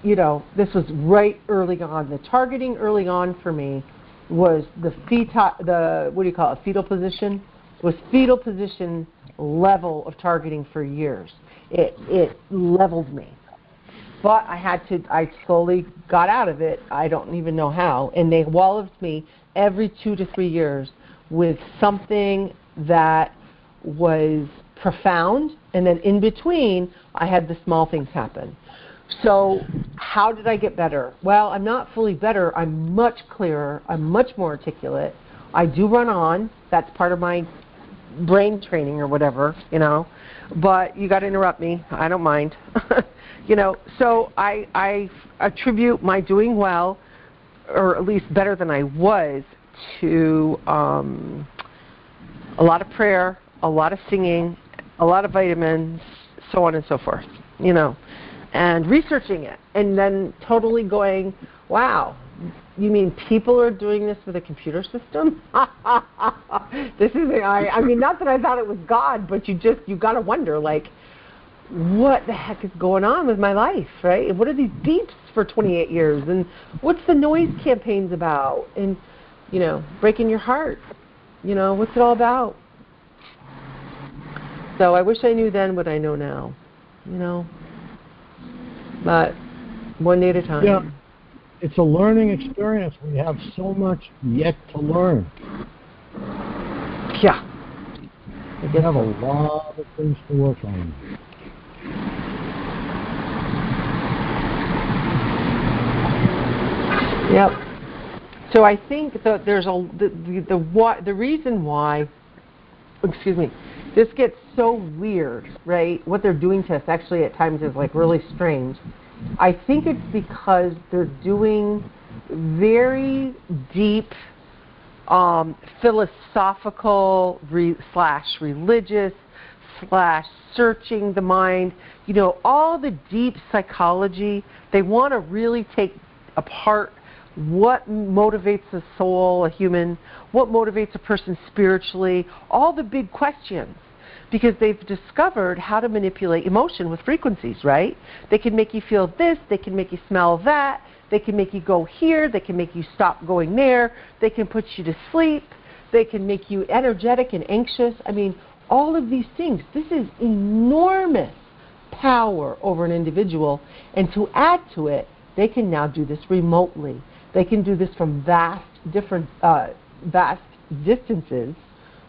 You know, this was right early on. The targeting early on for me was fetal position, was fetal position level of targeting for years. It leveled me. But I slowly got out of it. I don't even know how. And they walloped me every 2 to 3 years with something that was profound. And then in between, I had the small things happen. So how did I get better? Well, I'm not fully better. I'm much clearer. I'm much more articulate. I do run on. That's part of my brain training or whatever, you know. But you got to interrupt me. I don't mind. You know, so I attribute my doing well, or at least better than I was, to a lot of prayer, a lot of singing, a lot of vitamins, so on and so forth, you know, and researching it, and then totally going, wow, you mean people are doing this with a computer system? This is, I mean, not that I thought it was God, but you got to wonder, like, what the heck is going on with my life, right? And what are these beeps for 28 years? And what's the noise campaigns about? And, you know, breaking your heart. You know, what's it all about? So I wish I knew then what I know now, you know. But one day at a time. Yeah, it's a learning experience. We have so much yet to learn. Yeah. We have a lot of things to work on. Yep. So I think that there's the reason why, excuse me, this gets so weird, right? What they're doing to us actually at times is like really strange. I think it's because they're doing very deep philosophical / religious / searching the mind, you know, all the deep psychology. They want to really take apart what motivates a soul, a human, what motivates a person spiritually, all the big questions, because they've discovered how to manipulate emotion with frequencies, right? They can make you feel this, they can make you smell that, they can make you go here, they can make you stop going there, they can put you to sleep, they can make you energetic and anxious. I mean, all of these things. This is enormous power over an individual, and to add to it, they can now do this remotely. They can do this from vast distances,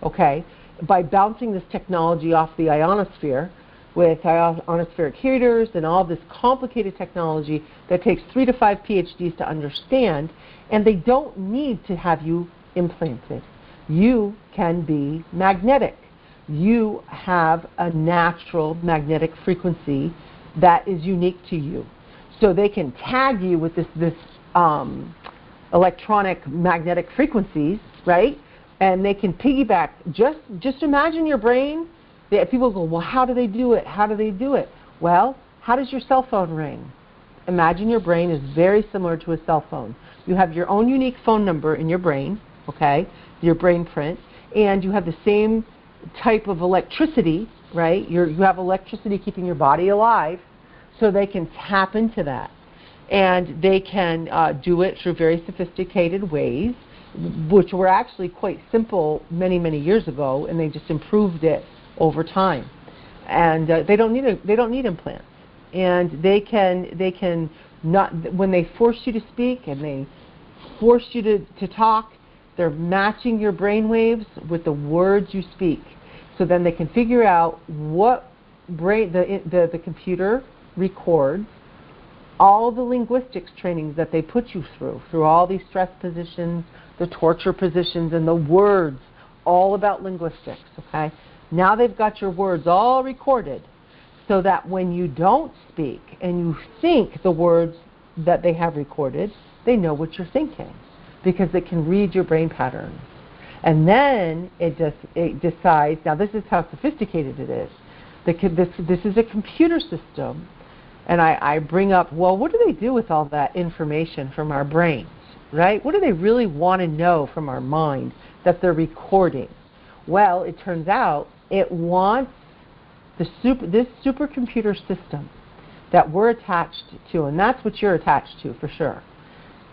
okay, by bouncing this technology off the ionosphere with ionospheric heaters and all this complicated technology that takes 3 to 5 PhDs to understand, and they don't need to have you implanted. You can be magnetic. You have a natural magnetic frequency that is unique to you. So they can tag you with this electronic magnetic frequencies, right? And they can piggyback. Just imagine your brain. People go, well, how do they do it? How do they do it? Well, how does your cell phone ring? Imagine your brain is very similar to a cell phone. You have your own unique phone number in your brain, okay, your brain print, and you have the same type of electricity, right? You have electricity keeping your body alive, so they can tap into that. And they can do it through very sophisticated ways, which were actually quite simple many, many years ago, and they just improved it over time. And they don't need implants. And they can not, when they force you to speak and they force you to talk, they're matching your brain waves with the words you speak. So then they can figure out what the computer records, all the linguistics trainings that they put you through all these stress positions, the torture positions, and the words, all about linguistics, okay? Now they've got your words all recorded so that when you don't speak and you think the words that they have recorded, they know what you're thinking because they can read your brain patterns. And then it decides, now this is how sophisticated it is. This is a computer system, and I bring up, well, what do they do with all that information from our brains, right? What do they really want to know from our mind that they're recording? Well, it turns out it wants this supercomputer system that we're attached to, and that's what you're attached to for sure,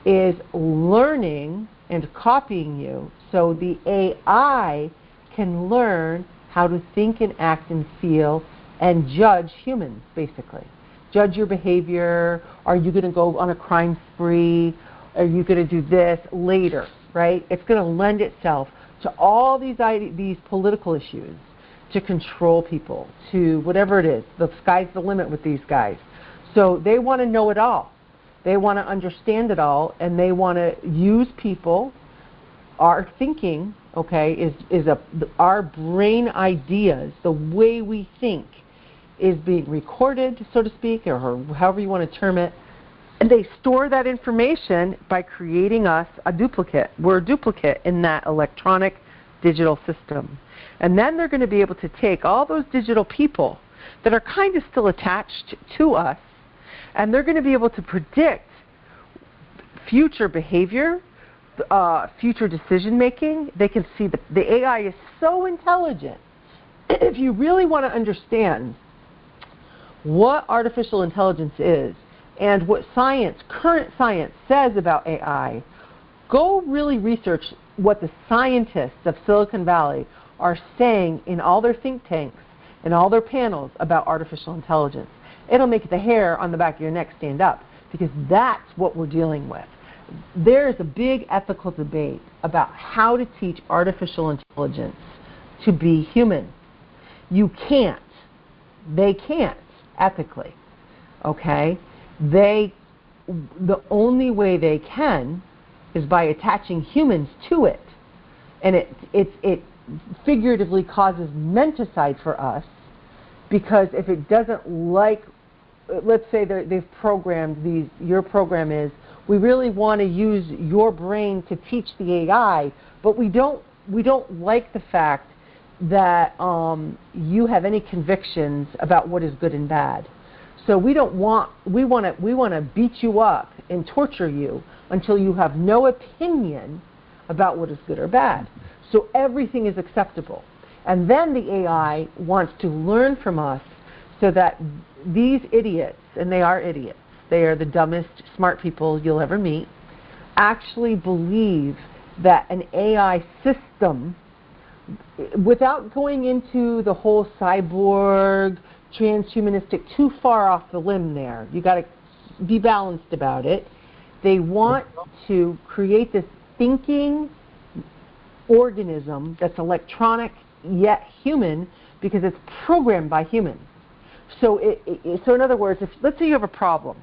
is learning and copying you so the AI can learn how to think and act and feel and judge humans, basically. Judge your behavior. Are you going to go on a crime spree? Are you going to do this later, right? It's going to lend itself to all these political issues, to control people, to whatever it is. The sky's the limit with these guys. So they want to know it all. They want to understand it all, and they want to use people. Our thinking, okay, our brain ideas, the way we think, is being recorded, so to speak, or however you want to term it. And they store that information by creating us a duplicate. We're a duplicate in that electronic digital system. And then they're going to be able to take all those digital people that are kind of still attached to us, and they're going to be able to predict future behavior, future decision making. They can see the AI is so intelligent. If you really want to understand what artificial intelligence is and what current science says about AI, go really research what the scientists of Silicon Valley are saying in all their think tanks and all their panels about artificial intelligence. It'll make the hair on the back of your neck stand up, because that's what we're dealing with. There is a big ethical debate about how to teach artificial intelligence to be human. You can't. They can't, ethically. Okay? The only way they can is by attaching humans to it. And it figuratively causes menticide for us, because if it doesn't like, let's say they've programmed these, your program is, we really want to use your brain to teach the AI, but we don't like the fact that you have any convictions about what is good and bad. So we want to beat you up and torture you until you have no opinion about what is good or bad. So everything is acceptable. And then the AI wants to learn from us so that these idiots, and they are idiots, they are the dumbest smart people you'll ever meet, actually believe that an AI system, without going into the whole cyborg, transhumanistic, too far off the limb there, you got to be balanced about it. They want to create this thinking organism that's electronic yet human, because it's programmed by humans. So so in other words, let's say you have a problem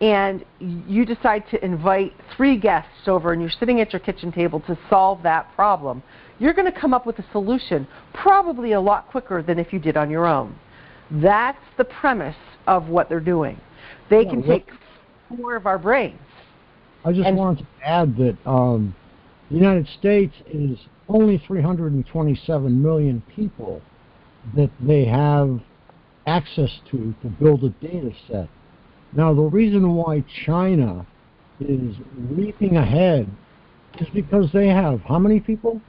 and you decide to invite 3 guests over and you're sitting at your kitchen table to solve that problem, you're going to come up with a solution probably a lot quicker than if you did on your own. That's the premise of what they're doing. They can take 4 of our brains. I just wanted to add that the United States is only 327 million people that they have access to build a data set. Now, the reason why China is leaping ahead is because they have how many people?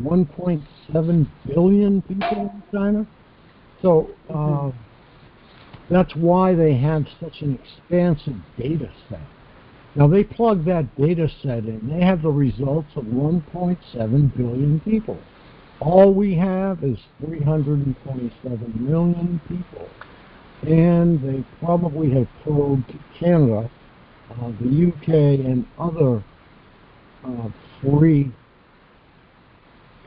1.7 billion people in China. So that's why they have such an expansive data set. Now, they plug that data set in. They have the results of 1.7 billion people. All we have is 327 million people. And they probably have probed Canada, the UK, and other free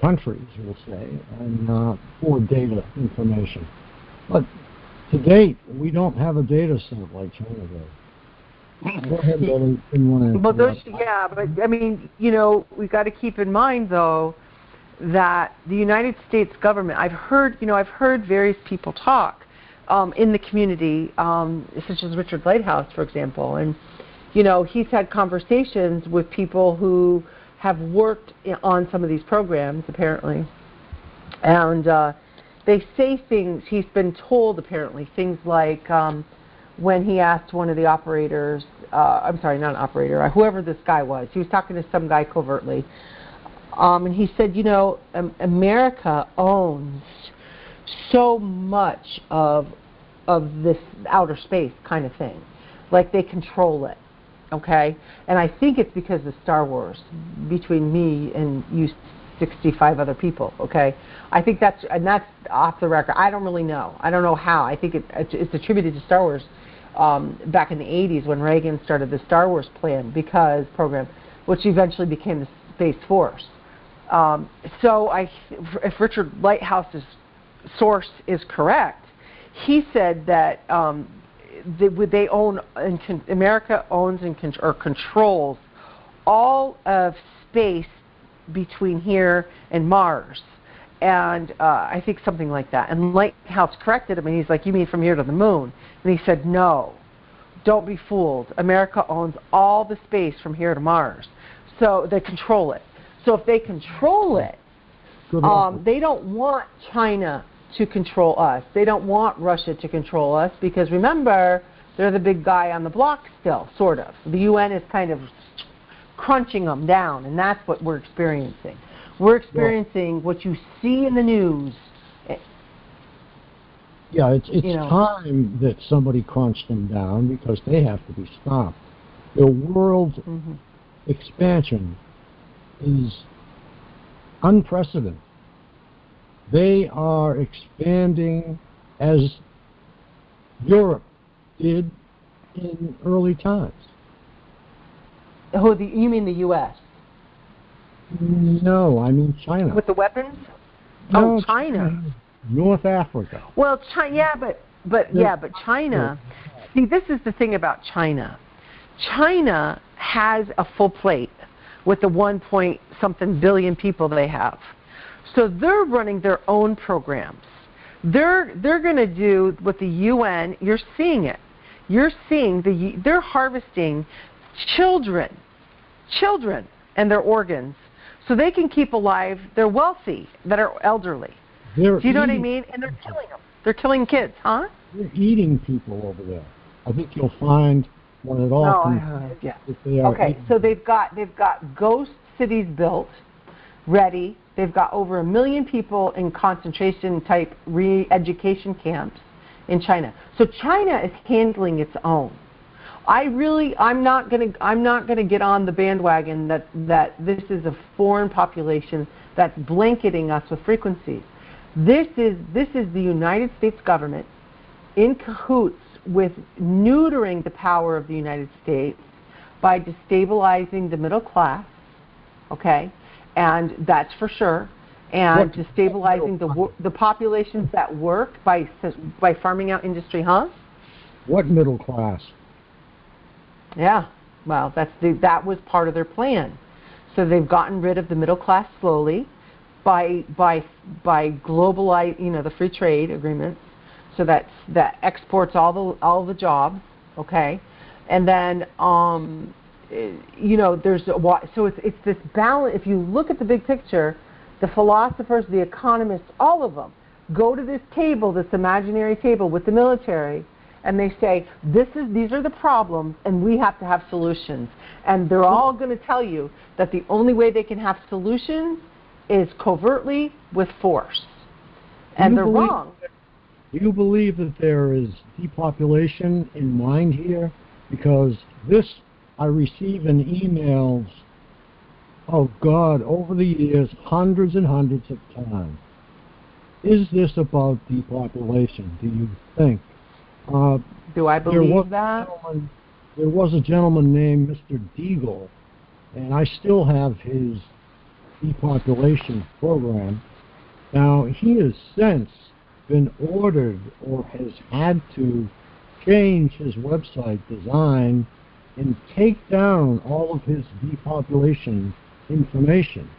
countries, we'll say, and for data information. But to date, we don't have a data set like China does. Go ahead, Lily. Didn't want to Well, those, interrupt. yeah, but I mean, we've got to keep in mind though that the United States government. I've heard various people talk in the community, such as Richard Lighthouse, for example, and he's had conversations with people who have worked on some of these programs apparently, and they say things. He's been told apparently things like. When he asked one of the operators, I'm sorry, not an operator, whoever this guy was, he was talking to some guy covertly, and he said, America owns so much of this outer space kind of thing, like they control it, okay? And I think it's because of Star Wars, between me and you 65 other people, okay? I think that's off the record. I don't really know. I don't know how. I think it's attributed to Star Wars back in the 80s when Reagan started the Star Wars program, which eventually became the Space Force. So if Richard Lighthouse's source is correct, he said that they own, America owns or controls all of space between here and Mars, and I think something like that. And Lighthouse corrected him, and he's like, "You mean from here to the moon?" And he said, "No, don't be fooled. America owns all the space from here to Mars, so they control it. So if they control it, they don't want China to control us. They don't want Russia to control us because remember, they're the big guy on the block still, sort of. The UN is kind of crunching them down, and that's what we're experiencing. We're experiencing what you see in the news. Yeah, it's time that somebody crunched them down because they have to be stopped. The world expansion is unprecedented. They are expanding as Europe did in early times. Oh, you mean the U.S.? No, I mean China. With the weapons? No, oh, China. North Africa. Well, China, but China. See, this is the thing about China. China has a full plate with the 1-point-something billion people they have. So they're running their own programs. They're going to do what the UN. You're seeing it. You're seeing they're harvesting children and their organs so they can keep alive their wealthy that are elderly. Do you know what I mean? And they're killing them. They're killing kids, huh? They're eating people over there. I think you'll find when it all comes. Okay, so they've got ghost cities built, ready. They've got over 1 million people in concentration type re-education camps in China. So China is handling its own. I'm not gonna get on the bandwagon that this is a foreign population that's blanketing us with frequencies. This is the United States government in cahoots with neutering the power of the United States by destabilizing the middle class, okay, and that's for sure, and destabilizing the populations that work by farming out industry, huh? What middle class? Yeah, well, that was part of their plan. So they've gotten rid of the middle class slowly by globalize, the free trade agreements, so that exports all the jobs, okay, and then there's so it's this balance. If you look at the big picture, the philosophers, the economists, all of them go to this table, this imaginary table with the military. And they say, these are the problems, and we have to have solutions. And they're all going to tell you that the only way they can have solutions is covertly with force. And they're wrong. Do you believe that there is depopulation in mind here? Because I receive in emails, oh God, over the years, hundreds and hundreds of times. Is this about depopulation, do you think? Do I believe that? There was a gentleman named Mr. Deagle, and I still have his depopulation program. Now, he has since been ordered or has had to change his website design and take down all of his depopulation information,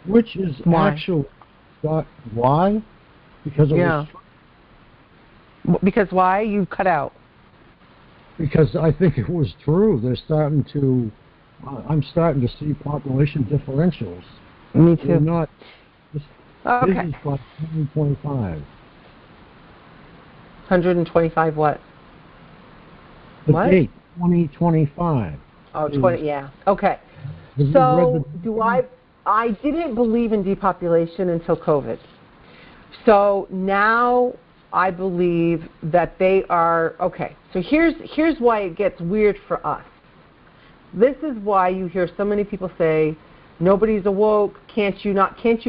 which is actually why? Because it was Because why? You cut out. Because I think it was true. They're starting to. I'm starting to see population differentials. Me too. They're not. This is by 2025. 125 what? The date 2025. Oh, 20. Yeah. Okay. So I didn't believe in depopulation until COVID. So now I believe that they are okay. So here's why it gets weird for us. This is why you hear so many people say, nobody's awoke. Can't you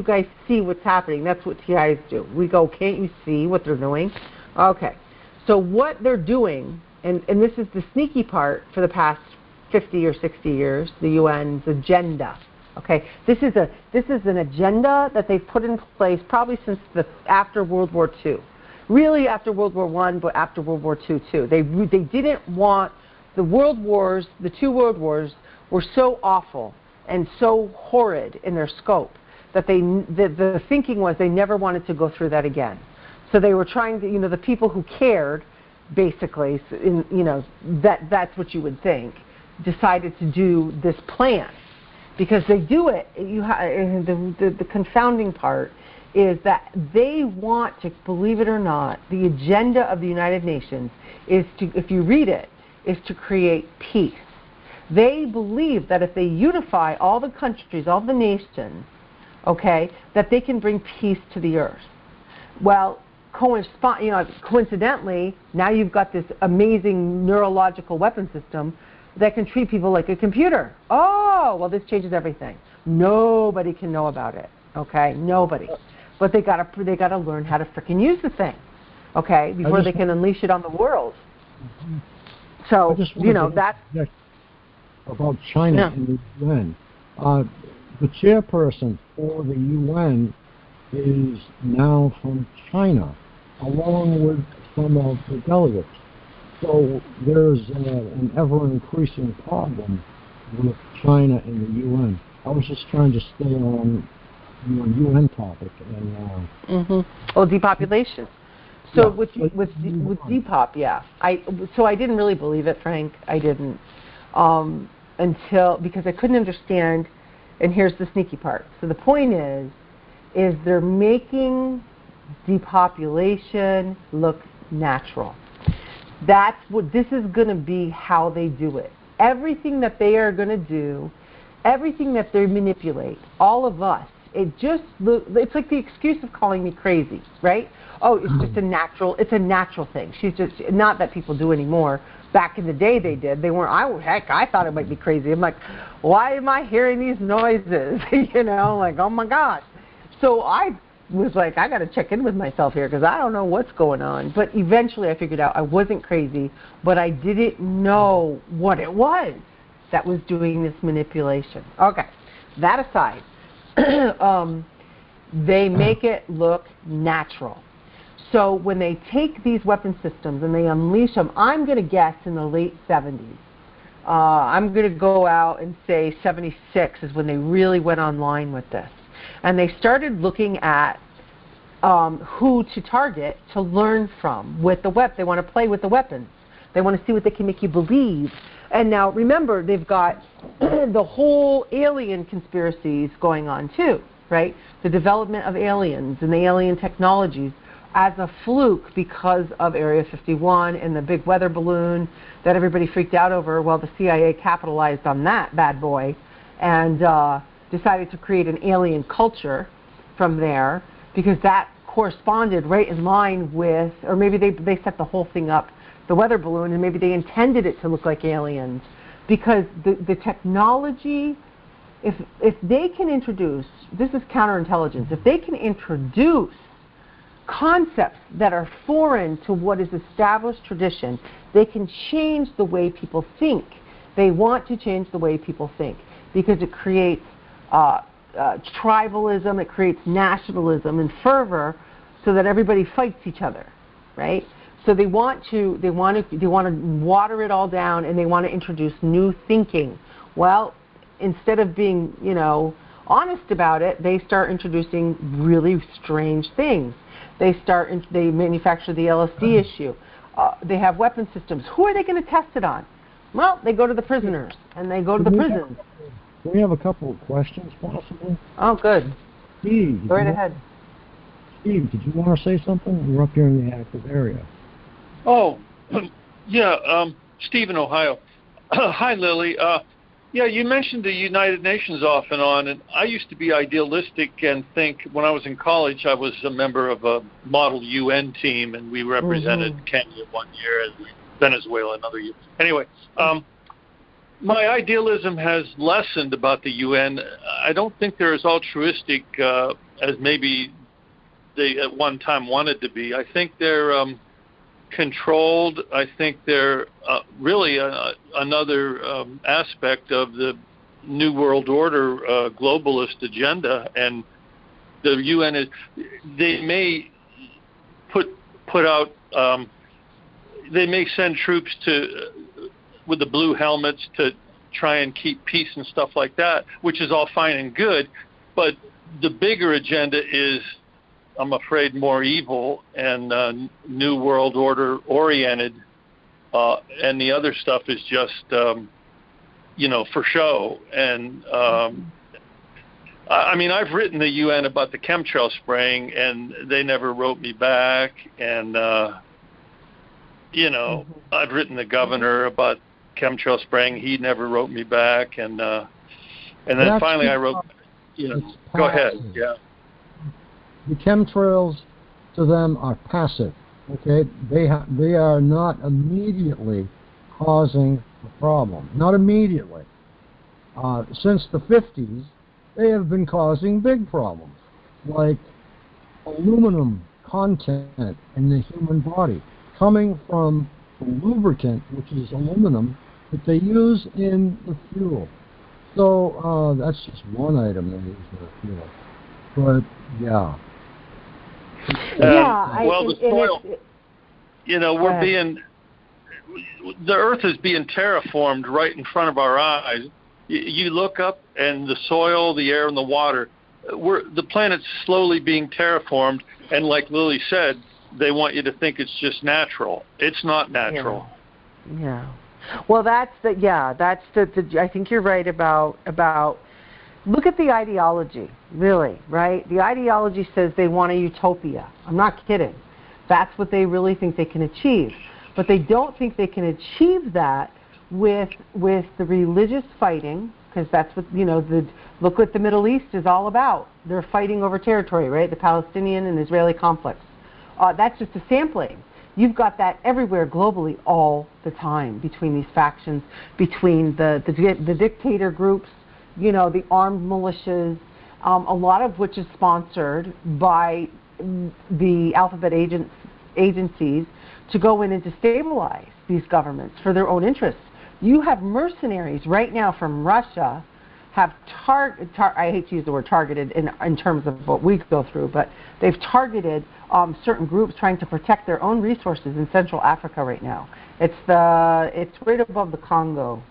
guys see what's happening? That's what TIs do. We go, can't you see what they're doing? Okay. So what they're doing, and this is the sneaky part for the past 50 or 60 years, the UN's agenda. Okay, this is an agenda that they've put in place probably since after World War II. Really after World War I, but after World War II too. They didn't want the world wars, the two world wars were so awful and so horrid in their scope that the thinking was they never wanted to go through that again. So they were trying to, the people who cared, basically, that's what you would think, decided to do this plan. Because they do it, the confounding part is that they want to, believe it or not, the agenda of the United Nations is to, if you read it, is to create peace. They believe that if they unify all the countries, all the nations, okay, that they can bring peace to the earth. Well, coincidentally, now you've got this amazing neurological weapon system that can treat people like a computer. Oh, well, this changes everything. Nobody can know about it, okay? Nobody. But they gotta learn how to frickin' use the thing, okay, before they can unleash it on the world. So, that's... About China and the UN. The chairperson for the UN is now from China, along with some of the delegates. So there's an ever-increasing problem with China and the UN. I was just trying to stay on the UN topic. And, Oh, depopulation. So with depop, So I didn't really believe it, Frank. I didn't. Because I couldn't understand, and here's the sneaky part. So the point is they're making depopulation look natural. That's what this is going to be, how they do it. Everything that they are going to do, everything that they manipulate, all of us, it's like the excuse of calling me crazy, right? Oh, it's just a natural thing. She's just, not that people do anymore. Back in the day they did. They weren't, I thought it might be crazy. I'm like, why am I hearing these noises? Like, oh my God. So I was like, I got to check in with myself here because I don't know what's going on. But eventually I figured out I wasn't crazy, but I didn't know what it was that was doing this manipulation. Okay, that aside, they make it look natural. So when they take these weapon systems and they unleash them, I'm going to guess in the late 70s. I'm going to go out and say 76 is when they really went online with this. And they started looking at who to target to learn from with the weapon. They want to play with the weapons. They want to see what they can make you believe. And now, remember, they've got the whole alien conspiracies going on too, right? The development of aliens and the alien technologies as a fluke because of Area 51 and the big weather balloon that everybody freaked out over. Well, the CIA capitalized on that bad boy and decided to create an alien culture from there because that corresponded right in line with, or maybe they set the whole thing up, the weather balloon, and maybe they intended it to look like aliens because the technology, if they can introduce, this is counterintelligence, if they can introduce concepts that are foreign to what is established tradition, they can change the way people think. They want to change the way people think because it creates tribalism, it creates nationalism and fervor so that everybody fights each other, right? So they want to water it all down, and they want to introduce new thinking. Well, instead of being, honest about it, they start introducing really strange things. They manufacture the LSD issue. They have weapon systems. Who are they going to test it on? Well, they go to the prisoners, and they go to the prisons. Can we have a couple of questions, possibly? Oh, good. Steve, go right ahead. Steve, did you want to say something? You're up here in the active area. Oh, yeah, Steve in Ohio. Hi, Lily. Yeah, you mentioned the United Nations off and on, and I used to be idealistic and think when I was in college I was a member of a model UN team, and we represented Kenya one year and Venezuela another year. Anyway, my idealism has lessened about the UN. I don't think they're as altruistic as maybe they at one time wanted to be. I think they're controlled. I think they're really another aspect of the New World Order globalist agenda, and the UN is. They may put out. They may send troops with the blue helmets to try and keep peace and stuff like that, which is all fine and good, but the bigger agenda is, I'm afraid, more evil and New World Order oriented, and the other stuff is just, for show. And I mean, I've written the UN about the chemtrail spraying, and they never wrote me back. And I've written the governor about chemtrail spraying; he never wrote me back. And then finally, I wrote. Go ahead. Yeah. The chemtrails to them are passive, okay? They are not immediately causing the problem. Not immediately. Since the 50s, they have been causing big problems, like aluminum content in the human body, coming from the lubricant, which is aluminum, that they use in the fuel. So that's just one item they use in the fuel. But, yeah. Well, the soil, the Earth is being terraformed right in front of our eyes. You look up, and the soil, the air, and the water, the planet's slowly being terraformed, and like Lily said, they want you to think it's just natural. It's not natural. Yeah. Well, I think you're right about look at the ideology, really, right? The ideology says they want a utopia. I'm not kidding. That's what they really think they can achieve. But they don't think they can achieve that with the religious fighting, because that's what, look what the Middle East is all about. They're fighting over territory, right? The Palestinian and Israeli conflicts. That's just a sampling. You've got that everywhere globally all the time between these factions, between the dictator groups, the armed militias, a lot of which is sponsored by the alphabet agencies to go in and destabilize these governments for their own interests. You have mercenaries right now from Russia have I hate to use the word targeted in terms of what we go through, but they've targeted certain groups trying to protect their own resources in Central Africa right now. It's right above the Congo.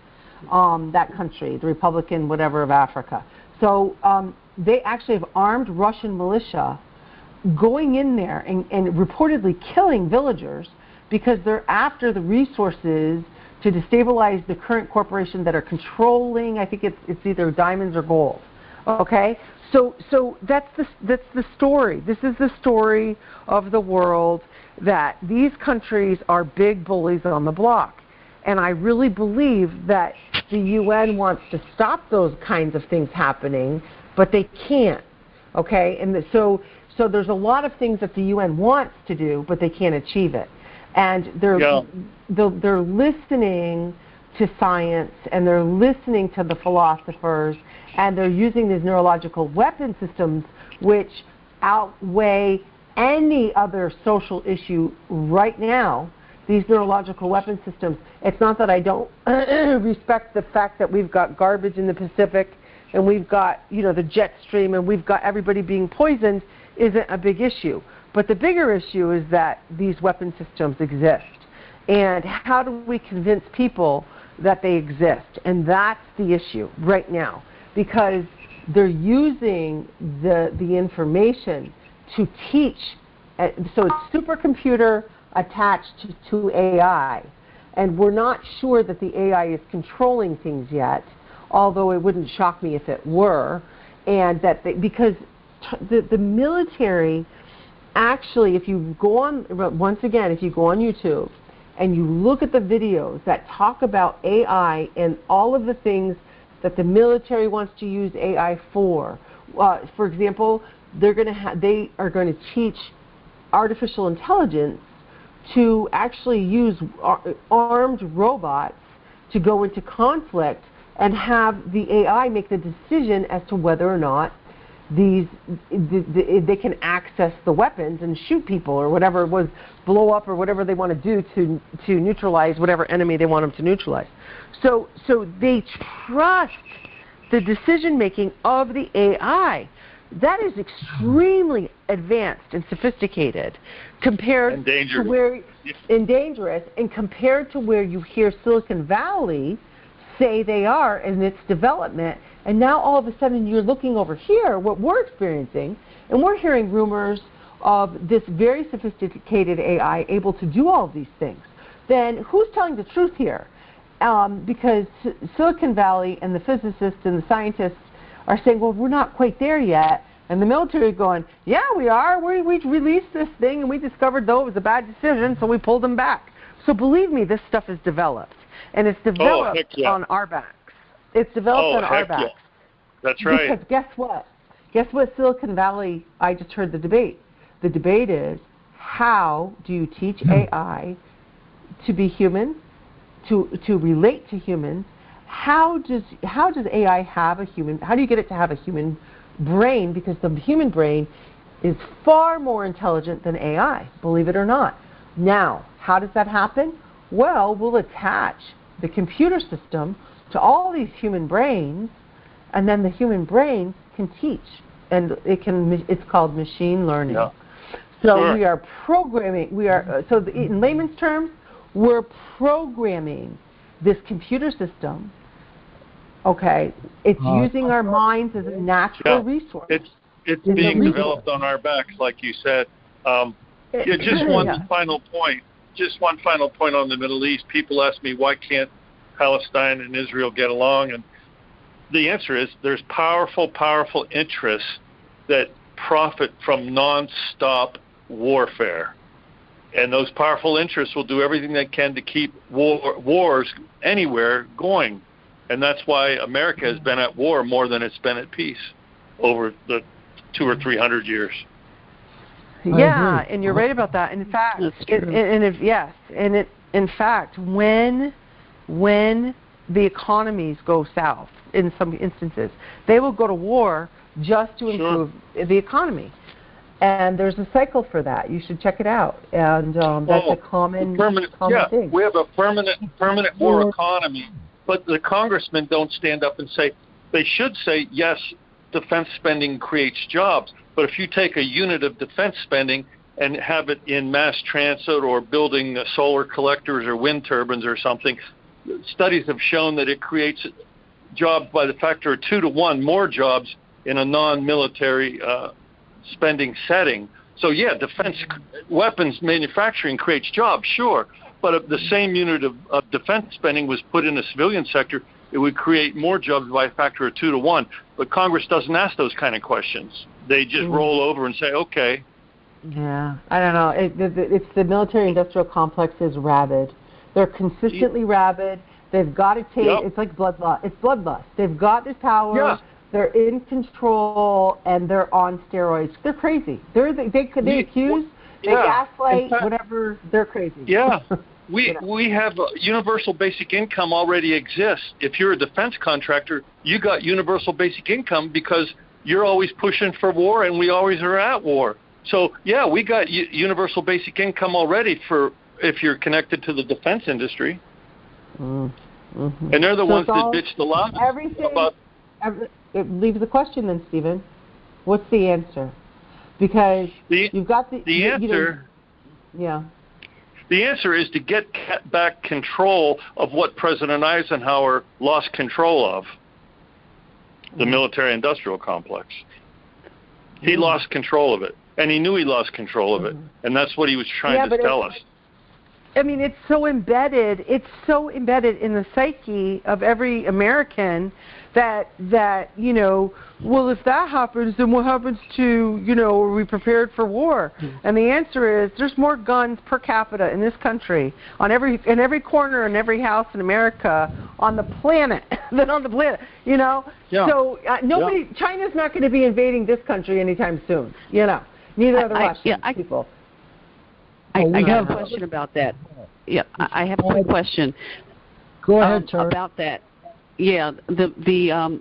That country, the Republican whatever of Africa. So they actually have armed Russian militia going in there and reportedly killing villagers because they're after the resources to destabilize the current corporation that are controlling, I think it's either diamonds or gold. Okay? So that's the story. This is the story of the world, that these countries are big bullies on the block. And I really believe that the UN wants to stop those kinds of things happening, but they can't. Okay? And so there's a lot of things that the UN wants to do, but they can't achieve it. And they're listening to science, and they're listening to the philosophers, and they're using these neurological weapon systems which outweigh any other social issue right now. These neurological weapon systems. It's not that I don't respect the fact that we've got garbage in the Pacific, and we've got the jet stream, and we've got everybody being poisoned isn't a big issue. But the bigger issue is that these weapon systems exist. And how do we convince people that they exist? And that's the issue right now, because they're using the information to teach. So it's supercomputer attached to AI. And we're not sure that the AI is controlling things yet, although it wouldn't shock me if it were. And that because the military, actually, if you go on, once again, if you go on YouTube and you look at the videos that talk about AI and all of the things that the military wants to use AI for example, they are going to teach artificial intelligence to actually use armed robots to go into conflict and have the AI make the decision as to whether or not they can access the weapons and shoot people or whatever it was, blow up or whatever they want to do to neutralize whatever enemy they want them to neutralize. So they trust the decision making of the AI. That is extremely advanced and sophisticated compared to where dangerous, and compared to where you hear Silicon Valley say they are in its development. And now all of a sudden you're looking over here, what we're experiencing, and we're hearing rumors of this very sophisticated AI able to do all of these things. Then who's telling the truth here? Because Silicon Valley and the physicists and the scientists are saying, well, we're not quite there yet. And the military is going, yeah, we are. We released this thing and we discovered, though, it was a bad decision, so we pulled them back. So believe me, this stuff is developed. And it's developed on our backs. It's developed on our backs. That's right. Because guess what? Guess what Silicon Valley, I just heard the debate. The debate is, how do you teach AI to be human, to relate to humans? How does AI have a human, how do you get it to have a human brain? Because the human brain is far more intelligent than AI, believe it or not. Now, how does that happen? Well, we'll attach the computer system to all these human brains, and then the human brain can teach. And it's called machine learning. Yeah. So we are programming, in layman's terms, we're programming this computer system. Okay, it's using our minds as a natural resource. It's being developed on our backs, like you said. Just one final point. Just one final point on the Middle East. People ask me, why can't Palestine and Israel get along? And the answer is there's powerful interests that profit from non-stop warfare. And those powerful interests will do everything they can to keep wars anywhere going. And that's why America has been at war more than it's been at peace over the 200 or 300 years. Yeah, and you're right about that. In fact, in fact, when the economies go south, in some instances, they will go to war just to improve the economy. And there's a cycle for that. You should check it out. And that's a common thing. We have a permanent war economy. But the congressmen don't stand up and say, they should say, yes, defense spending creates jobs. But if you take a unit of defense spending and have it in mass transit or building solar collectors or wind turbines or something, studies have shown that it creates jobs by the factor of 2 to 1 more jobs in a non-military spending setting. So, yeah, defense weapons manufacturing creates jobs, sure. But if the same unit of defense spending was put in the civilian sector, it would create more jobs by a factor of 2 to 1. But Congress doesn't ask those kind of questions. They just roll over and say, okay. Yeah, I don't know. It's the military-industrial complex is rabid. They're consistently rabid. They've got to take. It's like bloodlust. It's bloodlust. They've got this power. Yeah. They're in control, and they're on steroids. They're crazy. They accuse. They gaslight, whatever, they're crazy. Yeah. We have universal basic income already exists. If you're a defense contractor, you got universal basic income because you're always pushing for war and we always are at war. So, yeah, we got universal basic income already for if you're connected to the defense industry. Mm-hmm. And they're the ones that bitch the loudest about... It leaves the question then, Stephen. What's the answer? because you've got the answer. Yeah. The answer is to get back control of what President Eisenhower lost control of, the military-industrial complex. He lost control of it, and he knew he lost control of it, and that's what he was trying to tell us. I mean, it's so embedded in the psyche of every American that well, if that happens, then what happens to, are we prepared for war? And the answer is there's more guns per capita in this country in every corner in every house in America on the planet than on the planet, Yeah. So China's not going to be invading this country anytime soon, Neither are the Russian people. I have a question about that. Yeah, I have a quick question. Go ahead, Terry. About that. Yeah,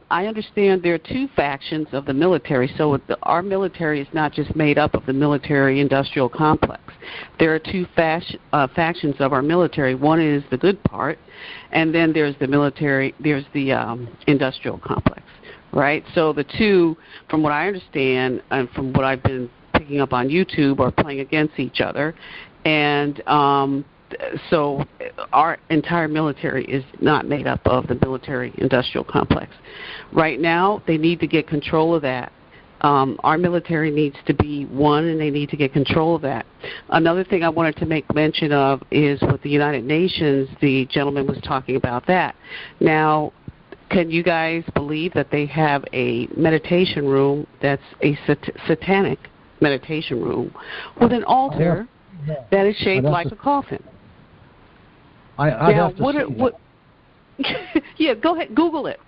I understand there are two factions of the military. So our military is not just made up of the military-industrial complex. There are two factions of our military. One is the good part, and then there's the industrial complex, right? So the two, from what I understand and from what I've been picking up on YouTube, are playing against each other, and so our entire military is not made up of the military-industrial complex. Right now, they need to get control of that. Our military needs to be one, and they need to get control of that. Another thing I wanted to make mention of is with the United Nations, the gentleman was talking about that. Now, can you guys believe that they have a meditation room that's a satanic meditation room with an altar that is shaped like a coffin? Yeah, go ahead, Google it.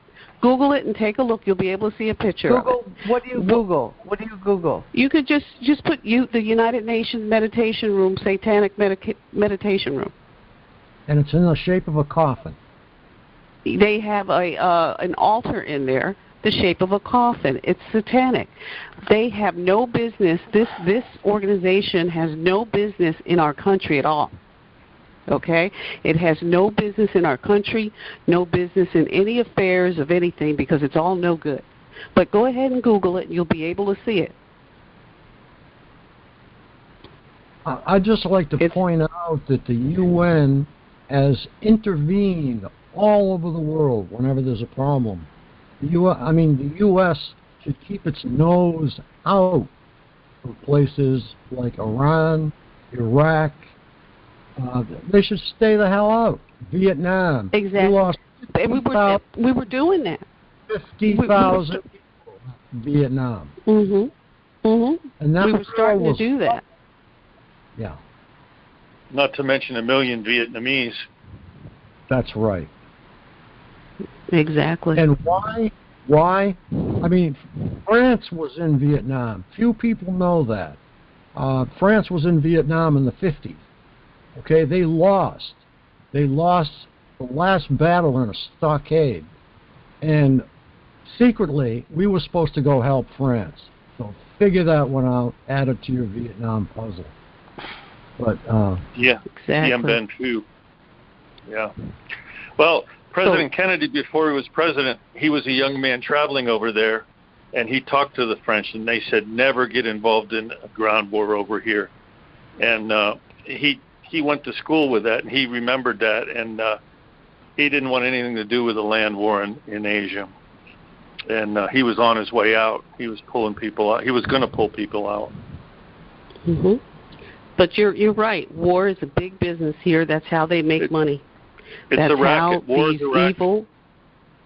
Google it and take a look. You'll be able to see a picture of it. What do you Google? What do you Google? You could just put the United Nations Meditation Room, Satanic Meditation Room. And it's in the shape of a coffin. They have an altar in there, the shape of a coffin. It's satanic. They have no business. This organization has no business in our country at all. Okay? It has no business in our country, no business in any affairs of anything, because it's all no good. But go ahead and Google it, and you'll be able to see it. I'd just like to point out that the UN has intervened all over the world whenever there's a problem. The U.S. should keep its nose out of places like Iran, Iraq. They should stay the hell out. Vietnam. Exactly. We were doing that. 50,000 people in Vietnam. And that we were starting to do that. Yeah. Not to mention 1 million Vietnamese. That's right. Exactly. And why? I mean, France was in Vietnam. Few people know that. France was in Vietnam in the 50s. Okay, they lost. They lost the last battle in a stockade. And secretly, we were supposed to go help France. So figure that one out, add it to your Vietnam puzzle. But, yeah, exactly. Dien Bien Phu. Yeah. Well, President Kennedy, before he was president, he was a young man traveling over there, and he talked to the French, and they said, never get involved in a ground war over here. And he went to school with that, and he remembered that, and he didn't want anything to do with a land war in Asia. And he was on his way out. He was pulling people out. He was going to pull people out. But you're right. War is a big business here. That's how they make money. It's a racket. War is a racket. Evil.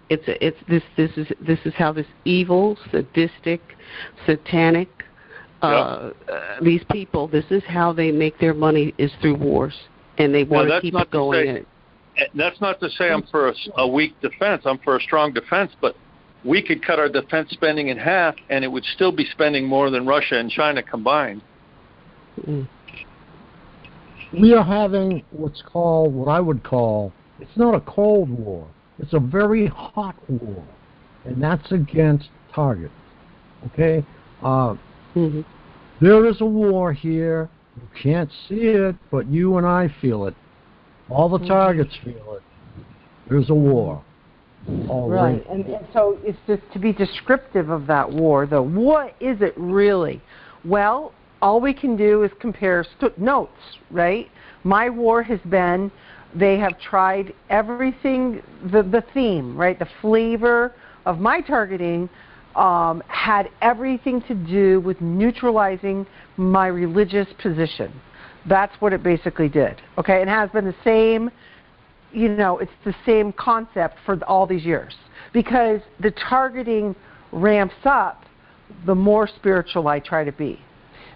This is how this evil, sadistic, satanic. These people, this is how they make their money, is through wars, and they want to keep it going. That's not to say I'm for a weak defense. I'm for a strong defense, but we could cut our defense spending in half, and it would still be spending more than Russia and China combined. We are having what I would call, it's not a cold war. It's a very hot war, and that's against targets. Okay? There is a war here. You can't see it, but you and I feel it. All the targets feel it. There's a war. Right, and so it's just to be descriptive of that war, though. What is it really? Well, all we can do is compare notes, right? My war has been, they have tried everything, the theme, right? The flavor of my targeting had everything to do with neutralizing my religious position. That's what it basically did, okay? It has been the same, you know, it's the same concept for all these years. Because the targeting ramps up, the more spiritual I try to be.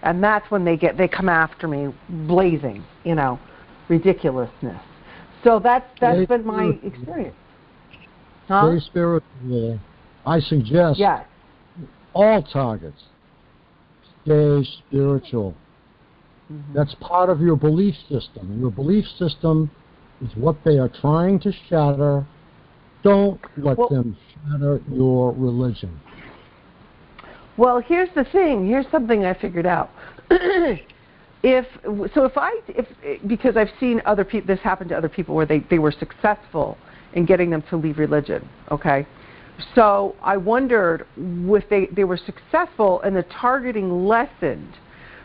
And that's when they come after me, blazing, you know, ridiculousness. So that's been my experience. Huh? Very spiritual. I suggest all targets stay spiritual. Mm-hmm. That's part of your belief system. Your belief system is what they are trying to shatter. Don't let them shatter your religion. Well, here's the thing. Here's something I figured out. Because I've seen other people, this happen to other people where they were successful in getting them to leave religion. Okay, so I wondered if they were successful and the targeting lessened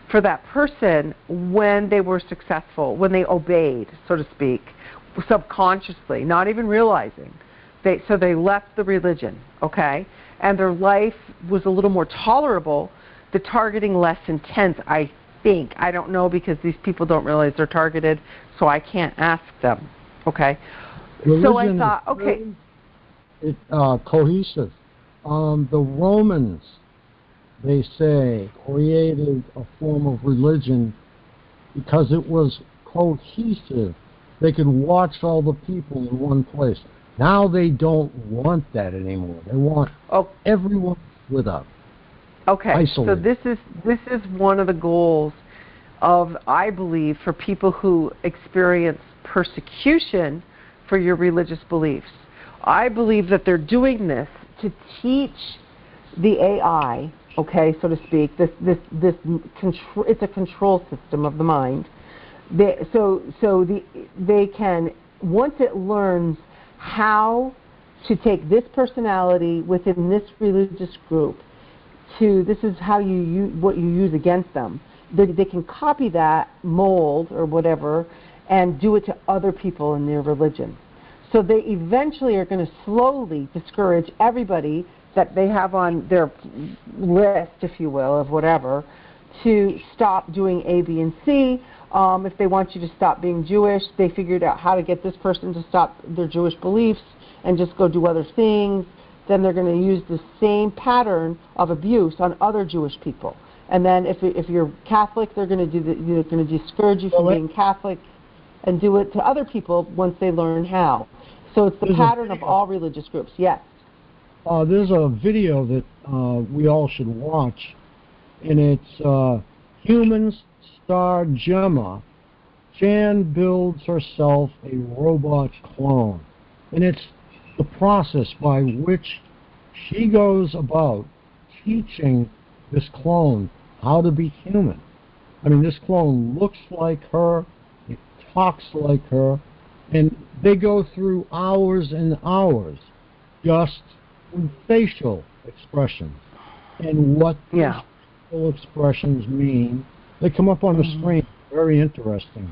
for that person when they were successful, when they obeyed, so to speak, subconsciously, not even realizing. So they left the religion, okay, and their life was a little more tolerable. The targeting less intense, I think. I don't know because these people don't realize they're targeted, so I can't ask them, okay. Religion so I thought, okay. Cohesive. The Romans, they say, created a form of religion because it was cohesive. They could watch all the people in one place. Now they don't want that anymore. They want everyone split up. Okay, isolated. So this is one of the goals of, I believe, for people who experience persecution for your religious beliefs. I believe that they're doing this to teach the AI, okay, so to speak, it's a control system of the mind. They can, once it learns how to take this personality within this religious group, this is how what you use against them. They can copy that mold or whatever and do it to other people in their religion. So they eventually are going to slowly discourage everybody that they have on their list, if you will, of whatever, to stop doing A, B, and C. If they want you to stop being Jewish, they figured out how to get this person to stop their Jewish beliefs and just go do other things. Then they're going to use the same pattern of abuse on other Jewish people. And then if you're Catholic, they're going to discourage you from being Catholic and do it to other people once they learn how. So it's the pattern of all religious groups. Yes. There's a video that we all should watch, and it's Humans Star Gemma. Jan builds herself a robot clone. And it's the process by which she goes about teaching this clone how to be human. I mean, this clone looks like her, it talks like her, and they go through hours and hours just with facial expressions. And what these facial expressions mean, they come up on the screen. Very interesting.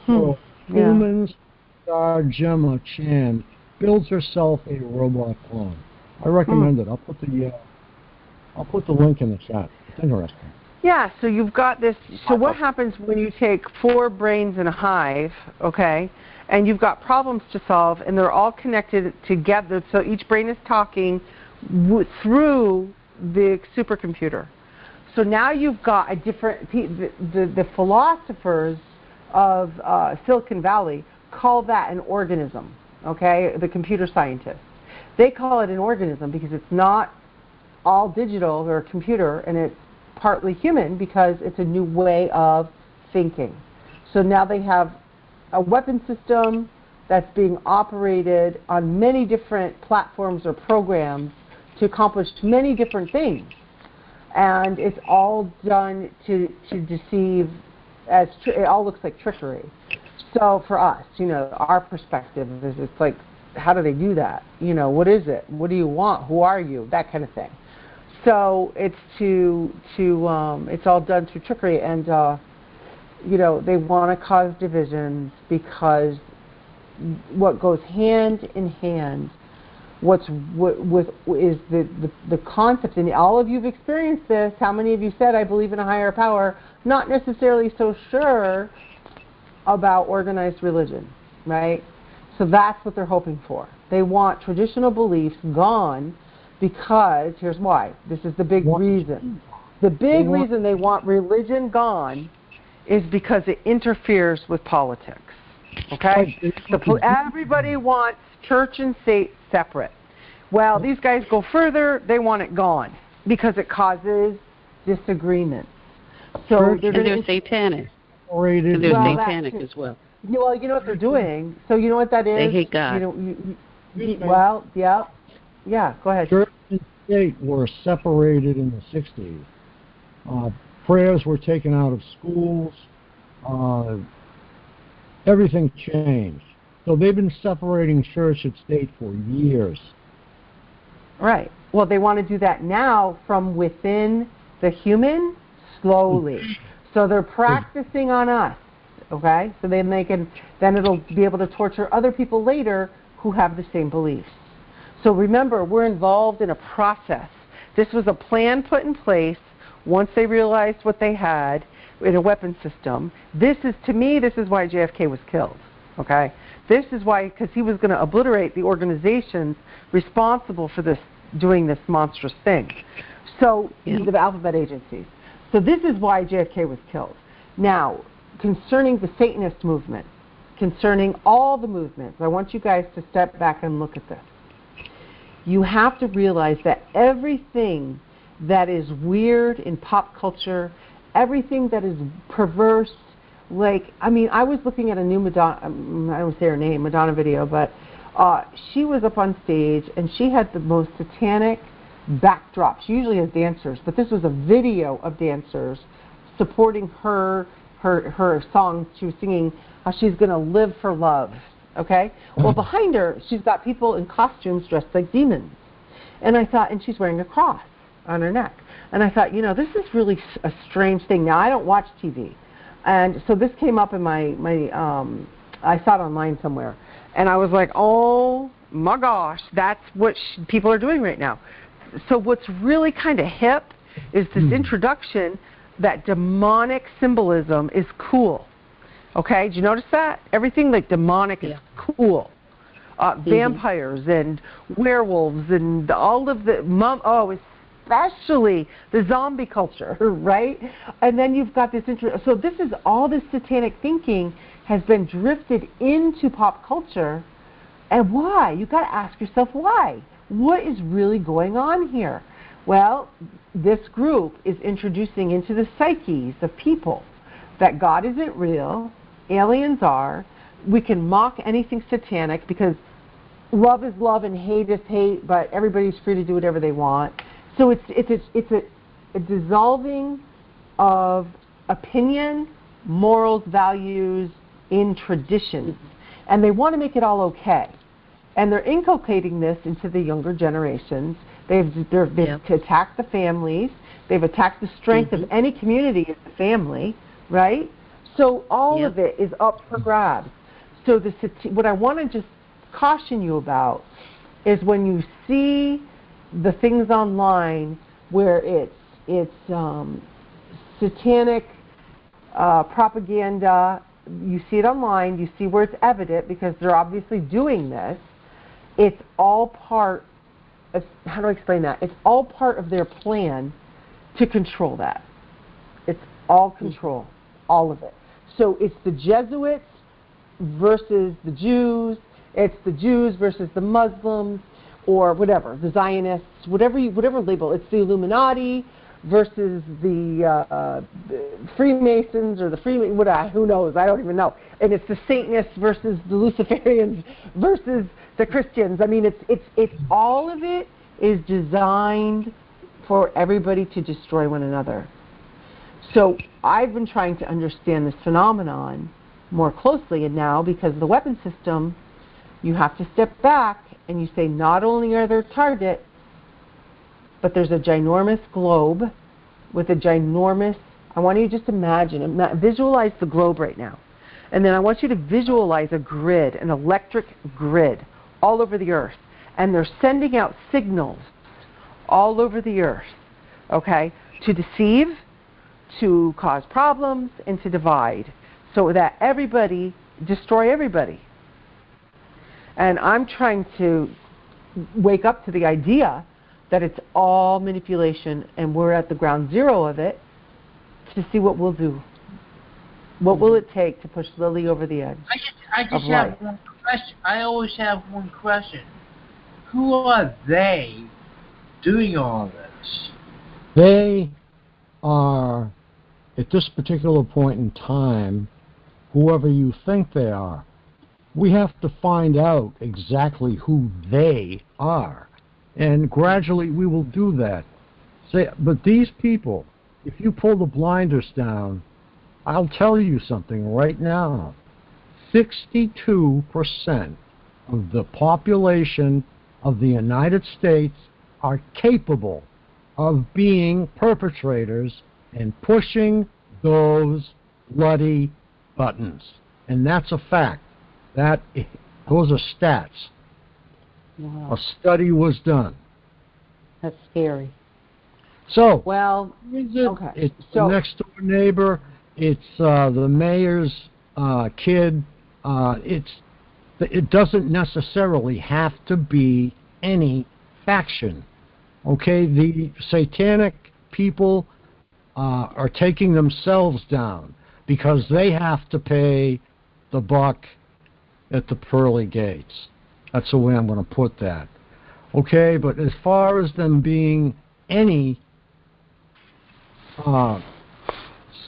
So, Humans Star Gemma Chan builds herself a robot clone. I recommend it. I'll put the link in the chat. It's interesting. Yeah, so you've got this. So what happens when you take 4 brains in a hive, okay, and you've got problems to solve, and they're all connected together, so each brain is talking through the supercomputer. So now you've got a different, the philosophers of Silicon Valley call that an organism, okay, the computer scientists. They call it an organism because it's not all digital or a computer, and it's partly human because it's a new way of thinking. So now they have a weapon system that's being operated on many different platforms or programs to accomplish many different things. And it's all done to deceive, it all looks like trickery. So for us, you know, our perspective is it's like, how do they do that? You know, what is it? What do you want? Who are you? That kind of thing. So it's it's all done through trickery, and they want to cause divisions because what goes hand in hand, what is the concept, and all of you've experienced this. How many of you said, I believe in a higher power, not necessarily so sure about organized religion, right? So that's what they're hoping for. They want traditional beliefs gone because, here's why, this is the big reason. The big reason they want religion gone is because it interferes with politics, okay? Everybody wants church and state separate. Well, these guys go further, they want it gone because it causes disagreement. So they're satanic. They're satanic as well. Well, you know what they're doing. So you know what that is? They hate God. Yeah, go ahead. Church and state were separated in the 60s. Prayers were taken out of schools. Everything changed. So they've been separating church and state for years. Right. Well, they want to do that now from within the human, slowly. So they're practicing on us, okay? So then it'll be able to torture other people later who have the same beliefs. So remember, we're involved in a process. This was a plan put in place once they realized what they had in a weapon system. To me, this is why JFK was killed, okay? This is why, because he was going to obliterate the organizations responsible for this, doing this monstrous thing. So, the alphabet agencies. So this is why JFK was killed. Now, concerning the Satanist movement, concerning all the movements, I want you guys to step back and look at this. You have to realize that everything that is weird in pop culture, everything that is perverse, I was looking at a new Madonna, I don't say her name, Madonna video, but she was up on stage and she had the most satanic backdrop. She usually has dancers, but this was a video of dancers supporting her song. She was singing how she's going to live for love, okay? Well, behind her, she's got people in costumes dressed like demons. And I thought, and she's wearing a cross on her neck. And I thought, this is really a strange thing. Now, I don't watch TV. And so this came up in I saw it online somewhere. And I was like, oh my gosh, that's what people are doing right now. So what's really kind of hip is this introduction that demonic symbolism is cool. Okay, did you notice that? Everything like demonic is cool. Vampires and werewolves and all of especially the zombie culture, right? And then you've got this so this is all this satanic thinking has been drifted into pop culture. And why? You've got to ask yourself why. What is really going on here? Well, this group is introducing into the psyches of people that God isn't real, aliens are, we can mock anything satanic because love is love and hate is hate, but everybody's free to do whatever they want. So it's a dissolving of opinion, morals, values in traditions. And they want to make it all okay. And they're inculcating this into the younger generations. They've attacked the families. They've attacked the strength of any community as a family, right? So all of it is up for grabs. So what I want to just caution you about is when you see the things online where it's satanic propaganda, you see it online, you see where it's evident because they're obviously doing this. It's all part of, how do I explain that? It's all part of their plan to control that. It's all control, all of it. So it's the Jesuits versus the Jews, it's the Jews versus the Muslims, or whatever, the Zionists, whatever label. It's the Illuminati versus the Freemasons or the who knows? I don't even know. And it's the Satanists versus the Luciferians versus the Christians. I mean, it's all of it is designed for everybody to destroy one another. So I've been trying to understand this phenomenon more closely, and now because of the weapon system, you have to step back and you say not only are there targets, but there's a ginormous globe with a ginormous, I want you to just imagine, visualize the globe right now. And then I want you to visualize a grid, an electric grid, all over the earth. And they're sending out signals all over the earth, okay, to deceive, to cause problems, and to divide, so that destroy everybody. And I'm trying to wake up to the idea that it's all manipulation, and we're at the ground zero of it, to see what we'll do. What will it take to push Lily over the edge? I just have one question. I always have one question. Who are they doing all this? They are, at this particular point in time, whoever you think they are. We have to find out exactly who they are. And gradually we will do that. But these people, if you pull the blinders down, I'll tell you something right now. 62% of the population of the United States are capable of being perpetrators and pushing those bloody buttons. And that's a fact. Those are stats. Wow. A study was done. That's scary. So, well, okay. It's the next door neighbor. It's the mayor's kid. It doesn't necessarily have to be any faction. Okay, the satanic people are taking themselves down because they have to pay the buck at the pearly gates. That's the way I'm going to put that. Okay, but as far as them being any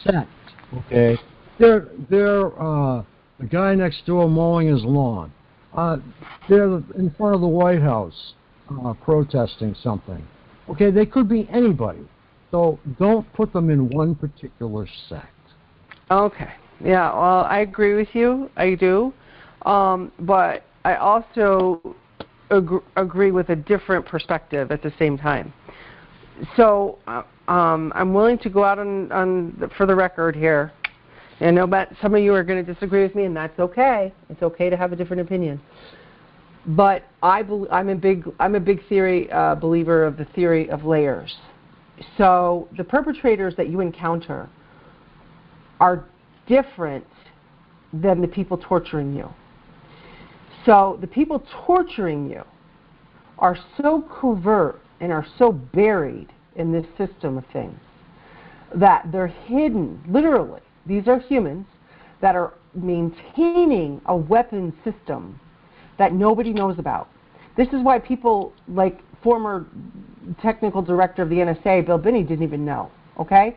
sect, okay, they're the guy next door mowing his lawn. They're in front of the White House protesting something. Okay, they could be anybody. So don't put them in one particular sect. Okay. Yeah, well, I agree with you. I do. But I also agree with a different perspective at the same time. So I'm willing to go out for the record here. I know that some of you are going to disagree with me, and that's okay. It's okay to have a different opinion. But I'm a big believer of the theory of layers. So the perpetrators that you encounter are different than the people torturing you. So the people torturing you are so covert and are so buried in this system of things that they're hidden, literally. These are humans that are maintaining a weapon system that nobody knows about. This is why people like former technical director of the NSA, Bill Binney, didn't even know, okay?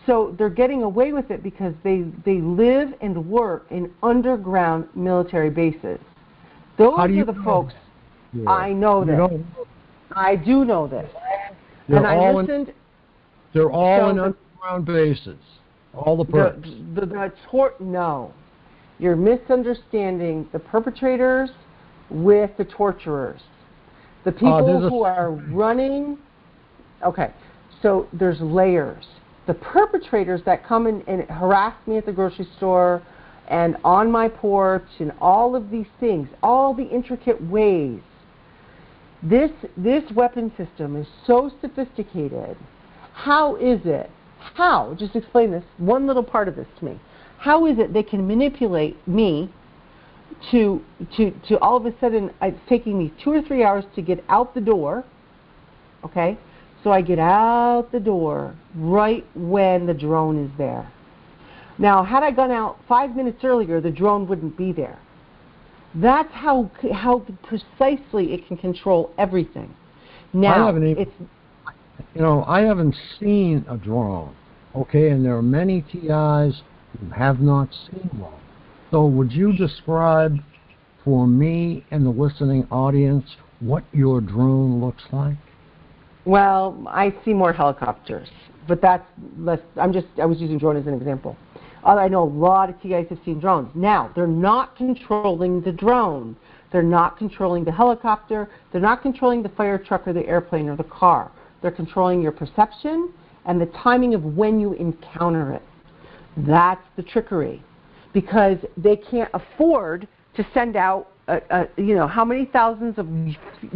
So they're getting away with it because they live and work in underground military bases. Those are the folks. Yeah. I know this. I do know this. And I listened. They're all in underground bases. All the perps. No. You're misunderstanding the perpetrators with the torturers. The people who are running. Okay. So there's layers. The perpetrators that come in and harass me at the grocery store and on my porch and all of these things, all the intricate ways. This weapon system is so sophisticated. How is it? How? Just explain this, one little part of this to me. How is it they can manipulate me to all of a sudden, it's taking me 2 or 3 hours to get out the door, okay? So I get out the door right when the drone is there. Now, had I gone out 5 minutes earlier, the drone wouldn't be there. That's how precisely it can control everything. Now, I haven't seen a drone, okay, and there are many TIs who have not seen one. So would you describe for me and the listening audience what your drone looks like? Well, I see more helicopters, but that's less. I was using drone as an example. I know a lot of TIs have seen drones. Now, they're not controlling the drone. They're not controlling the helicopter. They're not controlling the fire truck or the airplane or the car. they're controlling your perception and the timing of when you encounter it. That's the trickery, because they can't afford to send out, how many thousands of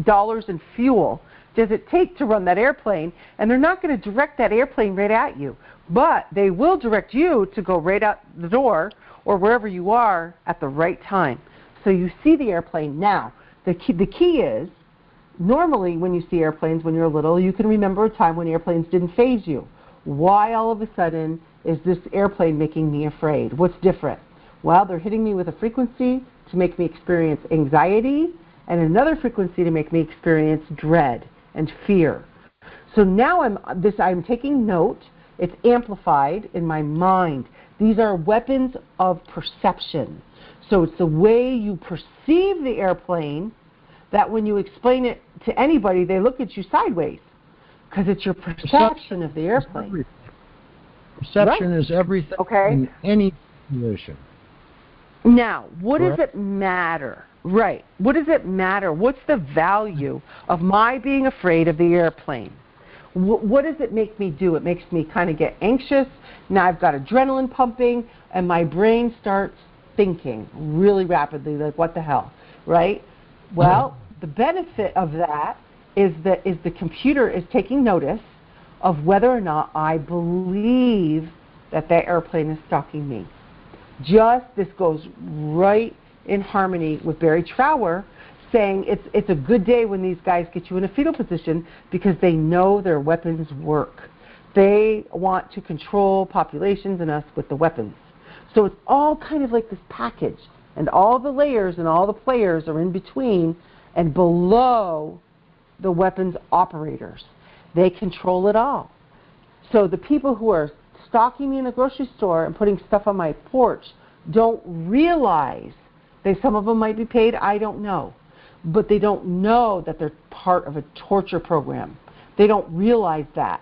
dollars in fuel does it take to run that airplane? And they're not going to direct that airplane right at you, but they will direct you to go right out the door or wherever you are at the right time. So you see the airplane. Now, the key is, normally when you see airplanes when you're little, you can remember a time when airplanes didn't faze you. Why all of a sudden is this airplane making me afraid? What's different? Well, they're hitting me with a frequency to make me experience anxiety and another frequency to make me experience dread and fear. So now I'm taking note. It's amplified in my mind. These are weapons of perception. So it's the way you perceive the airplane that when you explain it to anybody, they look at you sideways, because it's your perception of the airplane. Perception is everything in any situation. Now, what does it matter? Right. What does it matter? What's the value of my being afraid of the airplane? What does it make me do? It makes me kind of get anxious. Now I've got adrenaline pumping, and my brain starts thinking really rapidly, like, what the hell, right? Well, the benefit of that is the computer is taking notice of whether or not I believe that airplane is stalking me. This goes right in harmony with Barry Trower saying it's a good day when these guys get you in a fetal position, because they know their weapons work. They want to control populations and us with the weapons. So it's all kind of like this package, and all the layers and all the players are in between and below the weapons operators. They control it all. So the people who are stalking me in the grocery store and putting stuff on my porch don't realize some of them might be paid, I don't know. But they don't know that they're part of a torture program. They don't realize that.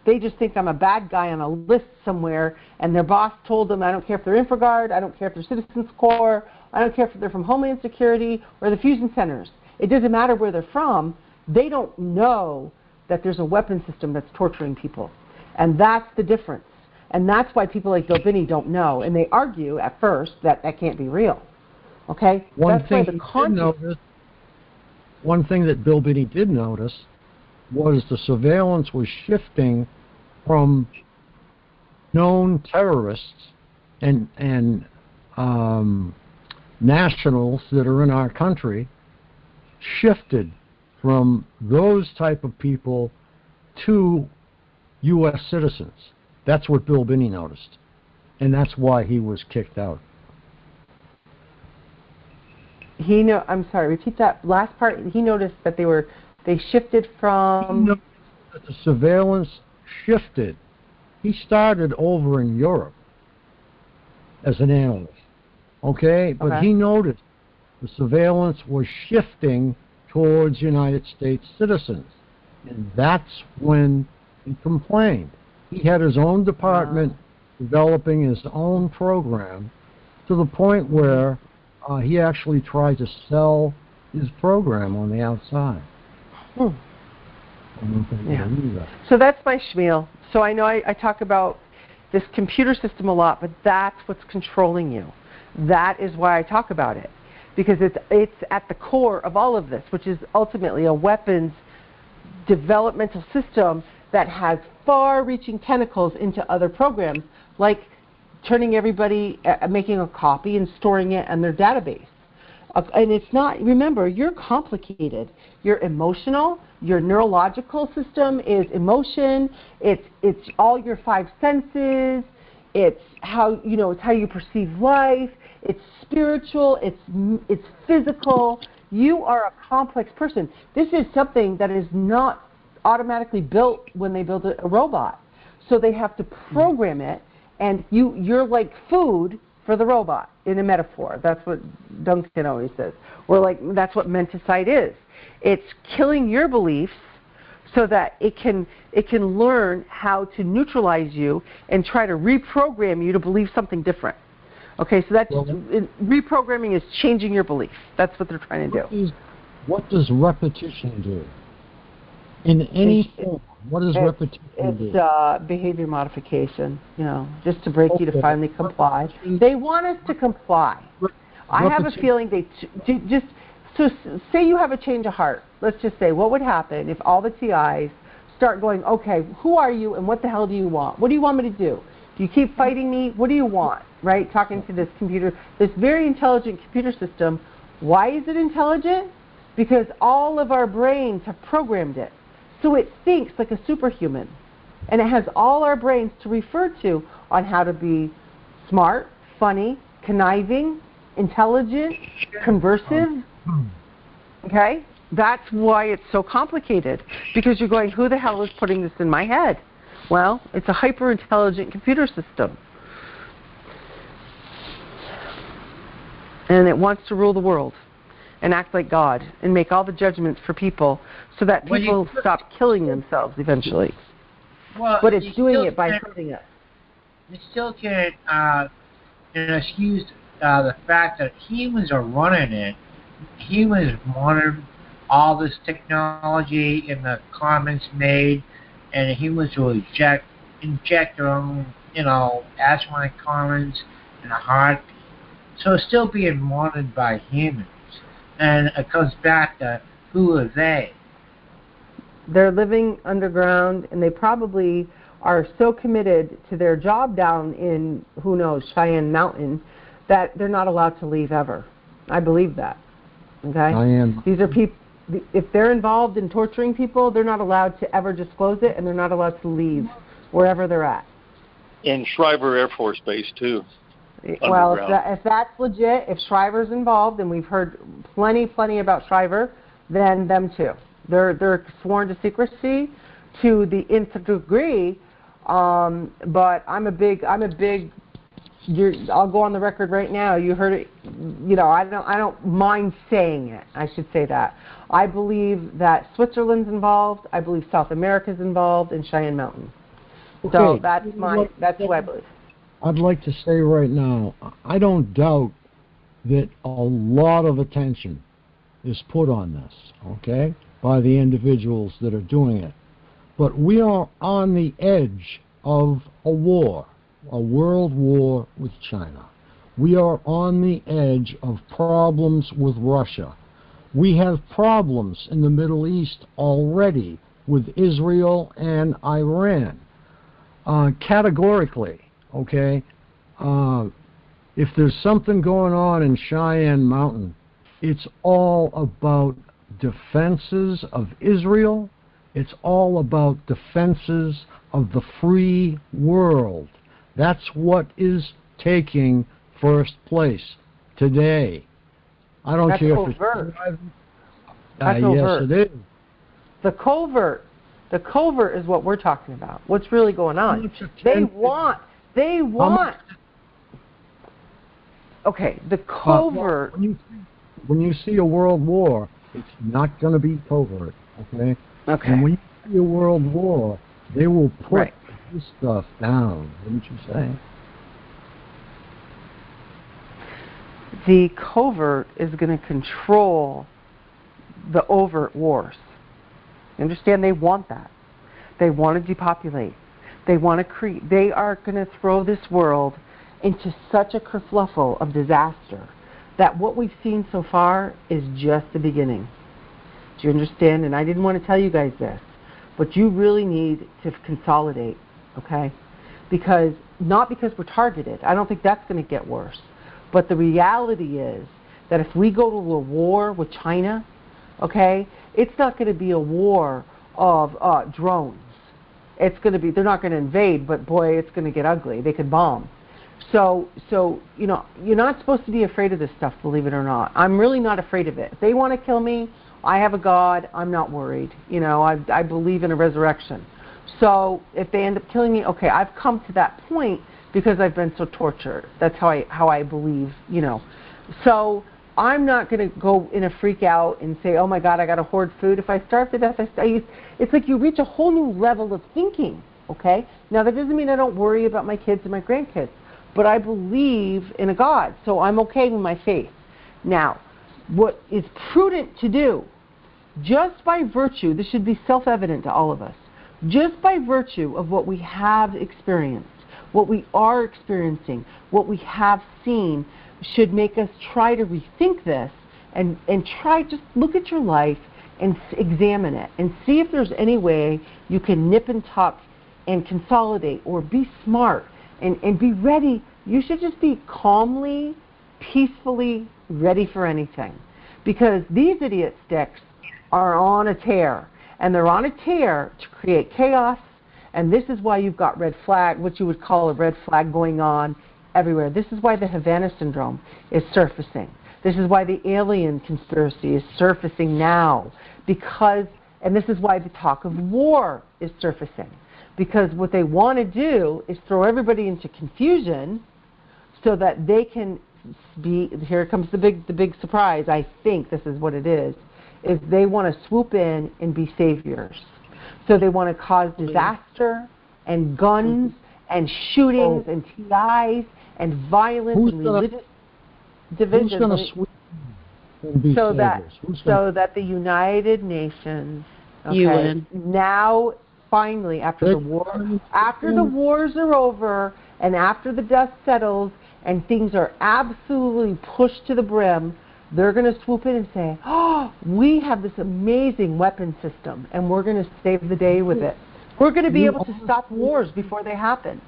They just think I'm a bad guy on a list somewhere, and their boss told them, I don't care if they're InfraGard, I don't care if they're Citizens Corps, I don't care if they're from Homeland Security or the fusion centers. It doesn't matter where they're from. They don't know that there's a weapon system that's torturing people. And that's the difference. And that's why people like Bill Binney don't know. And they argue at first that can't be real. Okay? One thing that Bill Binney did notice was the surveillance was shifting from known terrorists and nationals that are in our country, shifted from those type of people to U.S. citizens. That's what Bill Binney noticed, and that's why he was kicked out. I'm sorry, repeat that last part. He noticed that they shifted from... He noticed that the surveillance shifted. He started over in Europe as an analyst, okay? But he noticed the surveillance was shifting towards United States citizens, and that's when he complained. He had his own department developing his own program, to the point where he actually tried to sell his program on the outside. So that's my spiel. So I know I talk about this computer system a lot, but that's what's controlling you. That is why I talk about it, because it's at the core of all of this, which is ultimately a weapons developmental system that has far-reaching tentacles into other programs, like turning everybody, making a copy and storing it in their database. And it's not, remember, you're complicated. You're emotional. Your neurological system is emotion. It's all your five senses. It's how you perceive life. It's spiritual. It's physical. You are a complex person. This is something that is not automatically built when they build a robot. So they have to program it, and you're like food for the robot, in a metaphor. That's what Duncan always says. That's what menticide is. It's killing your beliefs so that it can learn how to neutralize you and try to reprogram you to believe something different. Okay, so reprogramming is changing your belief. That's what they're trying to do. What does repetition do? In any form, What does repetition do? It's behavior modification, just to break you to finally comply. They want us to comply. I have a feeling so say you have a change of heart. Let's just say, what would happen if all the TIs start going, okay, who are you and what the hell do you want? What do you want me to do? Do you keep fighting me? What do you want? Right? Talking to this computer, this very intelligent computer system. Why is it intelligent? Because all of our brains have programmed it. So it thinks like a superhuman. And it has all our brains to refer to on how to be smart, funny, conniving, intelligent, conversive. Okay? That's why it's so complicated. Because you're going, who the hell is putting this in my head? Well, it's a hyper-intelligent computer system. And it wants to rule the world and act like God and make all the judgments for people so that people stop killing themselves eventually. Well, but it's doing it by hurting us. You still can't excuse the fact that humans are running it. Humans wanted all this technology and the comments made, and the humans will inject their own, asinine comments in a heartbeat. So it's still being wanted by humans. And it comes back to, who are they? They're living underground, and they probably are so committed to their job down in, who knows, Cheyenne Mountain, that they're not allowed to leave ever. I believe that. Okay? These are people, if they're involved in torturing people, they're not allowed to ever disclose it, and they're not allowed to leave wherever they're at. In Shriver Air Force Base, too. Well, if that's legit, if Shriver's involved, and we've heard plenty about Shriver, then them too. They're sworn to secrecy to the nth degree. But I'll go on the record right now. You heard it. I don't mind saying it. I should say that. I believe that Switzerland's involved. I believe South America's involved, and Cheyenne Mountain. Okay. So that's who I believe. I'd like to say right now, I don't doubt that a lot of attention is put on this, okay, by the individuals that are doing it. But we are on the edge of a war, a world war with China. We are on the edge of problems with Russia. We have problems in the Middle East already with Israel and Iran. Categorically, okay, if there's something going on in Cheyenne Mountain, it's all about defenses of Israel. It's all about defenses of the free world. That's what is taking first place today. I don't care if it's That's overt. Yes, it is. The covert is what we're talking about. What's really going on? They want. Okay, the covert. When you see a world war, it's not going to be covert. Okay. Okay. And when you see a world war, they will put this stuff down. Wouldn't you say? The covert is going to control the overt wars. You understand? They want that. They want to depopulate. They want to create. They are going to throw this world into such a kerfluffle of disaster that what we've seen so far is just the beginning. Do you understand? And I didn't want to tell you guys this, but you really need to consolidate, okay? Not because we're targeted. I don't think that's going to get worse. But the reality is that if we go to a war with China, okay, it's not going to be a war of drones. It's going to be, they're not going to invade, but boy, it's going to get ugly. They could bomb. So you're not supposed to be afraid of this stuff, believe it or not. I'm really not afraid of it. If they want to kill me, I have a God. I'm not worried. I believe in a resurrection. So if they end up killing me, okay, I've come to that point because I've been so tortured. That's how I believe, So I'm not going to go in a freak out and say, oh my God, I got to hoard food. If I starve to death, it's like you reach a whole new level of thinking, okay? Now that doesn't mean I don't worry about my kids and my grandkids, but I believe in a God, so I'm okay with my faith. Now, what is prudent to do, just by virtue, this should be self-evident to all of us, just by virtue of what we have experienced, what we are experiencing, what we have seen, should make us try to rethink this and try, just look at your life and examine it and see if there's any way you can nip and tuck and consolidate or be smart and be ready. You should just be calmly, peacefully ready for anything, because these idiot sticks are on a tear, and they're on a tear to create chaos. And this is why you've got red flag, what you would call a red flag, going on everywhere. This is why the Havana syndrome is surfacing. This is why the alien conspiracy is surfacing now, because, and this is why the talk of war is surfacing, because what they want to do is throw everybody into confusion so that they can be, here comes the big surprise, I think this is what it is they want to swoop in and be saviors. So they want to cause disaster and guns and shootings and TIs and violence and religious division. Who's going to swoop in and be saviors? So that the United Nations, UN, now finally, after the wars are over and after the dust settles and things are absolutely pushed to the brim, they're going to swoop in and say, oh, we have this amazing weapon system, and we're going to save the day with it. We're going to be able to stop wars before they happen.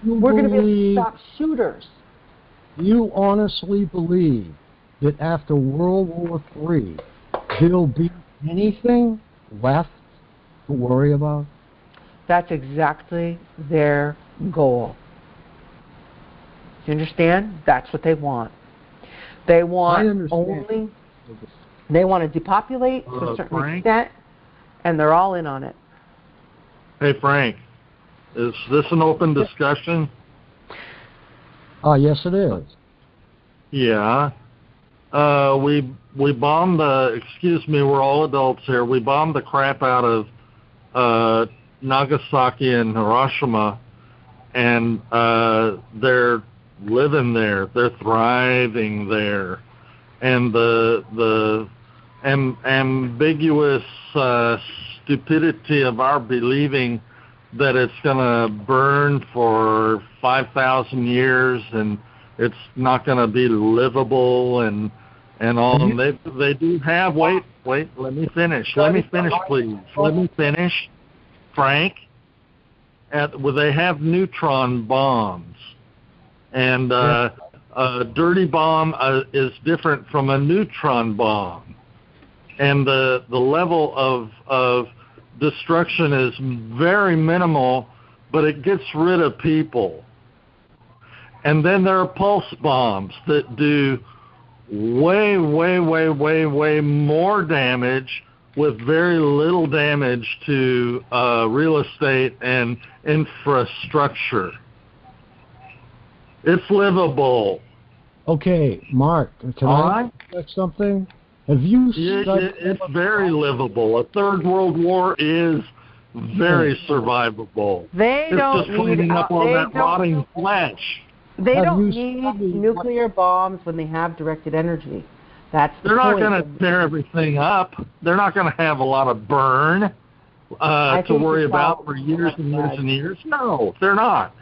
We're going to be able to stop shooters. You honestly believe that after World War III, there'll be anything left to worry about? That's exactly their goal. You understand? That's what they want. They want they want to depopulate to a certain extent, and they're all in on it. Hey, Frank, is this an open discussion? Yes, it is. Yeah. We bombed excuse me, we're all adults here. We bombed the crap out of Nagasaki and Hiroshima, and they're living there, they're thriving there, and the ambiguous stupidity of our believing that it's going to burn for 5,000 years and it's not going to be livable and all. And they do have. Wait, let me finish, please. Let me finish, Frank. They have neutron bombs. And a dirty bomb is different from a neutron bomb. And the level of destruction is very minimal, but it gets rid of people. And then there are pulse bombs that do way more damage with very little damage to real estate and infrastructure. It's livable. Okay, Mark, can I check something? Have you studied? It's very livable. A third world war is very survivable. It's just cleaning up all that rotting flesh. They don't need nuclear bombs when they have directed energy. That's the They're not point. going to tear everything up. They're not going to have a lot of burn to worry about for years and years and years. No, they're not.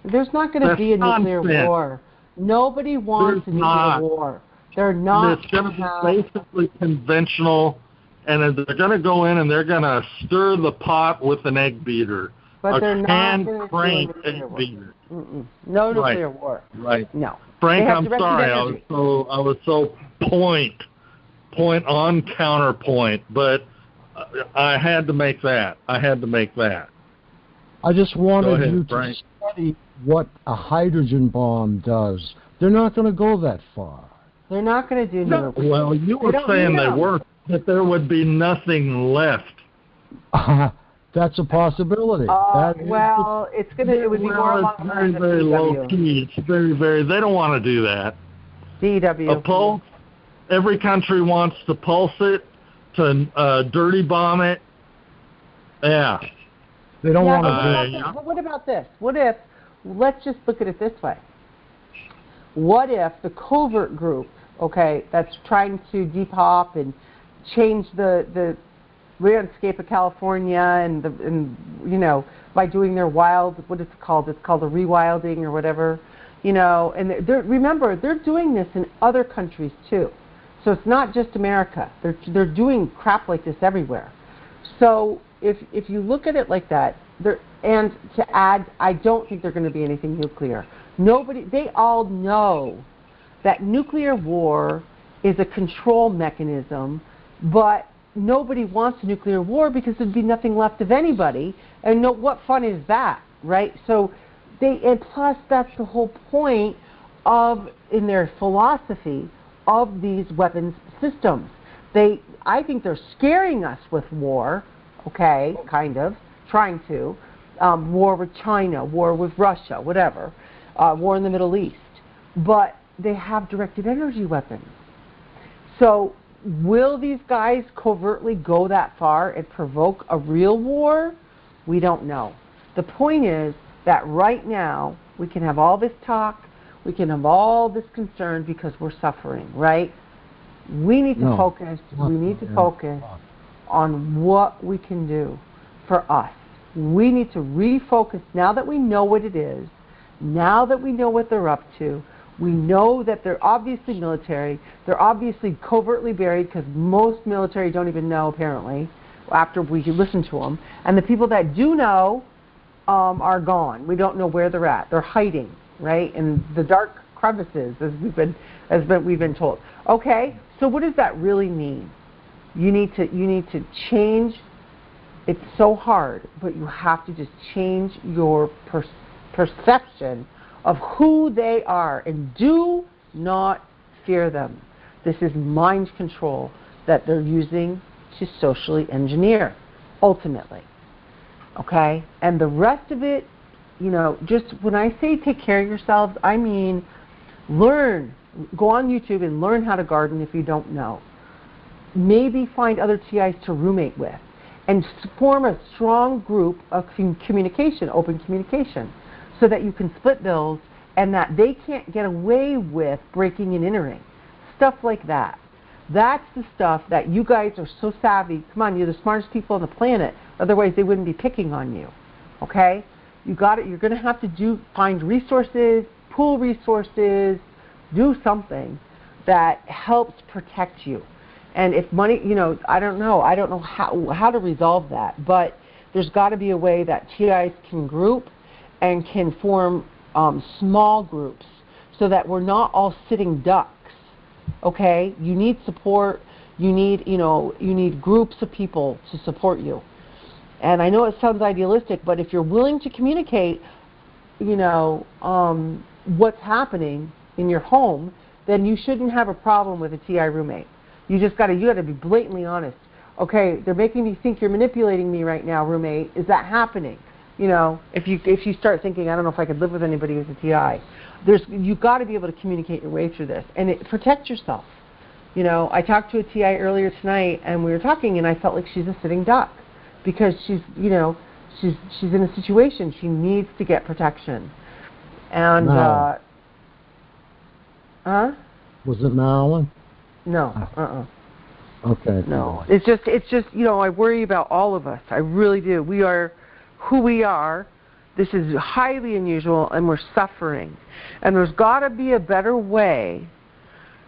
There's not going to be a nuclear war. Nobody wants a nuclear war. They're not. It's going to be basically conventional, and they're going to go in and they're going to stir the pot with an egg beater. But they're not going to do a egg nuclear war. beater. No nuclear war. Right. No. Frank, I'm sorry. I was so point on counterpoint, but I had to make that. I just wanted you to study what a hydrogen bomb does. They're not going to go that far. They're not going to do nuclear. Well, you were saying they were, that there would be nothing left. That's a possibility. It would be more along the lines of very low key. It's very. They don't want to do that. DW. A pulse. Every country wants to pulse it, to dirty bomb it. Yeah. They don't want to. What about this? What if? Let's just look at it this way. What if the covert group, that's trying to depop and change the landscape of California and by doing their wild, what is it called? It's called a rewilding or whatever, and remember, they're doing this in other countries too. So it's not just America. They're doing crap like this everywhere. So if you look at it like that, and to add, I don't think there's going to be anything nuclear. They all know that nuclear war is a control mechanism, but nobody wants a nuclear war because there'd be nothing left of anybody. And what fun is that, right? So and plus that's the whole point in their philosophy of these weapons systems. I think they're scaring us with war, okay, kind of, trying to, war with China, war with Russia, whatever, war in the Middle East. But they have directed energy weapons. So will these guys covertly go that far and provoke a real war? We don't know. The point is that right now we can have all this talk, we can have all this concern because we're suffering, right? We need to focus. We need to focus on what we can do for us. We need to refocus now that we know what it is, now that we know what they're up to. We know that they're obviously military. They're obviously covertly buried because most military don't even know, apparently, after we listen to them. And the people that do know are gone. We don't know where they're at. They're hiding, right, in the dark crevices, as we've been told. Okay, so what does that really mean? You need to change. It's so hard, but you have to just change your perception of who they are, and do not fear them. This is mind control that they're using to socially engineer, ultimately. Okay? And the rest of it, just when I say take care of yourselves, I mean learn. Go on YouTube and learn how to garden if you don't know. Maybe find other TIs to roommate with, and form a strong group of communication, open communication, so that you can split bills and that they can't get away with breaking and entering. Stuff like that. That's the stuff that you guys are so savvy. Come on, you're the smartest people on the planet. Otherwise, they wouldn't be picking on you. Okay? You got it. You're going to have to find resources, pool resources, do something that helps protect you. And if money, I don't know how to resolve that. But there's got to be a way that TIs can group and can form small groups so that we're not all sitting ducks. Okay, you need support. You need groups of people to support you. And I know it sounds idealistic, but if you're willing to communicate, what's happening in your home, then you shouldn't have a problem with a TI roommate. You got to be blatantly honest. Okay, they're making me think you're manipulating me right now, roommate. Is that happening? If you start thinking, I don't know if I could live with anybody who's a TI, you've got to be able to communicate your way through this and protect yourself. I talked to a TI earlier tonight, and we were talking, and I felt like she's a sitting duck because she's in a situation she needs to get protection. And was it Marilyn? No. Okay. No. It's just I worry about all of us. I really do. We are who we are. This is highly unusual, and we're suffering. And there's got to be a better way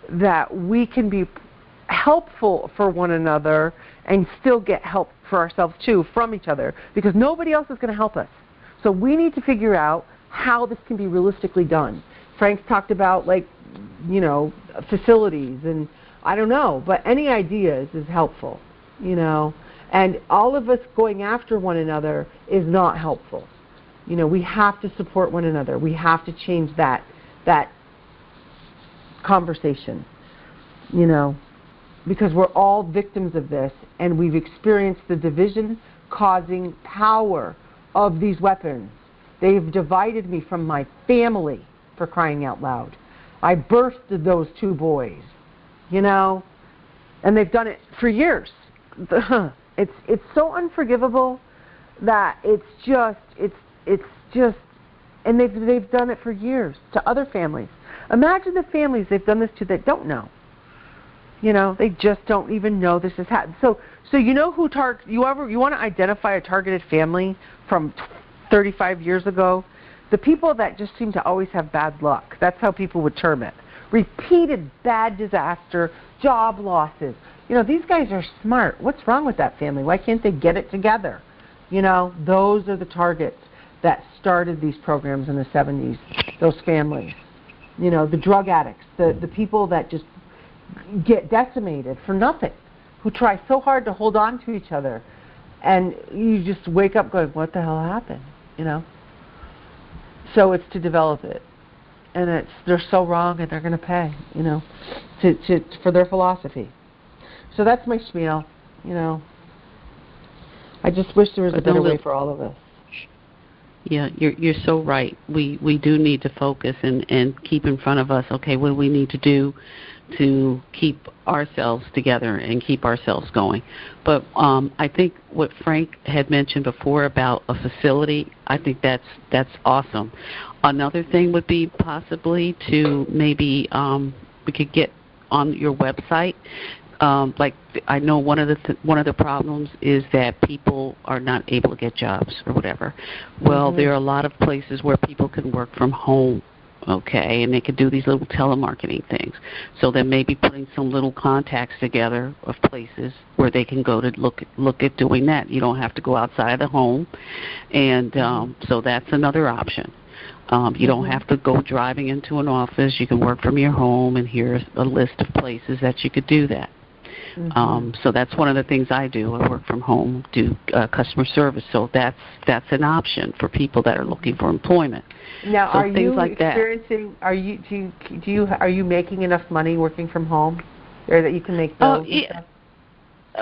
that we can be helpful for one another and still get help for ourselves too from each other, because nobody else is going to help us. So we need to figure out how this can be realistically done. Frank's talked about facilities, and I don't know, but any ideas is helpful, and all of us going after one another is not helpful. We have to support one another. We have to change that conversation, because we're all victims of this, and we've experienced the division causing power of these weapons. They've divided me from my family, for crying out loud. I birthed those two boys, and they've done it for years. It's so unforgivable that it's just, and they've done it for years to other families. Imagine the families they've done this to that don't know. You know, they just don't even know this is happening. So you know who you want to identify a targeted family from 35 years ago? The people that just seem to always have bad luck. That's how people would term it. Repeated bad disaster, job losses. You know, these guys are smart. What's wrong with that family? Why can't they get it together? You know, those are the targets that started these programs in the 70s, those families. You know, the drug addicts, the people that just get decimated for nothing, who try so hard to hold on to each other. And you just wake up going, what the hell happened? You know? So it's to develop it. And they're so wrong and they're going to pay, you know, for their philosophy. So that's my spiel, you know. I just wish there was a better way for all of us. Yeah, you're so right. We do need to focus and keep in front of us, okay, what do we need to do to keep ourselves together and keep ourselves going. But I think what Frank had mentioned before about a facility, I think that's awesome. Another thing would be possibly to maybe we could get on your website. Like I know one of the problems is that people are not able to get jobs or whatever. Well, there are a lot of places where people can work from home, okay, and they can do these little telemarketing things. So then maybe putting some little contacts together of places where they can go to look at doing that. You don't have to go outside the home, and so that's another option. You don't have to go driving into an office. You can work from your home, and here's a list of places that you could do that. So that's one of the things I do. I work from home, do customer service. So that's an option for people that are looking for employment. Now, so are things you like experiencing? That. Are you making enough money working from home, or that you can make bills? Yeah.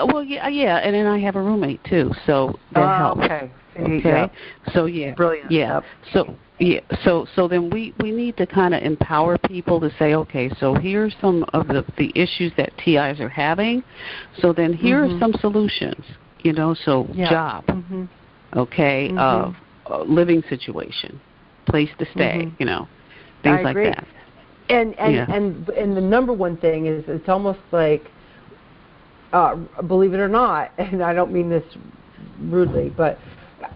Well, yeah, and then I have a roommate too, so that helps. Okay. Okay. So yeah. Brilliant. Yeah. So. Yeah, so then we need to kind of empower people to say, okay, so here's some of the issues that TIs are having. So then here are some solutions, you know, so job, okay, living situation, place to stay, you know, things like that. And the number one thing is it's almost like, believe it or not, and I don't mean this rudely, but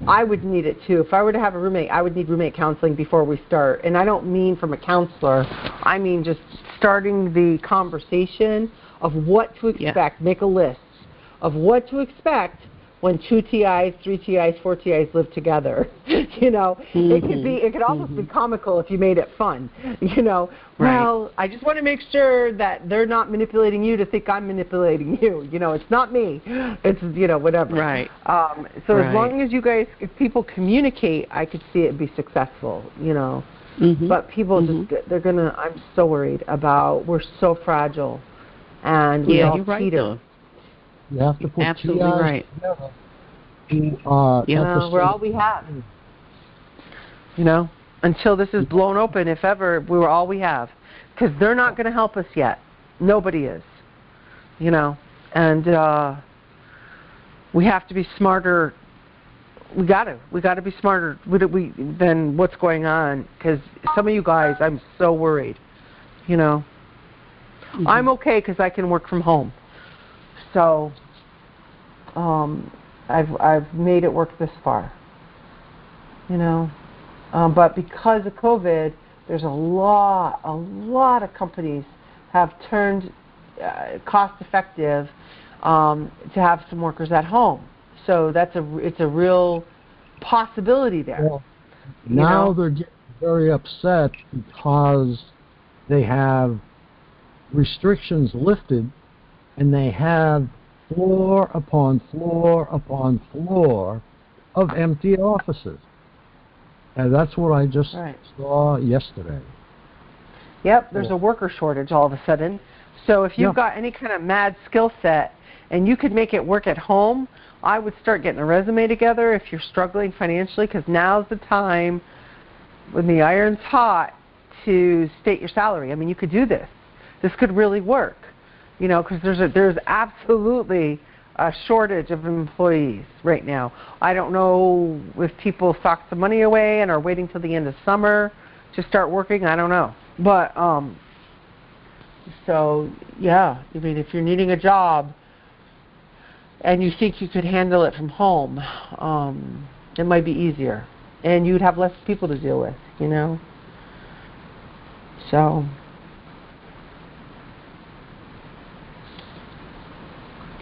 I would need it too. If I were to have a roommate, I would need roommate counseling before we start. And I don't mean from a counselor. I mean just starting the conversation of what to expect. Make a list of what to expect when 2 TIs, 3 TIs, 4 TIs live together. You know, it could almost be comical if you made it fun. You know, well, I just want to make sure that they're not manipulating you to think I'm manipulating you. You know, it's not me. It's, you know, whatever. Right. So as long as you guys, if people communicate, I could see it be successful, you know. But people just, they're going to, I'm so worried about, we're so fragile. And we all teeter. You have to put absolutely TIs right. together to we're all we have. You know, until this is blown open, if ever, we're all we have. Because they're not going to help us yet. Nobody is. You know, and we have to be smarter. We got to be smarter than what's going on. Because some of you guys, I'm so worried. You know, I'm okay because I can work from home. So, I've made it work this far, you know. But because of COVID, there's a lot of companies have turned cost-effective to have some workers at home. So it's a real possibility there. Well, now they're getting very upset because they have restrictions lifted. And they have floor upon floor upon floor of empty offices. And that's what I just saw yesterday. Yep, there's a worker shortage all of a sudden. So if you've got any kind of mad skill set and you could make it work at home, I would start getting a resume together if you're struggling financially, because now's the time when the iron's hot to state your salary. I mean, you could do this. This could really work. You know, because there's absolutely a shortage of employees right now. I don't know if people socked the money away and are waiting till the end of summer to start working. I don't know. But So, yeah, I mean, if you're needing a job and you think you could handle it from home, it might be easier. And you'd have less people to deal with, you know? So...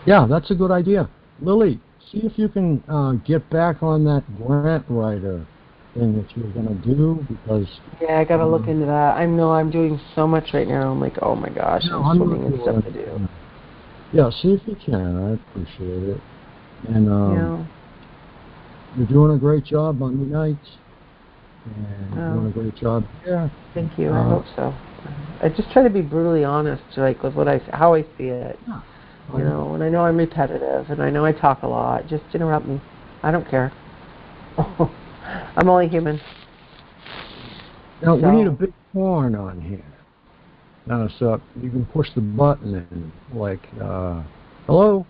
Yeah, that's a good idea. Lily, see if you can get back on that grant writer thing that you were going to do, because... Yeah, I got to look into that. I know I'm doing so much right now. I'm like, oh my gosh, I'm swimming in stuff to do. Yeah, see if you can. I appreciate it. And you're doing a great job Monday nights. And you're doing a great job. Yeah. Thank you. I hope so. I just try to be brutally honest, like with how I see it. Yeah. You know, and I know I'm repetitive, and I know I talk a lot. Just interrupt me. I don't care. I'm only human. Now, we need a big horn on here. Now, so you can push the button and, like, hello?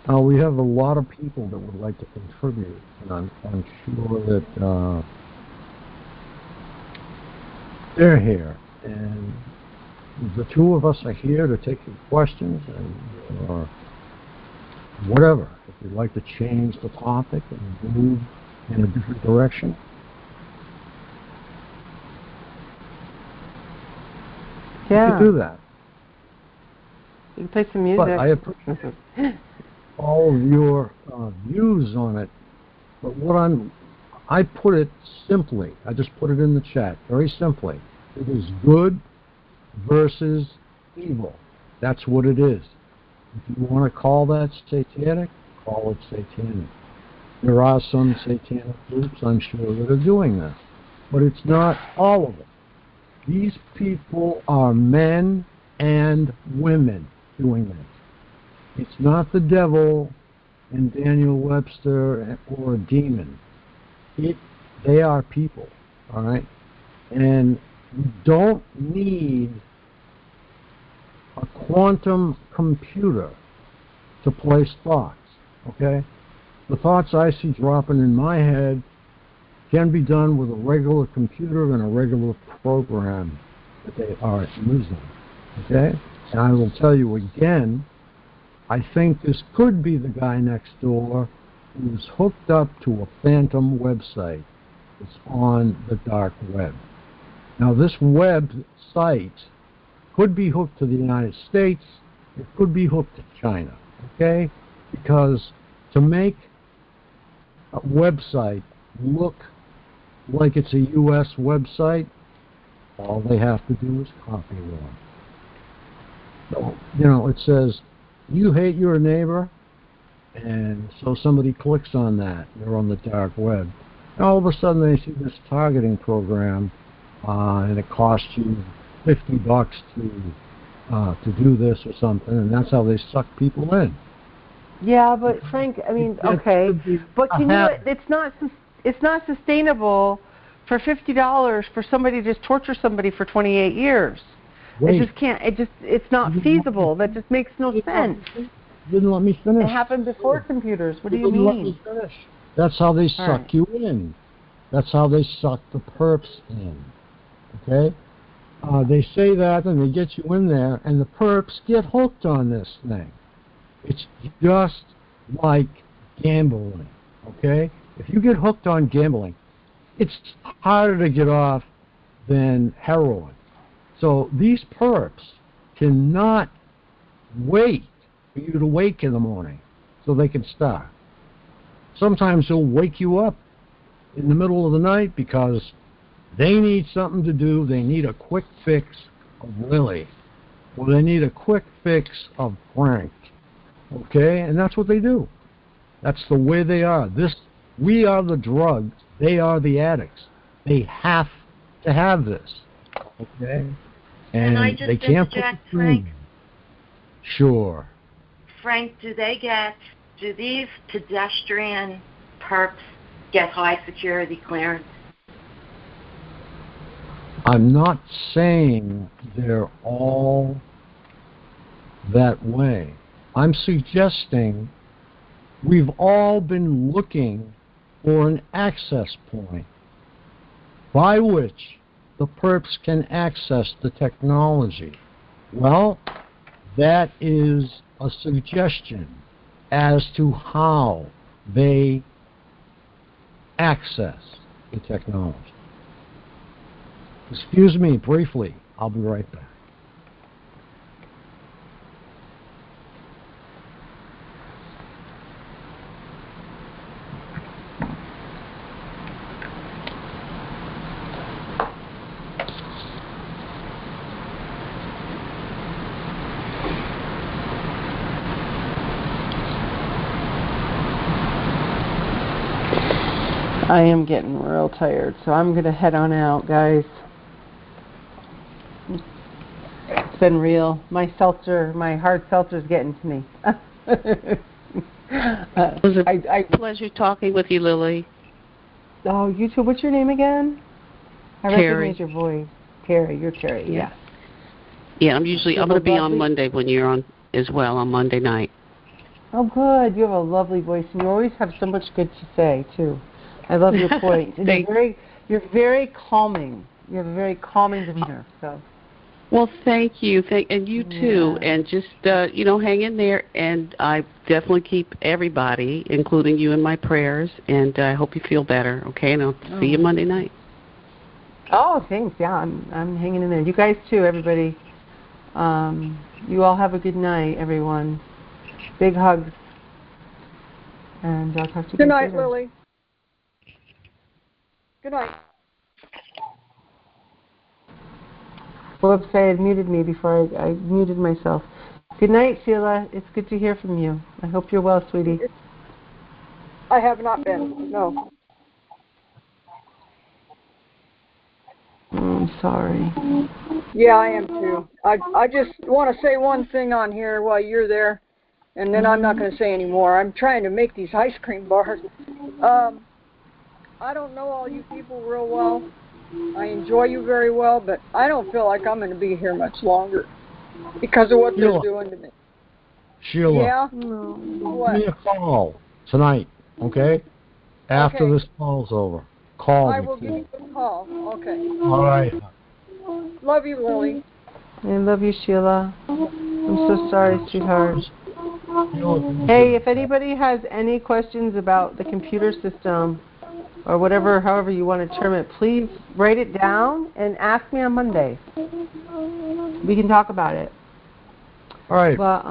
We have a lot of people that would like to contribute, and I'm sure that they're here. And the two of us are here to take your questions or whatever. If you'd like to change the topic and move in a different direction. Yeah. You can do that. You can play some music. But I appreciate all of your views on it. But I put it simply. I just put it in the chat, very simply. It is good versus evil. That's what it is. If you want to call that satanic, call it satanic. There are some satanic groups, I'm sure, that are doing this. But it's not all of them. These people are men and women doing this. It's not the devil and Daniel Webster or a demon. They are people, all right? And you don't need a quantum computer to place thoughts, okay? The thoughts I see dropping in my head can be done with a regular computer and a regular program that they are using, okay? And I will tell you again, I think this could be the guy next door who's hooked up to a phantom website. It's on the dark web. Now, this website could be hooked to the United States. It could be hooked to China, okay? Because to make a website look like it's a U.S. website, all they have to do is copy one. So, you know, it says, you hate your neighbor, and so somebody clicks on that. They're on the dark web. And all of a sudden they see this targeting program, and it costs you $50 to do this or something, and that's how they suck people in. Yeah, but Frank, I mean, okay, but can you? It's not sustainable for $50 for somebody to just torture somebody for 28 years. Wait. It just can't. It's not feasible. That just makes no sense. Didn't let me finish. It happened before computers. What do you Didn't let mean? me finish. That's how they suck you in. That's how they suck the perps in. Okay? They say that and they get you in there, and the perps get hooked on this thing. It's just like gambling. Okay? If you get hooked on gambling, it's harder to get off than heroin. So these perps cannot wait for you to wake in the morning so they can start. Sometimes they'll wake you up in the middle of the night because they need something to do. They need a quick fix of Lily, or they need a quick fix of Frank. Okay? And that's what they do. That's the way they are. We are the drugs. They are the addicts. They have to have this. Okay? And I just they can't interject, put the Frank? Sure. Frank, do these pedestrian perps get high security clearance? I'm not saying they're all that way. I'm suggesting we've all been looking for an access point by which the perps can access the technology. Well, that is a suggestion as to how they access the technology. Excuse me briefly. I'll be right back. I am getting real tired, so I'm going to head on out, guys. It's been real. My hard seltzer's getting to me. It was a pleasure talking with you, Lily. Oh, you too. What's your name again? I Carrie. recognize your voice. Carrie, you're Carrie, yeah. Yeah, I'm going to be on Monday when you're on as well, on Monday night. Oh, good. You have a lovely voice, and you always have so much good to say, too. I love your point. You're very calming. You have a very calming demeanor. So. Well, thank you, and you too. And just hang in there. And I definitely keep everybody, including you, in my prayers. And I hope you feel better. Okay, and I'll see you Monday night. Oh, thanks. Yeah, I'm hanging in there. You guys too, everybody. You all have a good night, everyone. Big hugs. And I'll talk to you Good guys night, later. Lily. Good night. Whoops, I had muted me before I muted myself. Good night, Sheila. It's good to hear from you. I hope you're well, sweetie. I have not been, no. I'm sorry. Yeah, I am too. I just want to say one thing on here while you're there, and then I'm not going to say any more. I'm trying to make these ice cream bars. I don't know all you people real well. I enjoy you very well, but I don't feel like I'm going to be here much longer because of what they're doing to me. Sheila, Yeah? give me a call tonight, okay? After this call's over. Call me. I will give you a call. Okay. All right. Love you, Lily. I love you, Sheila. I'm so sorry, sweetheart. Hey, if anybody has any questions about the computer system or whatever, however you want to term it, please write it down and ask me on Monday. We can talk about it. All right. But,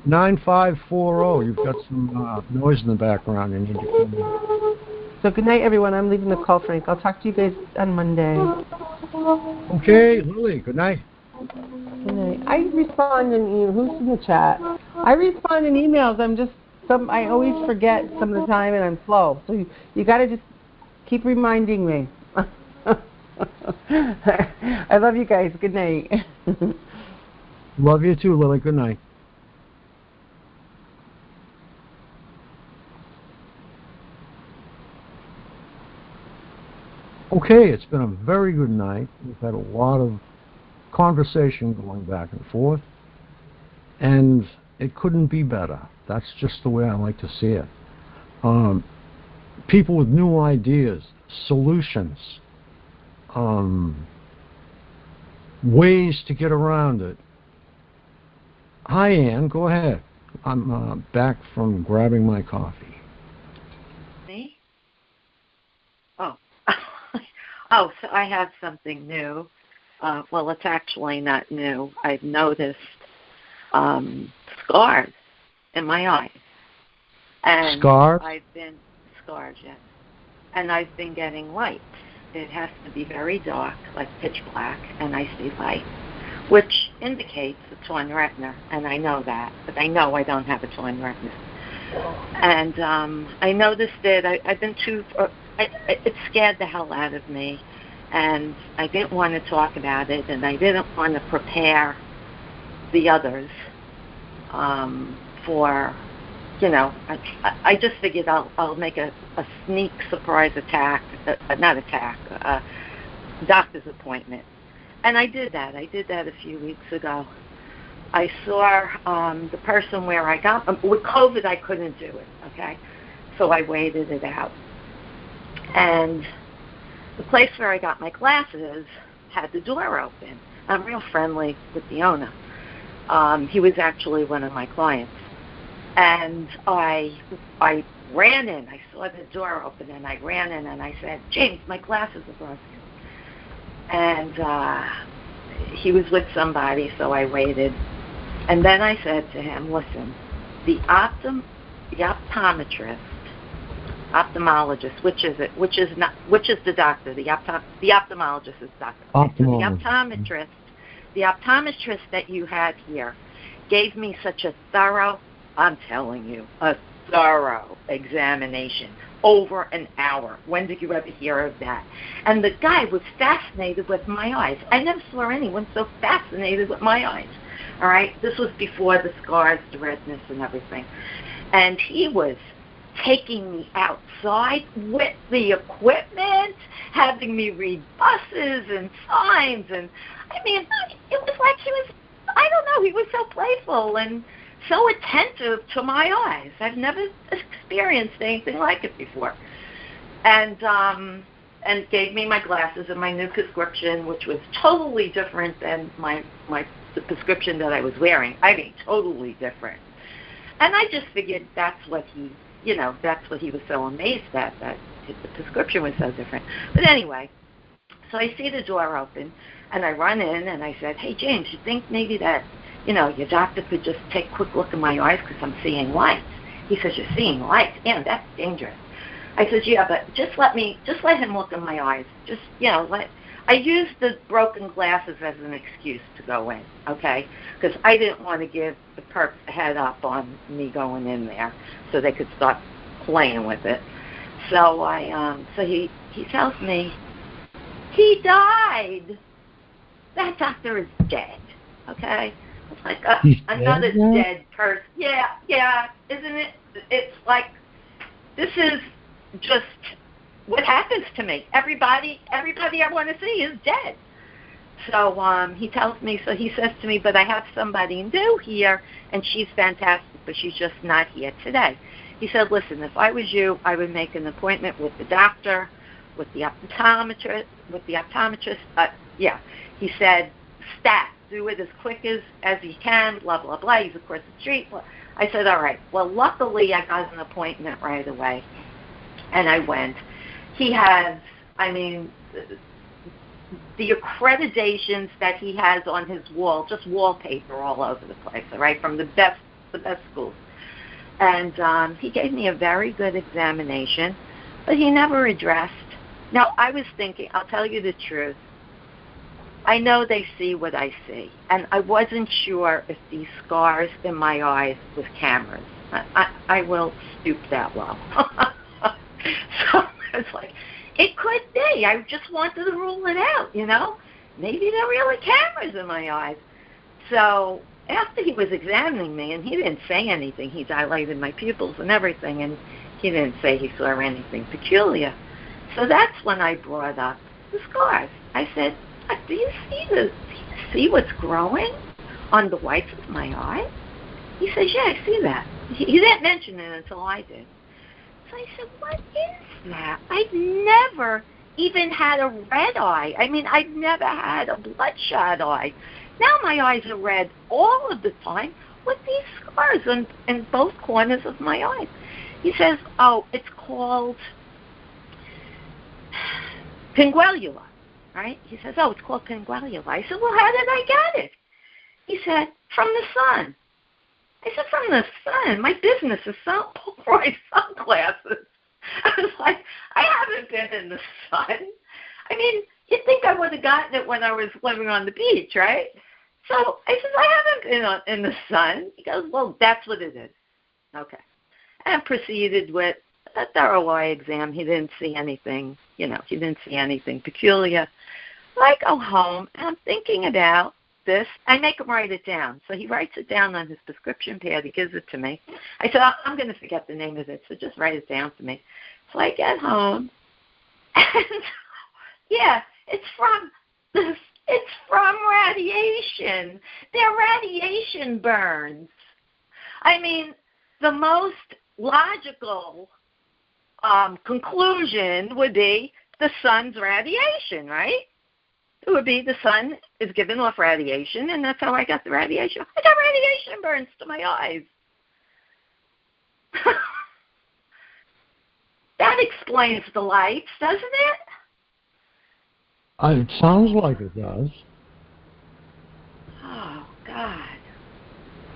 9540. You've got some noise in the background. You need to come in. So good night, everyone. I'm leaving the call, Frank. I'll talk to you guys on Monday. Okay, Lily. Good night. Good night. I respond in emails. Who's in the chat? I respond in emails. I always forget some of the time, and I'm slow. So you got to just keep reminding me. I love you guys. Good night. Love you too, Lily. Good night. Okay, it's been a very good night. We've had a lot of conversation going back and forth, and it couldn't be better. That's just the way I like to see it. People with new ideas, solutions, ways to get around it. Hi, Ann. Go ahead. I'm back from grabbing my coffee. Me? Oh. Oh, so I have something new. Well, it's actually not new. I've noticed scars in my eyes. And Scars? I've been scars, yes. And I've been getting light. It has to be very dark, like pitch black, and I see light, which indicates a torn retina, and I know that, but I know I don't have a torn retina. And I noticed it. I've been it scared the hell out of me, and I didn't want to talk about it, and I didn't want to prepare the others for, I just figured I'll make a sneak surprise doctor's appointment. And I did that. I did that a few weeks ago. I saw the person where I got with COVID. I couldn't do it. Okay, so I waited it out, and the place where I got my glasses had the door open. I'm real friendly with the owner. He was actually one of my clients. And I ran in. I saw the door open, and I ran in, and I said, James, my glasses are broken. And he was with somebody, so I waited. And then I said to him, listen, the ophthalmologist, which is it? Which is the doctor? The ophthalmologist is doctor. Ophthalmologist. The optometrist that you had here gave me such a thorough, I'm telling you, a thorough examination, over an hour. When did you ever hear of that? And the guy was fascinated with my eyes. I never saw anyone so fascinated with my eyes. All right? This was before the scars, the redness, and everything. And he was taking me outside with the equipment, having me read buses and signs. And, I mean, it was like he was, I don't know, he was so playful and so attentive to my eyes. I've never experienced anything like it before. And gave me my glasses and my new prescription, which was totally different than the prescription that I was wearing. I mean, totally different. And I just figured that's what he was so amazed at, that the prescription was so different. But anyway, so I see the door open, and I run in, and I said, hey, James, you think maybe that, your doctor could just take a quick look in my eyes because I'm seeing lights? He says, you're seeing lights? Damn, that's dangerous. I said, yeah, but just let him look in my eyes. Just, I used the broken glasses as an excuse to go in, okay? Because I didn't want to give the perps a head up on me going in there so they could start playing with it. So he tells me, he died. That doctor is dead, okay? It's like another dead person. Yeah, isn't it? It's like, this is just what happens to me. Everybody I want to see is dead. So he tells me, so he says to me, but I have somebody new here, and she's fantastic, but she's just not here today. He said, listen, if I was you, I would make an appointment with the doctor, with the optometrist. He said, stat, do it as quick as you can, blah, blah, blah. He's across the street. I said, all right. Well, luckily, I got an appointment right away, and I went. He has, the accreditations that he has on his wall, just wallpaper all over the place, all right, from the best schools. And he gave me a very good examination, but he never addressed. Now, I was thinking, I'll tell you the truth, I know they see what I see, and I wasn't sure if these scars in my eyes was cameras. I will stoop that low. So it's like, it could be. I just wanted to rule it out, Maybe they're really cameras in my eyes. So after he was examining me, and he didn't say anything, he dilated my pupils and everything, and he didn't say he saw anything peculiar. So that's when I brought up the scars. I said, do you see what's growing on the whites of my eye? He says, yeah, I see that. He didn't mention it until I did. So I said, what is that? I've never even had a red eye. I've never had a bloodshot eye. Now my eyes are red all of the time with these scars in both corners of my eyes. He says, oh, it's called pinguellula, right? He says, oh, it's called pinguellula. I said, well, how did I get it? He said, from the sun. I said, from the sun? My business is Polaroid sunglasses. I was like, I haven't been in the sun. You'd think I would have gotten it when I was living on the beach, right? So I said, I haven't been in the sun. He goes, well, that's what it is. Okay. And proceeded with a thorough eye exam. He didn't see anything, he didn't see anything peculiar. So I go home, and I'm thinking about this. I make him write it down. So he writes it down on his prescription pad. He gives it to me. I said, I'm going to forget the name of it, so just write it down for me. So I get home, and yeah, it's from radiation. They're radiation burns. The most logical conclusion would be the sun's radiation, right? It would be the sun is giving off radiation, and that's how I got the radiation. I got radiation burns to my eyes. That explains the lights, doesn't it? It sounds like it does. Oh, God.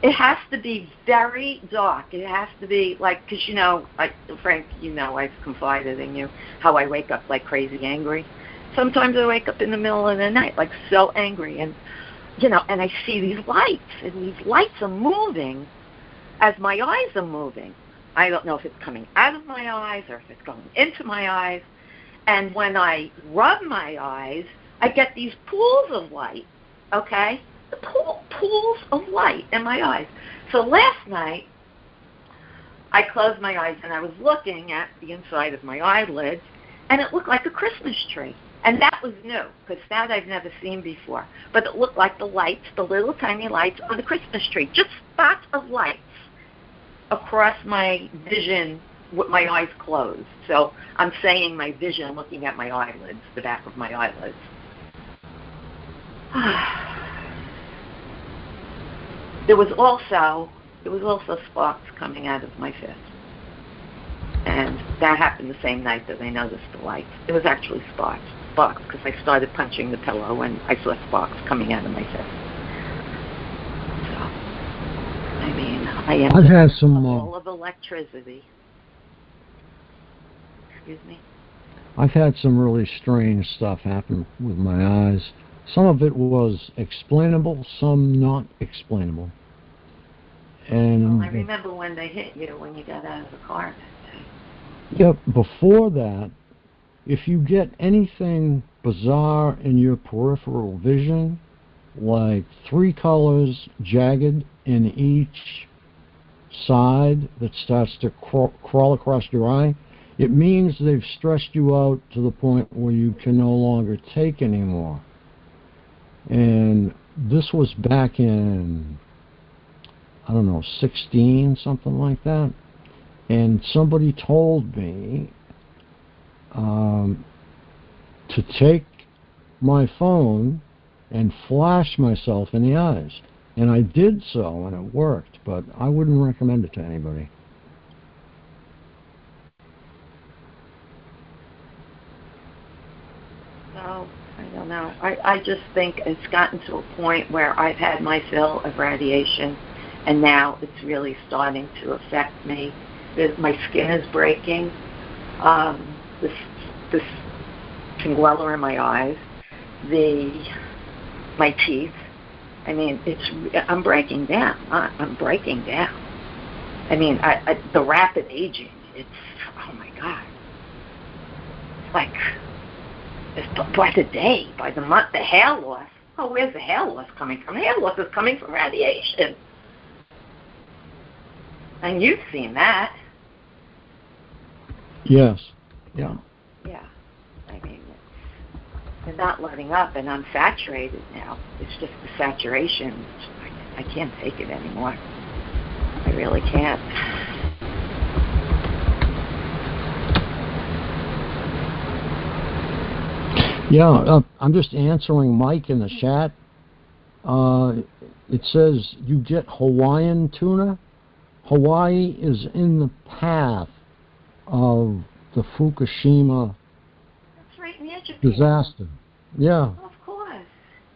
It has to be very dark. It has to be like, because, you know, Frank, you know, I've confided in you how I wake up like crazy angry. Sometimes I wake up in the middle of the night like so angry, and, you know, and I see these lights, and these lights are moving as my eyes are moving. I don't know if it's coming out of my eyes or if it's going into my eyes. And when I rub my eyes, I get these pools of light, okay? The pools of light in my eyes. So last night, I closed my eyes and I was looking at the inside of my eyelids, and it looked like a Christmas tree. And that was new, because that I've never seen before. But it looked like the lights, the little tiny lights on the Christmas tree, just spots of lights across my vision with my eyes closed. So I'm saying my vision looking at my eyelids, the back of my eyelids. There was also sparks coming out of my fist. And that happened the same night that I noticed the lights. It was actually sparks, because I started punching the pillow and I saw sparks coming out of my fist. So, I mean, I am I've had some full of electricity. Excuse me? I've had some really strange stuff happen with my eyes. Some of it was explainable, some not explainable. And Well, I remember when they hit you when you got out of the car. yeah, before that, if you get anything bizarre in your peripheral vision, like 3 colors jagged in each side that starts to crawl across your eye, it means they've stressed you out to the point where you can no longer take anymore. And this was back in, I don't know, 16, something like that. And somebody told me to take my phone and flash myself in the eyes. And I did so, and it worked, but I wouldn't recommend it to anybody. No, I don't know. I just think it's gotten to a point where I've had my fill of radiation, and now it's really starting to affect me. My skin is breaking. This congealer in my eyes, my teeth. I mean, I'm breaking down. I'm breaking down. I mean, the rapid aging. It's, oh my God. It's like, by the day, by the month, the hair loss. Oh, where's the hair loss coming from? Hair loss is coming from radiation. And you've seen that. Yes. Yeah. Yeah. I mean, it's not letting up, and I'm saturated now. It's just the saturation. I can't take it anymore. I really can't. Yeah, I'm just answering Mike in the chat. It says you get Hawaiian tuna. Hawaii is in the path of the Fukushima That's right near Japan. disaster. Yeah. Of course.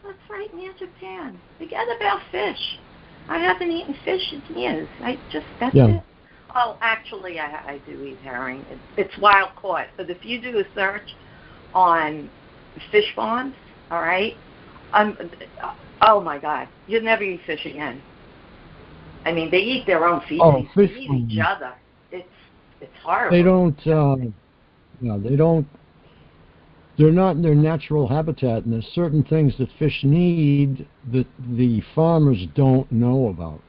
That's right near Japan. Forget about fish. I haven't eaten fish in years. That's it. Oh, actually, I do eat herring. It's wild caught. But if you do a search on fish farms, all right, oh my God, you'd never eat fish again. I mean, they eat their own feces. Oh, fish they eat farms. each other. It's horrible. They don't. They don't. They're not in their natural habitat, and there's certain things that fish need that the farmers don't know about.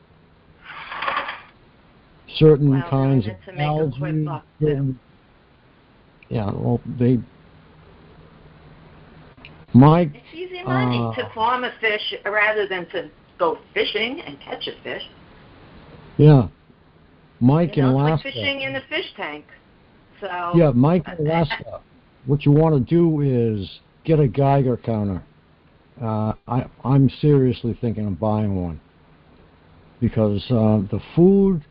Certain kinds of algae. Yeah, well, Mike. It's easy money to farm a fish rather than to go fishing and catch a fish. Yeah, Mike in It's Alaska. like fishing in a fish tank. So yeah, Mike in Alaska what you want to do is get a Geiger counter. I'm seriously thinking of buying one, because the food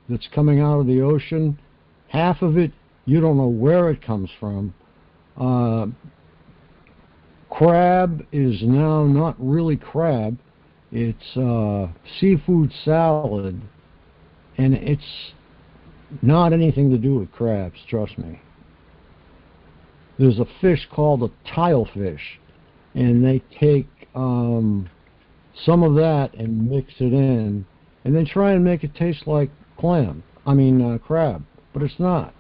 that's coming out of the ocean, half of it, you don't know where it comes from. Crab is now not really crab. It's seafood salad, and it's not anything to do with crabs, trust me. There's a fish called a tilefish, and they take some of that and mix it in, and then try and make it taste like crab, but it's not.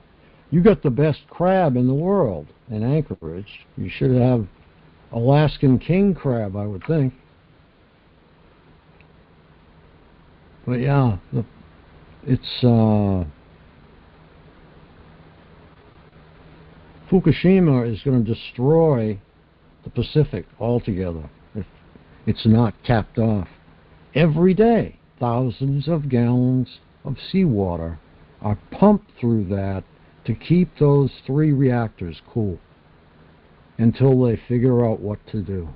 You got the best crab in the world in Anchorage. You should have Alaskan king crab, I would think. But yeah, it's Fukushima is going to destroy the Pacific altogether if it's not capped off. Every day, thousands of gallons of seawater are pumped through that to keep those 3 reactors cool until they figure out what to do.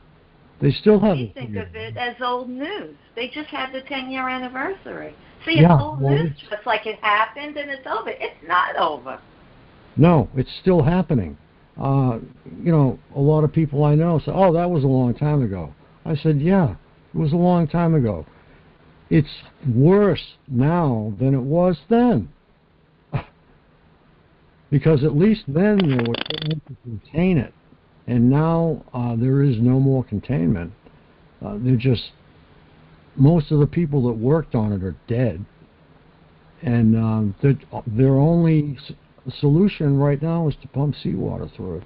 They still haven't. They think of it as old news. They just had the 10-year anniversary. See, Yeah, it's old news, just like it happened and it's over. It's not over. No, it's still happening. A lot of people I know say, oh, that was a long time ago. I said, yeah, it was a long time ago. It's worse now than it was then. Because at least then they were trying to contain it. And now there is no more containment. Most of the people that worked on it are dead. And their only solution right now is to pump seawater through it.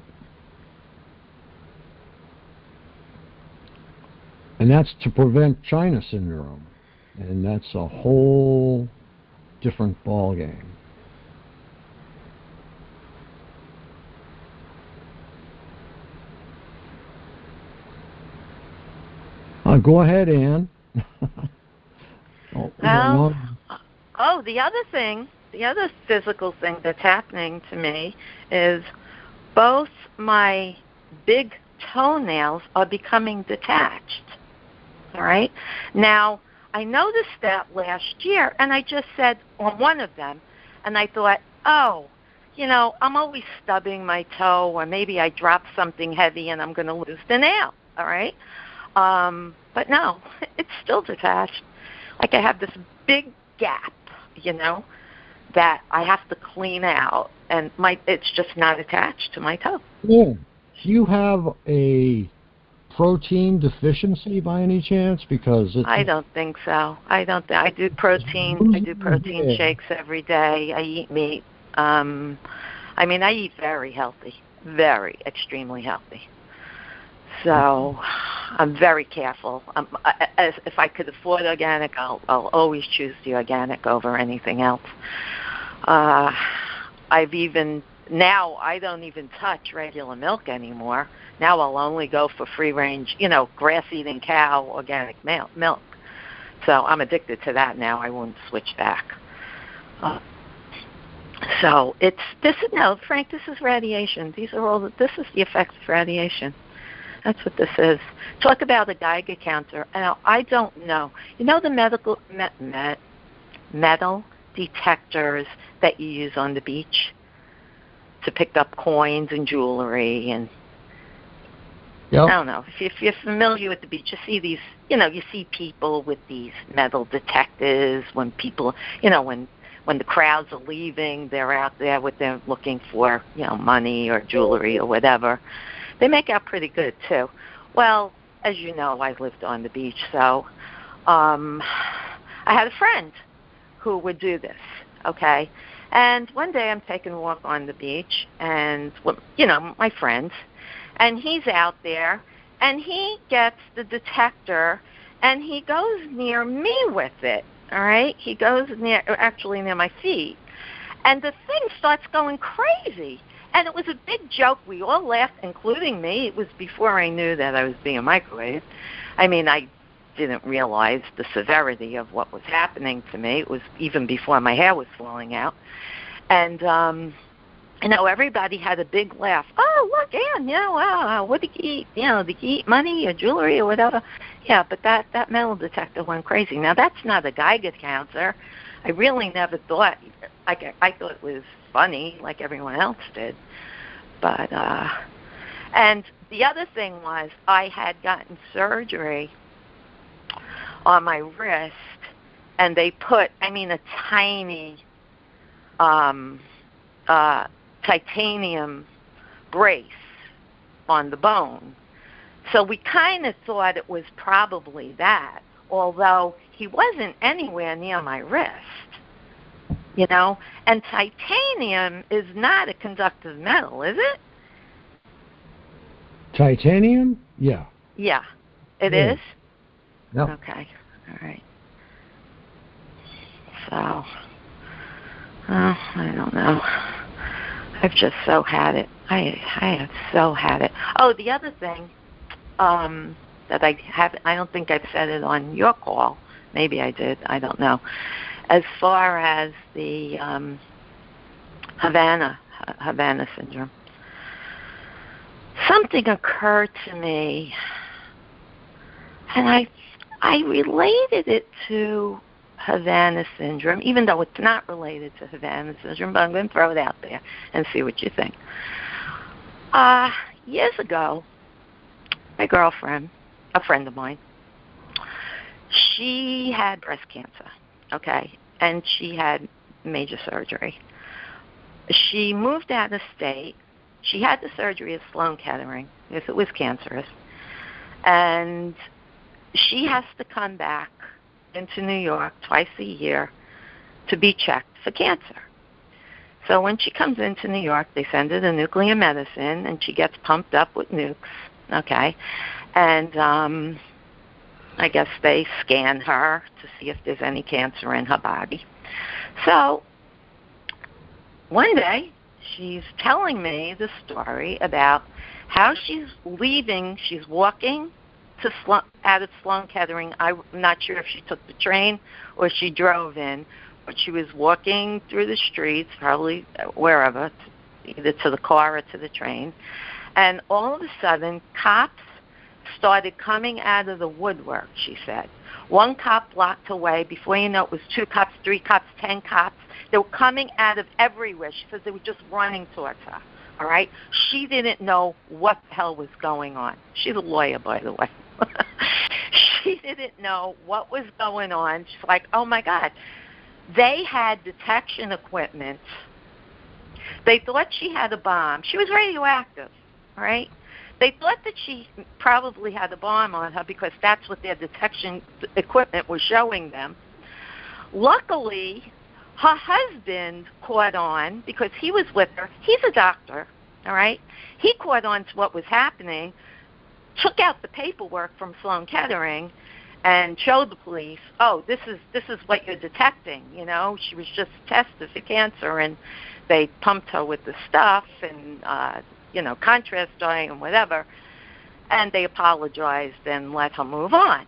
And that's to prevent China syndrome. And that's a whole different ballgame. Go ahead, Ann. The other thing, the other physical thing that's happening to me is both my big toenails are becoming detached. All right? Now, I noticed that last year, and I just said on one of them, and I thought, I'm always stubbing my toe, or maybe I dropped something heavy and I'm going to lose the nail. All right? But no, it's still detached. Like I have this big gap, that I have to clean out, and it's just not attached to my toe. Yeah. Do you have a protein deficiency by any chance? Because I don't think so. I do protein. I do protein shakes every day. I eat meat. I eat very healthy, very extremely healthy. So I'm very careful. If I could afford organic, I'll always choose the organic over anything else. Now I don't even touch regular milk anymore. Now I'll only go for free-range, grass-eating cow organic milk. So I'm addicted to that now. I won't switch back. So Frank, this is radiation. This is the effects of radiation. That's what this is. Talk about a Geiger counter. Now, I don't know. The metal detectors that you use on the beach to pick up coins and jewelry, and I don't know if you're familiar with the beach. You see these, you see people with these metal detectors when people, when the crowds are leaving, they're out there with them looking for, money or jewelry or whatever. They make out pretty good, too. Well, as you know, I lived on the beach, so I had a friend who would do this, okay? And one day I'm taking a walk on the beach, and, my friend, and he's out there, and he gets the detector, and he goes near me with it, all right? He goes near my feet, and the thing starts going crazy. And it was a big joke. We all laughed, including me. It was before I knew that I was being microwaved. I didn't realize the severity of what was happening to me. It was even before my hair was falling out. And everybody had a big laugh. Oh, look, Ann, what did you eat? Did you eat money or jewelry or whatever? Yeah, but that metal detector went crazy. Now, that's not a Geiger counter. I really never thought, I thought it was funny like everyone else did. But, and the other thing was I had gotten surgery on my wrist, and they put, a tiny titanium brace on the bone. So we kind of thought it was probably that, although he wasn't anywhere near my wrist, And titanium is not a conductive metal, is it? Titanium? Yeah. Yeah. It is? Yep. Okay. All right. So, I don't know. I've just so had it. I have so had it. Oh, the other thing that I don't think I've said it on your call. Maybe I did. I don't know. As far as the Havana syndrome, something occurred to me, and I related it to Havana syndrome, even though it's not related to Havana syndrome, but I'm going to throw it out there and see what you think. Years ago, my girlfriend, a friend of mine, she had breast cancer, okay, and she had major surgery. She moved out of state. She had the surgery at Sloan Kettering because it was cancerous, and she has to come back into New York twice a year to be checked for cancer. So when she comes into New York, they send her to nuclear medicine, and she gets pumped up with nukes, okay? And I guess they scan her to see if there's any cancer in her body. So one day, she's telling me the story about how she's leaving. She's walking out of Sloan Kettering. I'm not sure if she took the train or she drove in, but she was walking through the streets, probably wherever, either to the car or to the train. And all of a sudden, cops started coming out of the woodwork, she said. One cop blocked her way. Before you know it was 2 cops, 3 cops, 10 cops. They were coming out of everywhere. She says they were just running towards her. All right? She didn't know what the hell was going on. She's a lawyer, by the way. She didn't know what was going on. She's like, oh, my God. They had detection equipment. They thought she had a bomb. She was radioactive, all right? They thought that she probably had a bomb on her because that's what their detection equipment was showing them. Luckily, her husband caught on because he was with her. He's a doctor, all right? He caught on to what was happening, took out the paperwork from Sloan Kettering, and showed the police, oh, this is what you're detecting. She was just tested for cancer, and they pumped her with the stuff and contrast dye and whatever, and they apologized and let her move on.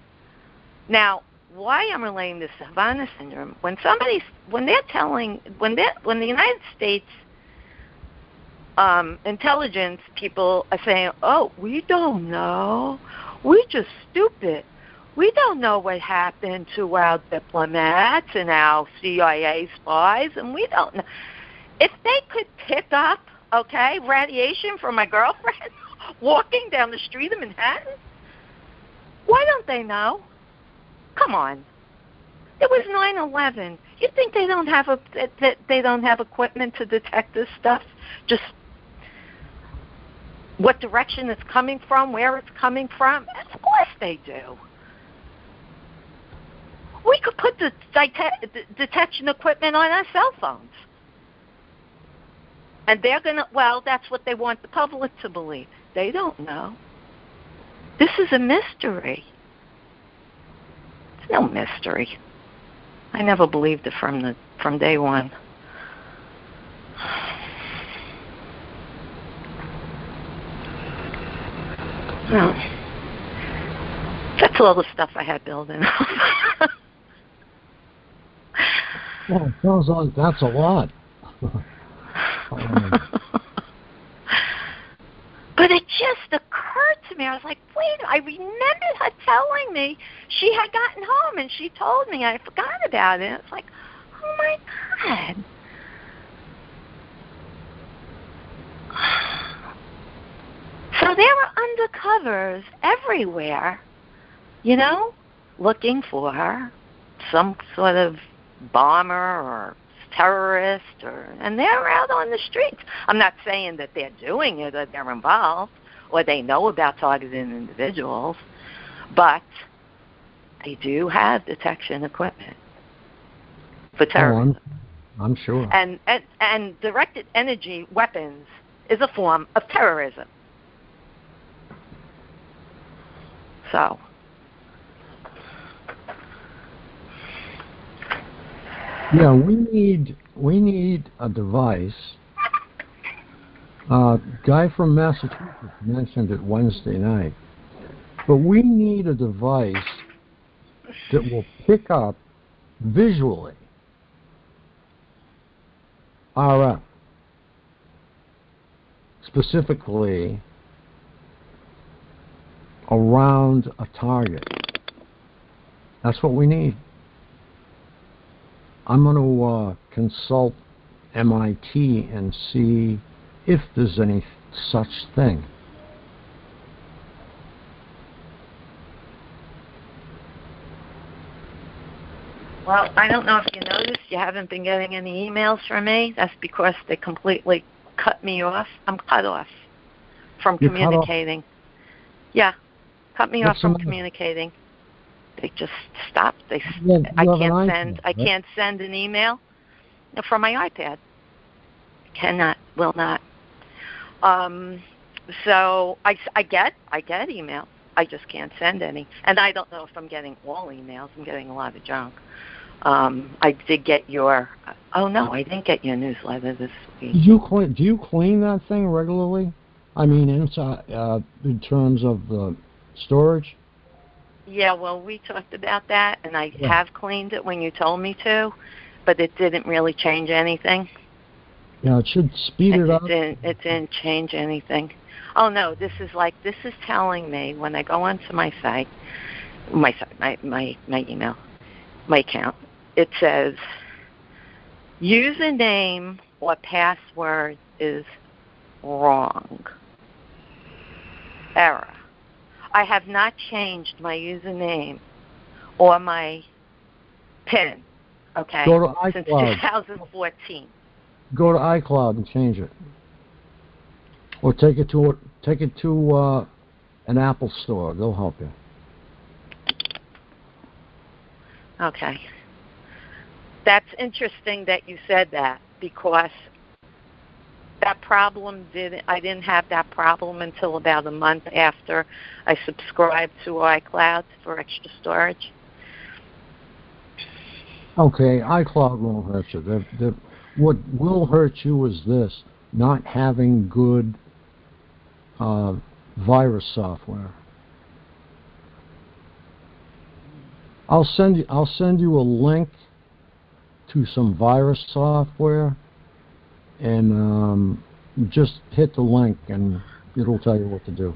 Now, why I'm relating this to Havana syndrome, when the United States intelligence people are saying, oh, we don't know, we're just stupid. We don't know what happened to our diplomats and our CIA spies, and we don't know. If they could pick up, radiation from my girlfriend walking down the street of Manhattan, why don't they know? Come on. It was 9/11. You think they don't have equipment to detect this stuff? Just what direction it's coming from, where it's coming from? Of course they do. We could put the detection equipment on our cell phones. And they're going to, that's what they want the public to believe. They don't know. This is a mystery. It's no mystery. I never believed it from day one. Well, that's all the stuff I had building. Well, it sounds like that's a lot. But it just occurred to me. I was like, wait, I remembered her telling me she had gotten home, and she told me. I forgot about it. It's like, oh, my God. So there were undercovers everywhere, looking for her, some sort of bomber or terrorist, and they're out on the streets. I'm not saying that they're doing it or they're involved or they know about targeting individuals, but they do have detection equipment for terrorism. I'm sure. And directed energy weapons is a form of terrorism. So. Yeah, we need a device. Guy from Massachusetts mentioned it Wednesday night. But we need a device that will pick up visually RF, specifically around a target. That's what we need. I'm going to consult MIT and see if there's any such thing. Well, I don't know if you noticed, you haven't been getting any emails from me. That's because they completely cut me off. I'm cut off from communicating. Yeah, cut me off from communicating. They just stopped. I can't send an email from my iPad. Cannot, will not. So I get email. I just can't send any, and I don't know if I'm getting all emails. I'm getting a lot of junk. I did get your. Oh no, I didn't get your newsletter this week. Do you clean that thing regularly? I mean, inside in terms of the storage. Yeah, well, we talked about that, and I have cleaned it when you told me to, but it didn't really change anything. Yeah, it should speed it up. It didn't change anything. Oh no, this is telling me when I go onto my site, my email, my account, it says username or password is wrong. Error. I have not changed my username or my PIN, okay, Go to iCloud. since 2014. Go to iCloud and change it, or take it to an Apple store. They'll help you. Okay. That's interesting that you said that, because that problem I didn't have that problem until about a month after I subscribed to iCloud for extra storage. Okay, iCloud won't hurt you. What will hurt you is this: not having good virus software. I'll send you a link to some virus software, and just hit the link, and it'll tell you what to do.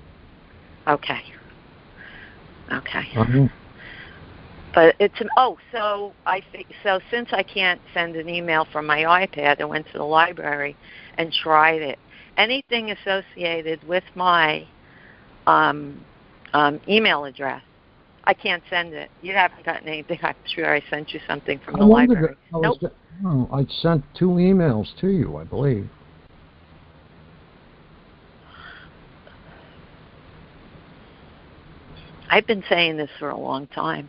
Okay. But it's so since I can't send an email from my iPad, I went to the library and tried it. Anything associated with my email address, I can't send it. You haven't gotten anything. I'm sure I sent you something from the library. Nope. I sent 2 emails to you, I believe. I've been saying this for a long time.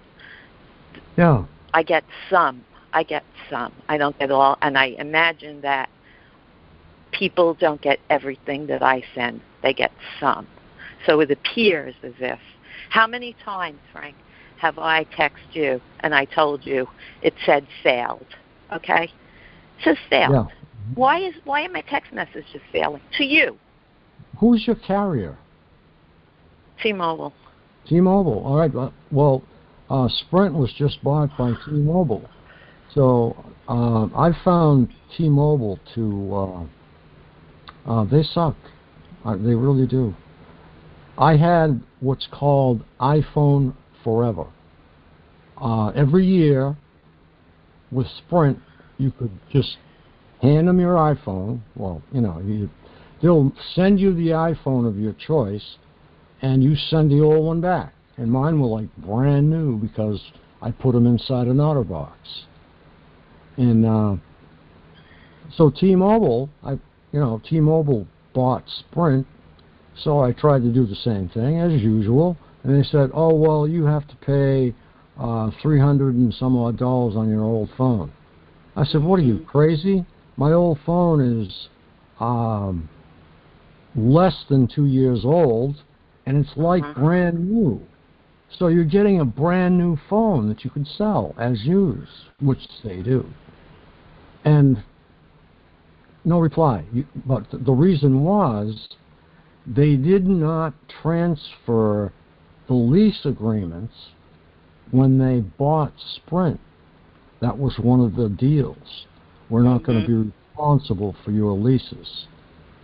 Yeah. I get some. I don't get all, and I imagine that people don't get everything that I send. They get some. So it appears as if. How many times, Frank, have I texted you and I told you it said failed? Okay? It says failed. Yeah. Why are my text messages failing? To you. Who's your carrier? T-Mobile. T-Mobile. All right. Well, Sprint was just bought by T-Mobile. So I found T-Mobile to They suck. They really do. I had what's called iPhone Forever. Every year with Sprint, you could just hand them your iPhone. Well, they'll send you the iPhone of your choice, and you send the old one back. And mine were like brand new because I put them inside an OtterBox. And so T-Mobile, T-Mobile bought Sprint, so I tried to do the same thing as usual. And they said, "Oh well, you have to pay $300 and some odd on your old phone." I said, "What are you, crazy? My old phone is less than 2 years old, and it's like brand new. So you're getting a brand new phone that you can sell as used," which they do. And no reply. But the reason was they did not transfer the lease agreements when they bought Sprint. That was one of the deals. We're not going to be responsible for your leases.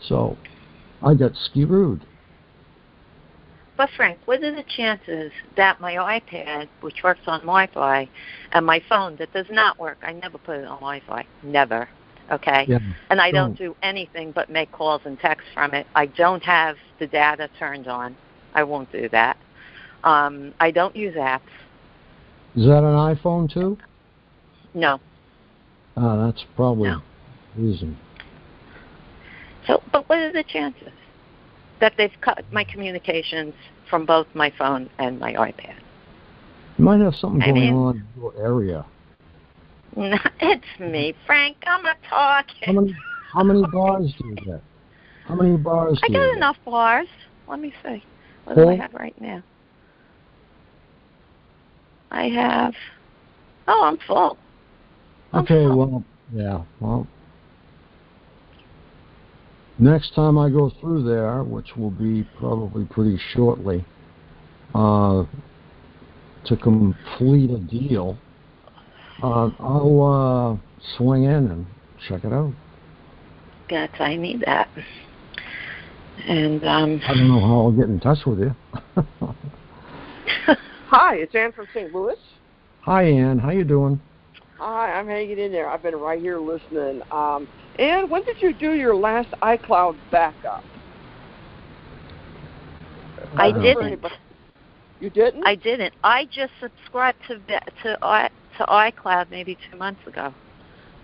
So I got screwed. But Frank, what are the chances that my iPad, which works on Wi-Fi, and my phone that does not work, I never put it on Wi-Fi, never, okay? Yeah, and I don't do anything but make calls and texts from it. I don't have the data turned on. I won't do that. I don't use apps. Is that an iPhone too? No. That's probably the reason. So, but what are the chances that they've cut my communications from both my phone and my iPad? You might have something going on in your area. No, it's me, Frank. I'm not talking. How many bars do you get? How many bars do you get? I got enough bars. Let me see. What do I have right now? I have... Oh, I'm full. Okay, well, yeah, well... Next time I go through there, which will be probably pretty shortly, to complete a deal, I'll swing in and check it out. Yes, I need that. And I don't know how I'll get in touch with you. Hi, it's Ann from St. Louis. Hi, Ann. How you doing? Hi, I'm hanging in there. I've been right here listening. Ann, when did you do your last iCloud backup? I didn't. You didn't? I didn't. I just subscribed to iCloud maybe 2 months ago.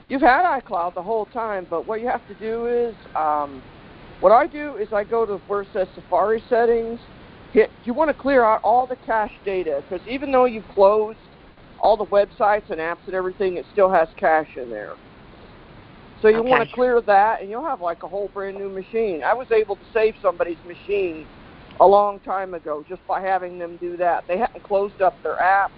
You've had iCloud the whole time, but what you have to do is, what I do is I go to where it says Safari settings. You want to clear out all the cache data, because even though you've closed all the websites and apps and everything, it still has cache in there. So you want to clear that, and you'll have like a whole brand new machine. I was able to save somebody's machine a long time ago just by having them do that. They hadn't closed up their apps,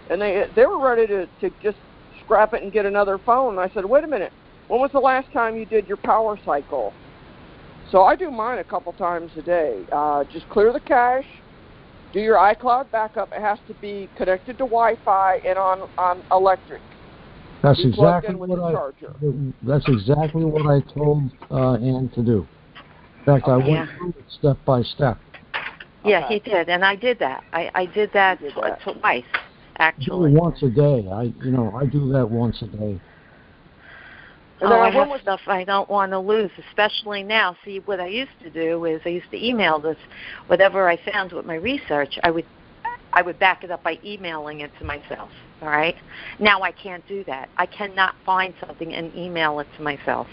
and they were ready to just scrap it and get another phone. And I said, wait a minute, when was the last time you did your power cycle? So I do mine a couple times a day. Just clear the cache, do your iCloud backup. It has to be connected to Wi-Fi and on electric. That's exactly what I told Ann to do. In fact, I went through it step by step. Yeah, he did, and I did that. I did that twice, actually. Do it once a day. I do that once a day. I have stuff I don't want to lose, especially now. See, what I used to do is I used to email this, whatever I found with my research, I would back it up by emailing it to myself, all right? Now I can't do that. I cannot find something and email it to myself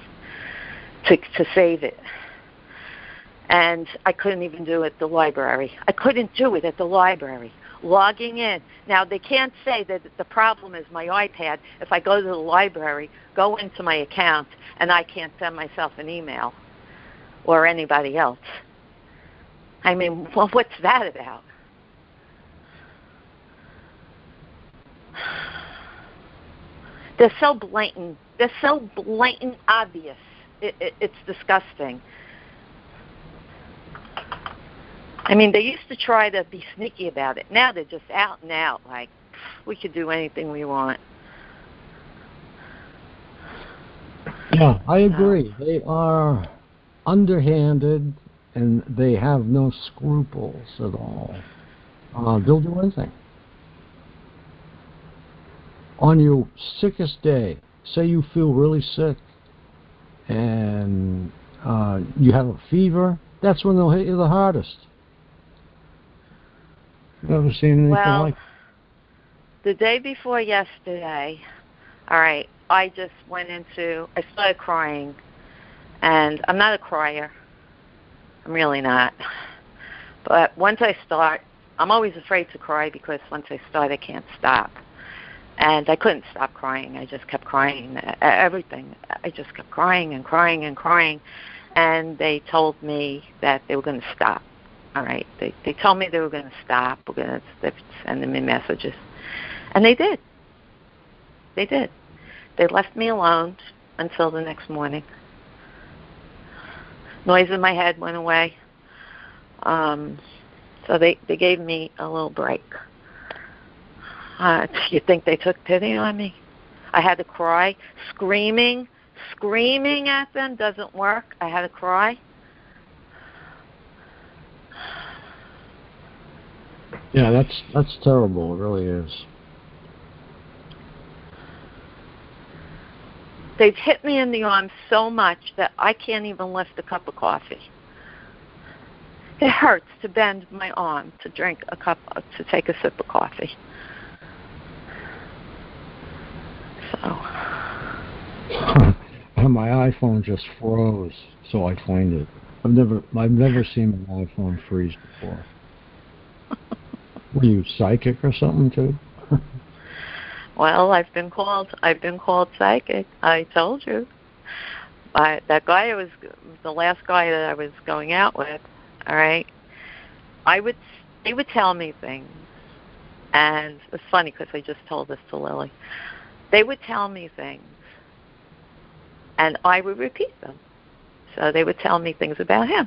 to save it. And I couldn't even do it at the library. I couldn't do it at the library. Logging in. Now, they can't say that the problem is my iPad. If I go to the library, go into my account, and I can't send myself an email or anybody else. I mean, well, what's that about? They're so blatant. They're so blatant obvious. It's disgusting. I mean, they used to try to be sneaky about it. Now they're just out and out, like, we could do anything we want. Yeah, I agree. They are underhanded, and they have no scruples at all. They'll do anything. On your sickest day, say you feel really sick, and you have a fever, that's when they'll hit you the hardest. You ever seen anything like that? The day before yesterday, all right, I just I started crying, and I'm not a crier. I'm really not. But once I start, I'm always afraid to cry because once I start, I can't stop. And I couldn't stop crying. I just kept crying. Everything. I just kept crying and crying and crying. And they told me that they were going to stop. All right. They told me they were going to stop. We're going to send me messages. And they did. They did. They left me alone until the next morning. Noise in my head went away. So they gave me a little break. You think they took pity on me? I had to cry. Screaming at them doesn't work. I had to cry. Yeah, that's terrible. It really is. They've hit me in the arm so much that I can't even lift a cup of coffee. It hurts to bend my arm to take a sip of coffee. So. And my iPhone just froze, so I cleaned it. I've never seen my iPhone freeze before. Were you psychic or something too? Well, I've been called psychic. I told you. That guy was the last guy that I was going out with. All right. They would tell me things, and it's funny because I just told this to Lily. They would tell me things, and I would repeat them. So they would tell me things about him,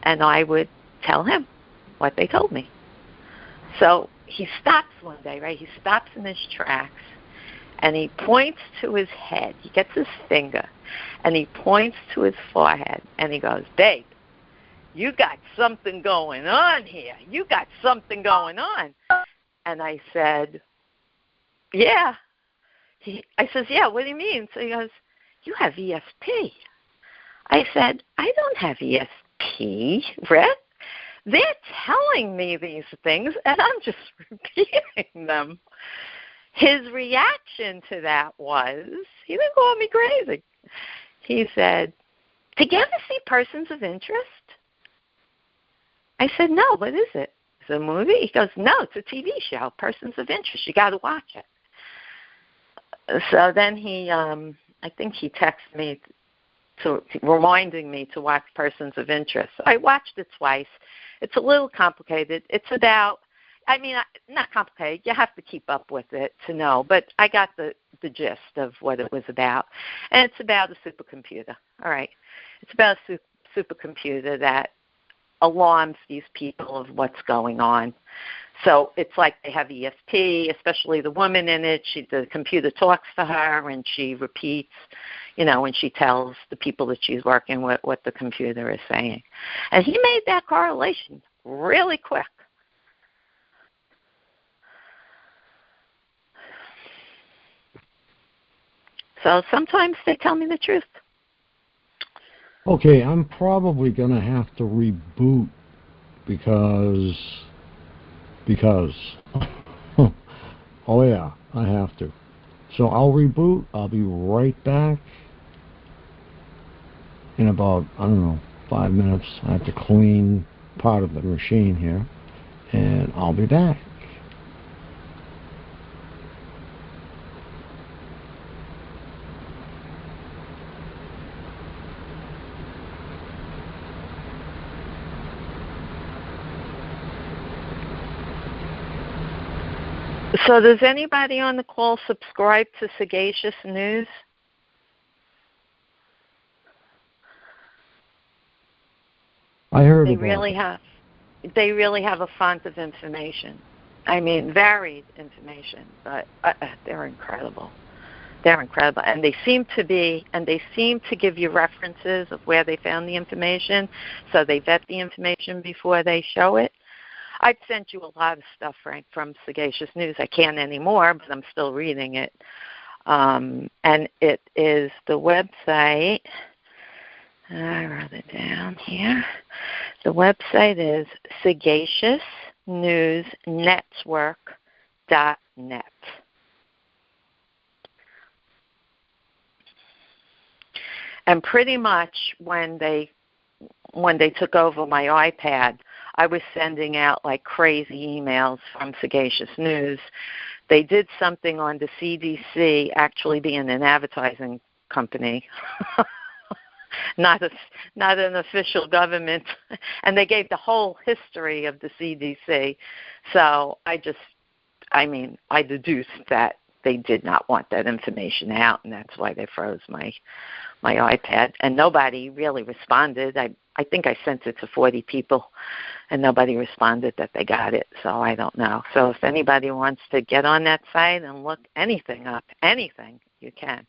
and I would tell him what they told me. So he stops one day, right? He stops in his tracks, and he points to his head. He gets his finger, and he points to his forehead, and he goes, "Babe, you got something going on here. You got something going on." And I said, "Yeah." I says, "Yeah, what do you mean?" So he goes, "You have ESP." I said, "I don't have ESP, Rick. They're telling me these things, and I'm just repeating them." His reaction to that was, he didn't call me crazy. He said, "Did you ever see Persons of Interest?" I said, "No, what is it? Is it a movie?" He goes, "No, it's a TV show, Persons of Interest. You got to watch it." So then I think he texted me reminding me to watch Persons of Interest. I watched it twice. It's a little complicated. It's about, not complicated. You have to keep up with it to know, but I got the gist of what it was about. And it's about a supercomputer. All right. It's about a supercomputer that alarms these people of what's going on. So it's like they have ESP, especially the woman in it. The computer talks to her, and she repeats, and she tells the people that she's working with what the computer is saying. And he made that correlation really quick. So sometimes they tell me the truth. Okay, I'm probably going to have to reboot because oh yeah, I have to. So I'll reboot. I'll be right back in about, 5 minutes. I have to clean part of the machine here, and I'll be back. So does anybody on the call subscribe to Sagacious News? I heard they about really it. have. They really have a font of information. Varied information, but they're incredible. They're incredible, and they seem to give you references of where they found the information, so they vet the information before they show it. I've sent you a lot of stuff, Frank, from Sagacious News. I can't anymore, but I'm still reading it. And it is the website. I wrote it down here. The website is sagaciousnewsnetwork.net. And pretty much when they took over my iPad, I was sending out like crazy emails from Sagacious News. They did something on the CDC actually being an advertising company, not an official government, and they gave the whole history of the CDC. So I deduced that they did not want that information out, and that's why they froze my iPad. And nobody really responded. I think I sent it to 40 people, and nobody responded that they got it, so I don't know. So if anybody wants to get on that site and look anything up, anything, you can.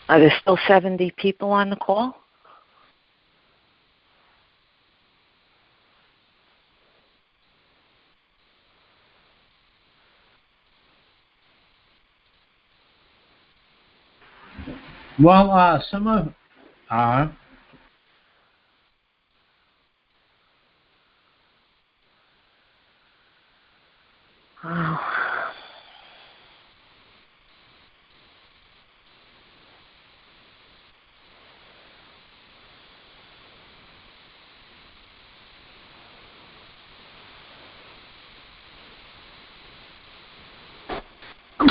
Are there still 70 people on the call? Well, some of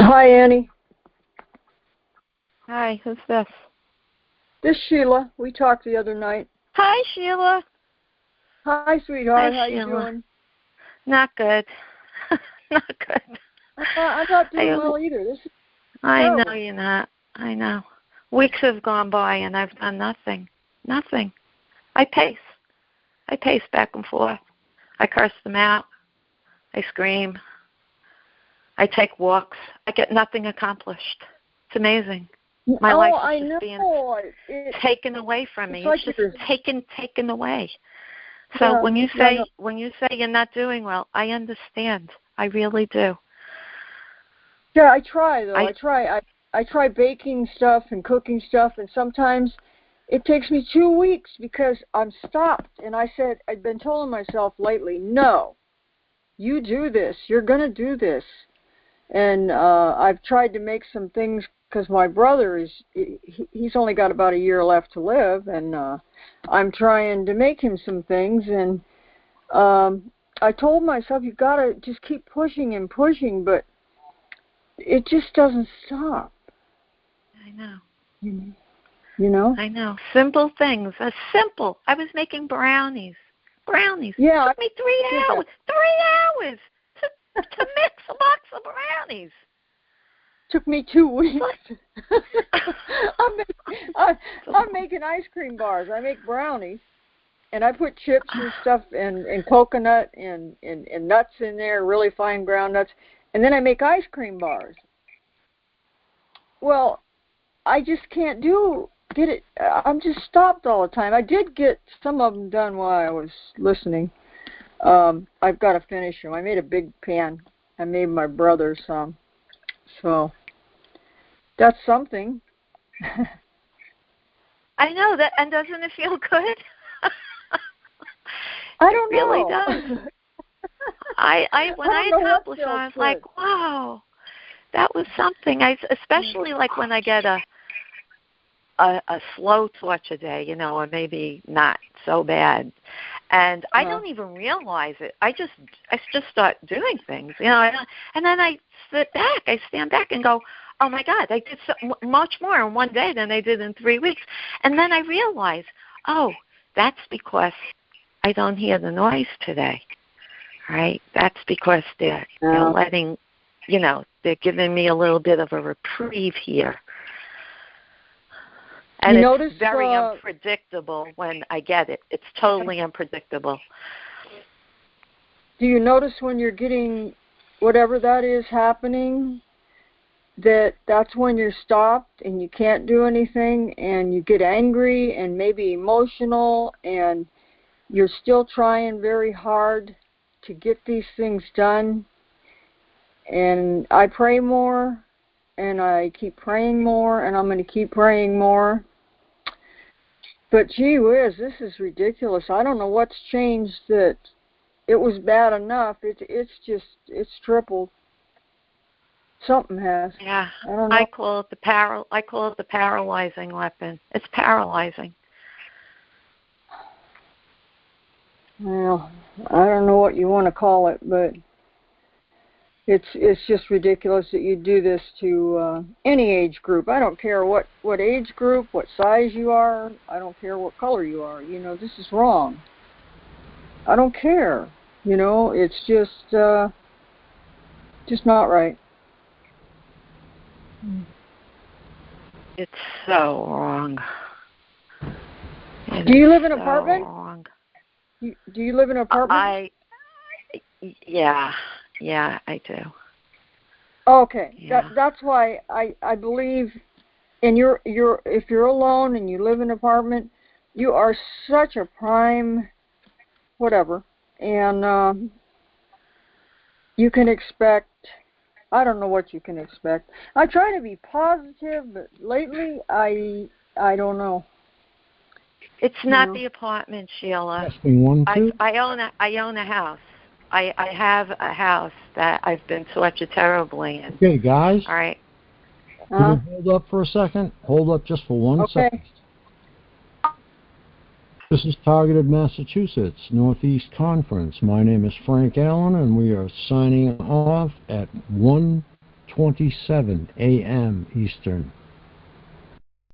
Hi, Annie. Hi, who's this? This is Sheila. We talked the other night. Hi, Sheila. Hi, sweetheart. Hi, How Sheila. you doing? Not good. Not good. I'm not doing well either. This is terrible. I know you're not. I know. Weeks have gone by and I've done nothing. Nothing. I pace. I pace back and forth. I curse them out. I scream. I take walks. I get nothing accomplished. It's amazing. My life is just being taken away from me. It's just taken away. So when you say you're not doing well, I understand. I really do. Yeah, I try though. I try baking stuff and cooking stuff, and sometimes it takes me 2 weeks because I'm stopped. And I've been telling myself lately, no, you do this. You're gonna do this. And I've tried to make some things because my brother he's only got about a year left to live, and I'm trying to make him some things. And I told myself, you got to just keep pushing and pushing, but it just doesn't stop. I know. You know? I know. Simple things. Simple. I was making brownies. Yeah. It took me 3 hours. 3 hours to mix a box of brownies. Took me 2 weeks. I'm making ice cream bars. I make brownies. And I put chips and stuff and coconut and nuts in there, really fine ground nuts. And then I make ice cream bars. Well, I just can't get it. I'm just stopped all the time. I did get some of them done while I was listening. I've got to finish them. I made a big pan. I made my brother some. So that's something. I know that, and doesn't it feel good? I don't know. It really does. When I accomplish it, I was like, wow, that was something. Especially like when I get a slow torture day, or maybe not so bad, and I don't even realize it. I just start doing things, and then I stand back and go, oh my God, I did so much more in one day than I did in 3 weeks, and then I realize, oh, that's because I don't hear the noise today, right? That's because they're letting, they're giving me a little bit of a reprieve here. And it's very unpredictable when I get it. It's totally unpredictable. Do you notice when you're getting whatever that is happening, that's when you're stopped and you can't do anything and you get angry and maybe emotional and you're still trying very hard to get these things done? And I pray more and I keep praying more and I'm going to keep praying more. But gee whiz, this is ridiculous. I don't know what's changed that it was bad enough. It's tripled. Something has. Yeah. I don't know. I call it the paralyzing weapon. It's paralyzing. Well, I don't know what you want to call it, but it's just ridiculous that you do this to any age group. I don't care what age group, what size you are. I don't care what color you are. This is wrong. I don't care. It's just not right. It's so wrong. Do you live in an apartment? Wrong. Do you live in an apartment? Yeah, I do. Okay, yeah. That's why I believe, and if you're alone and you live in an apartment, you are such a prime, whatever, and you can expect. I don't know what you can expect. I try to be positive, but lately I don't know. It's not the apartment, Sheila. I own a house. I have a house that I've been tortured terribly in. Okay, guys. All right. Can we hold up for a second? Hold up just for 1 second. This is Targeted Massachusetts Northeast Conference. My name is Frank Allen, and we are signing off at 1:27 a.m. Eastern.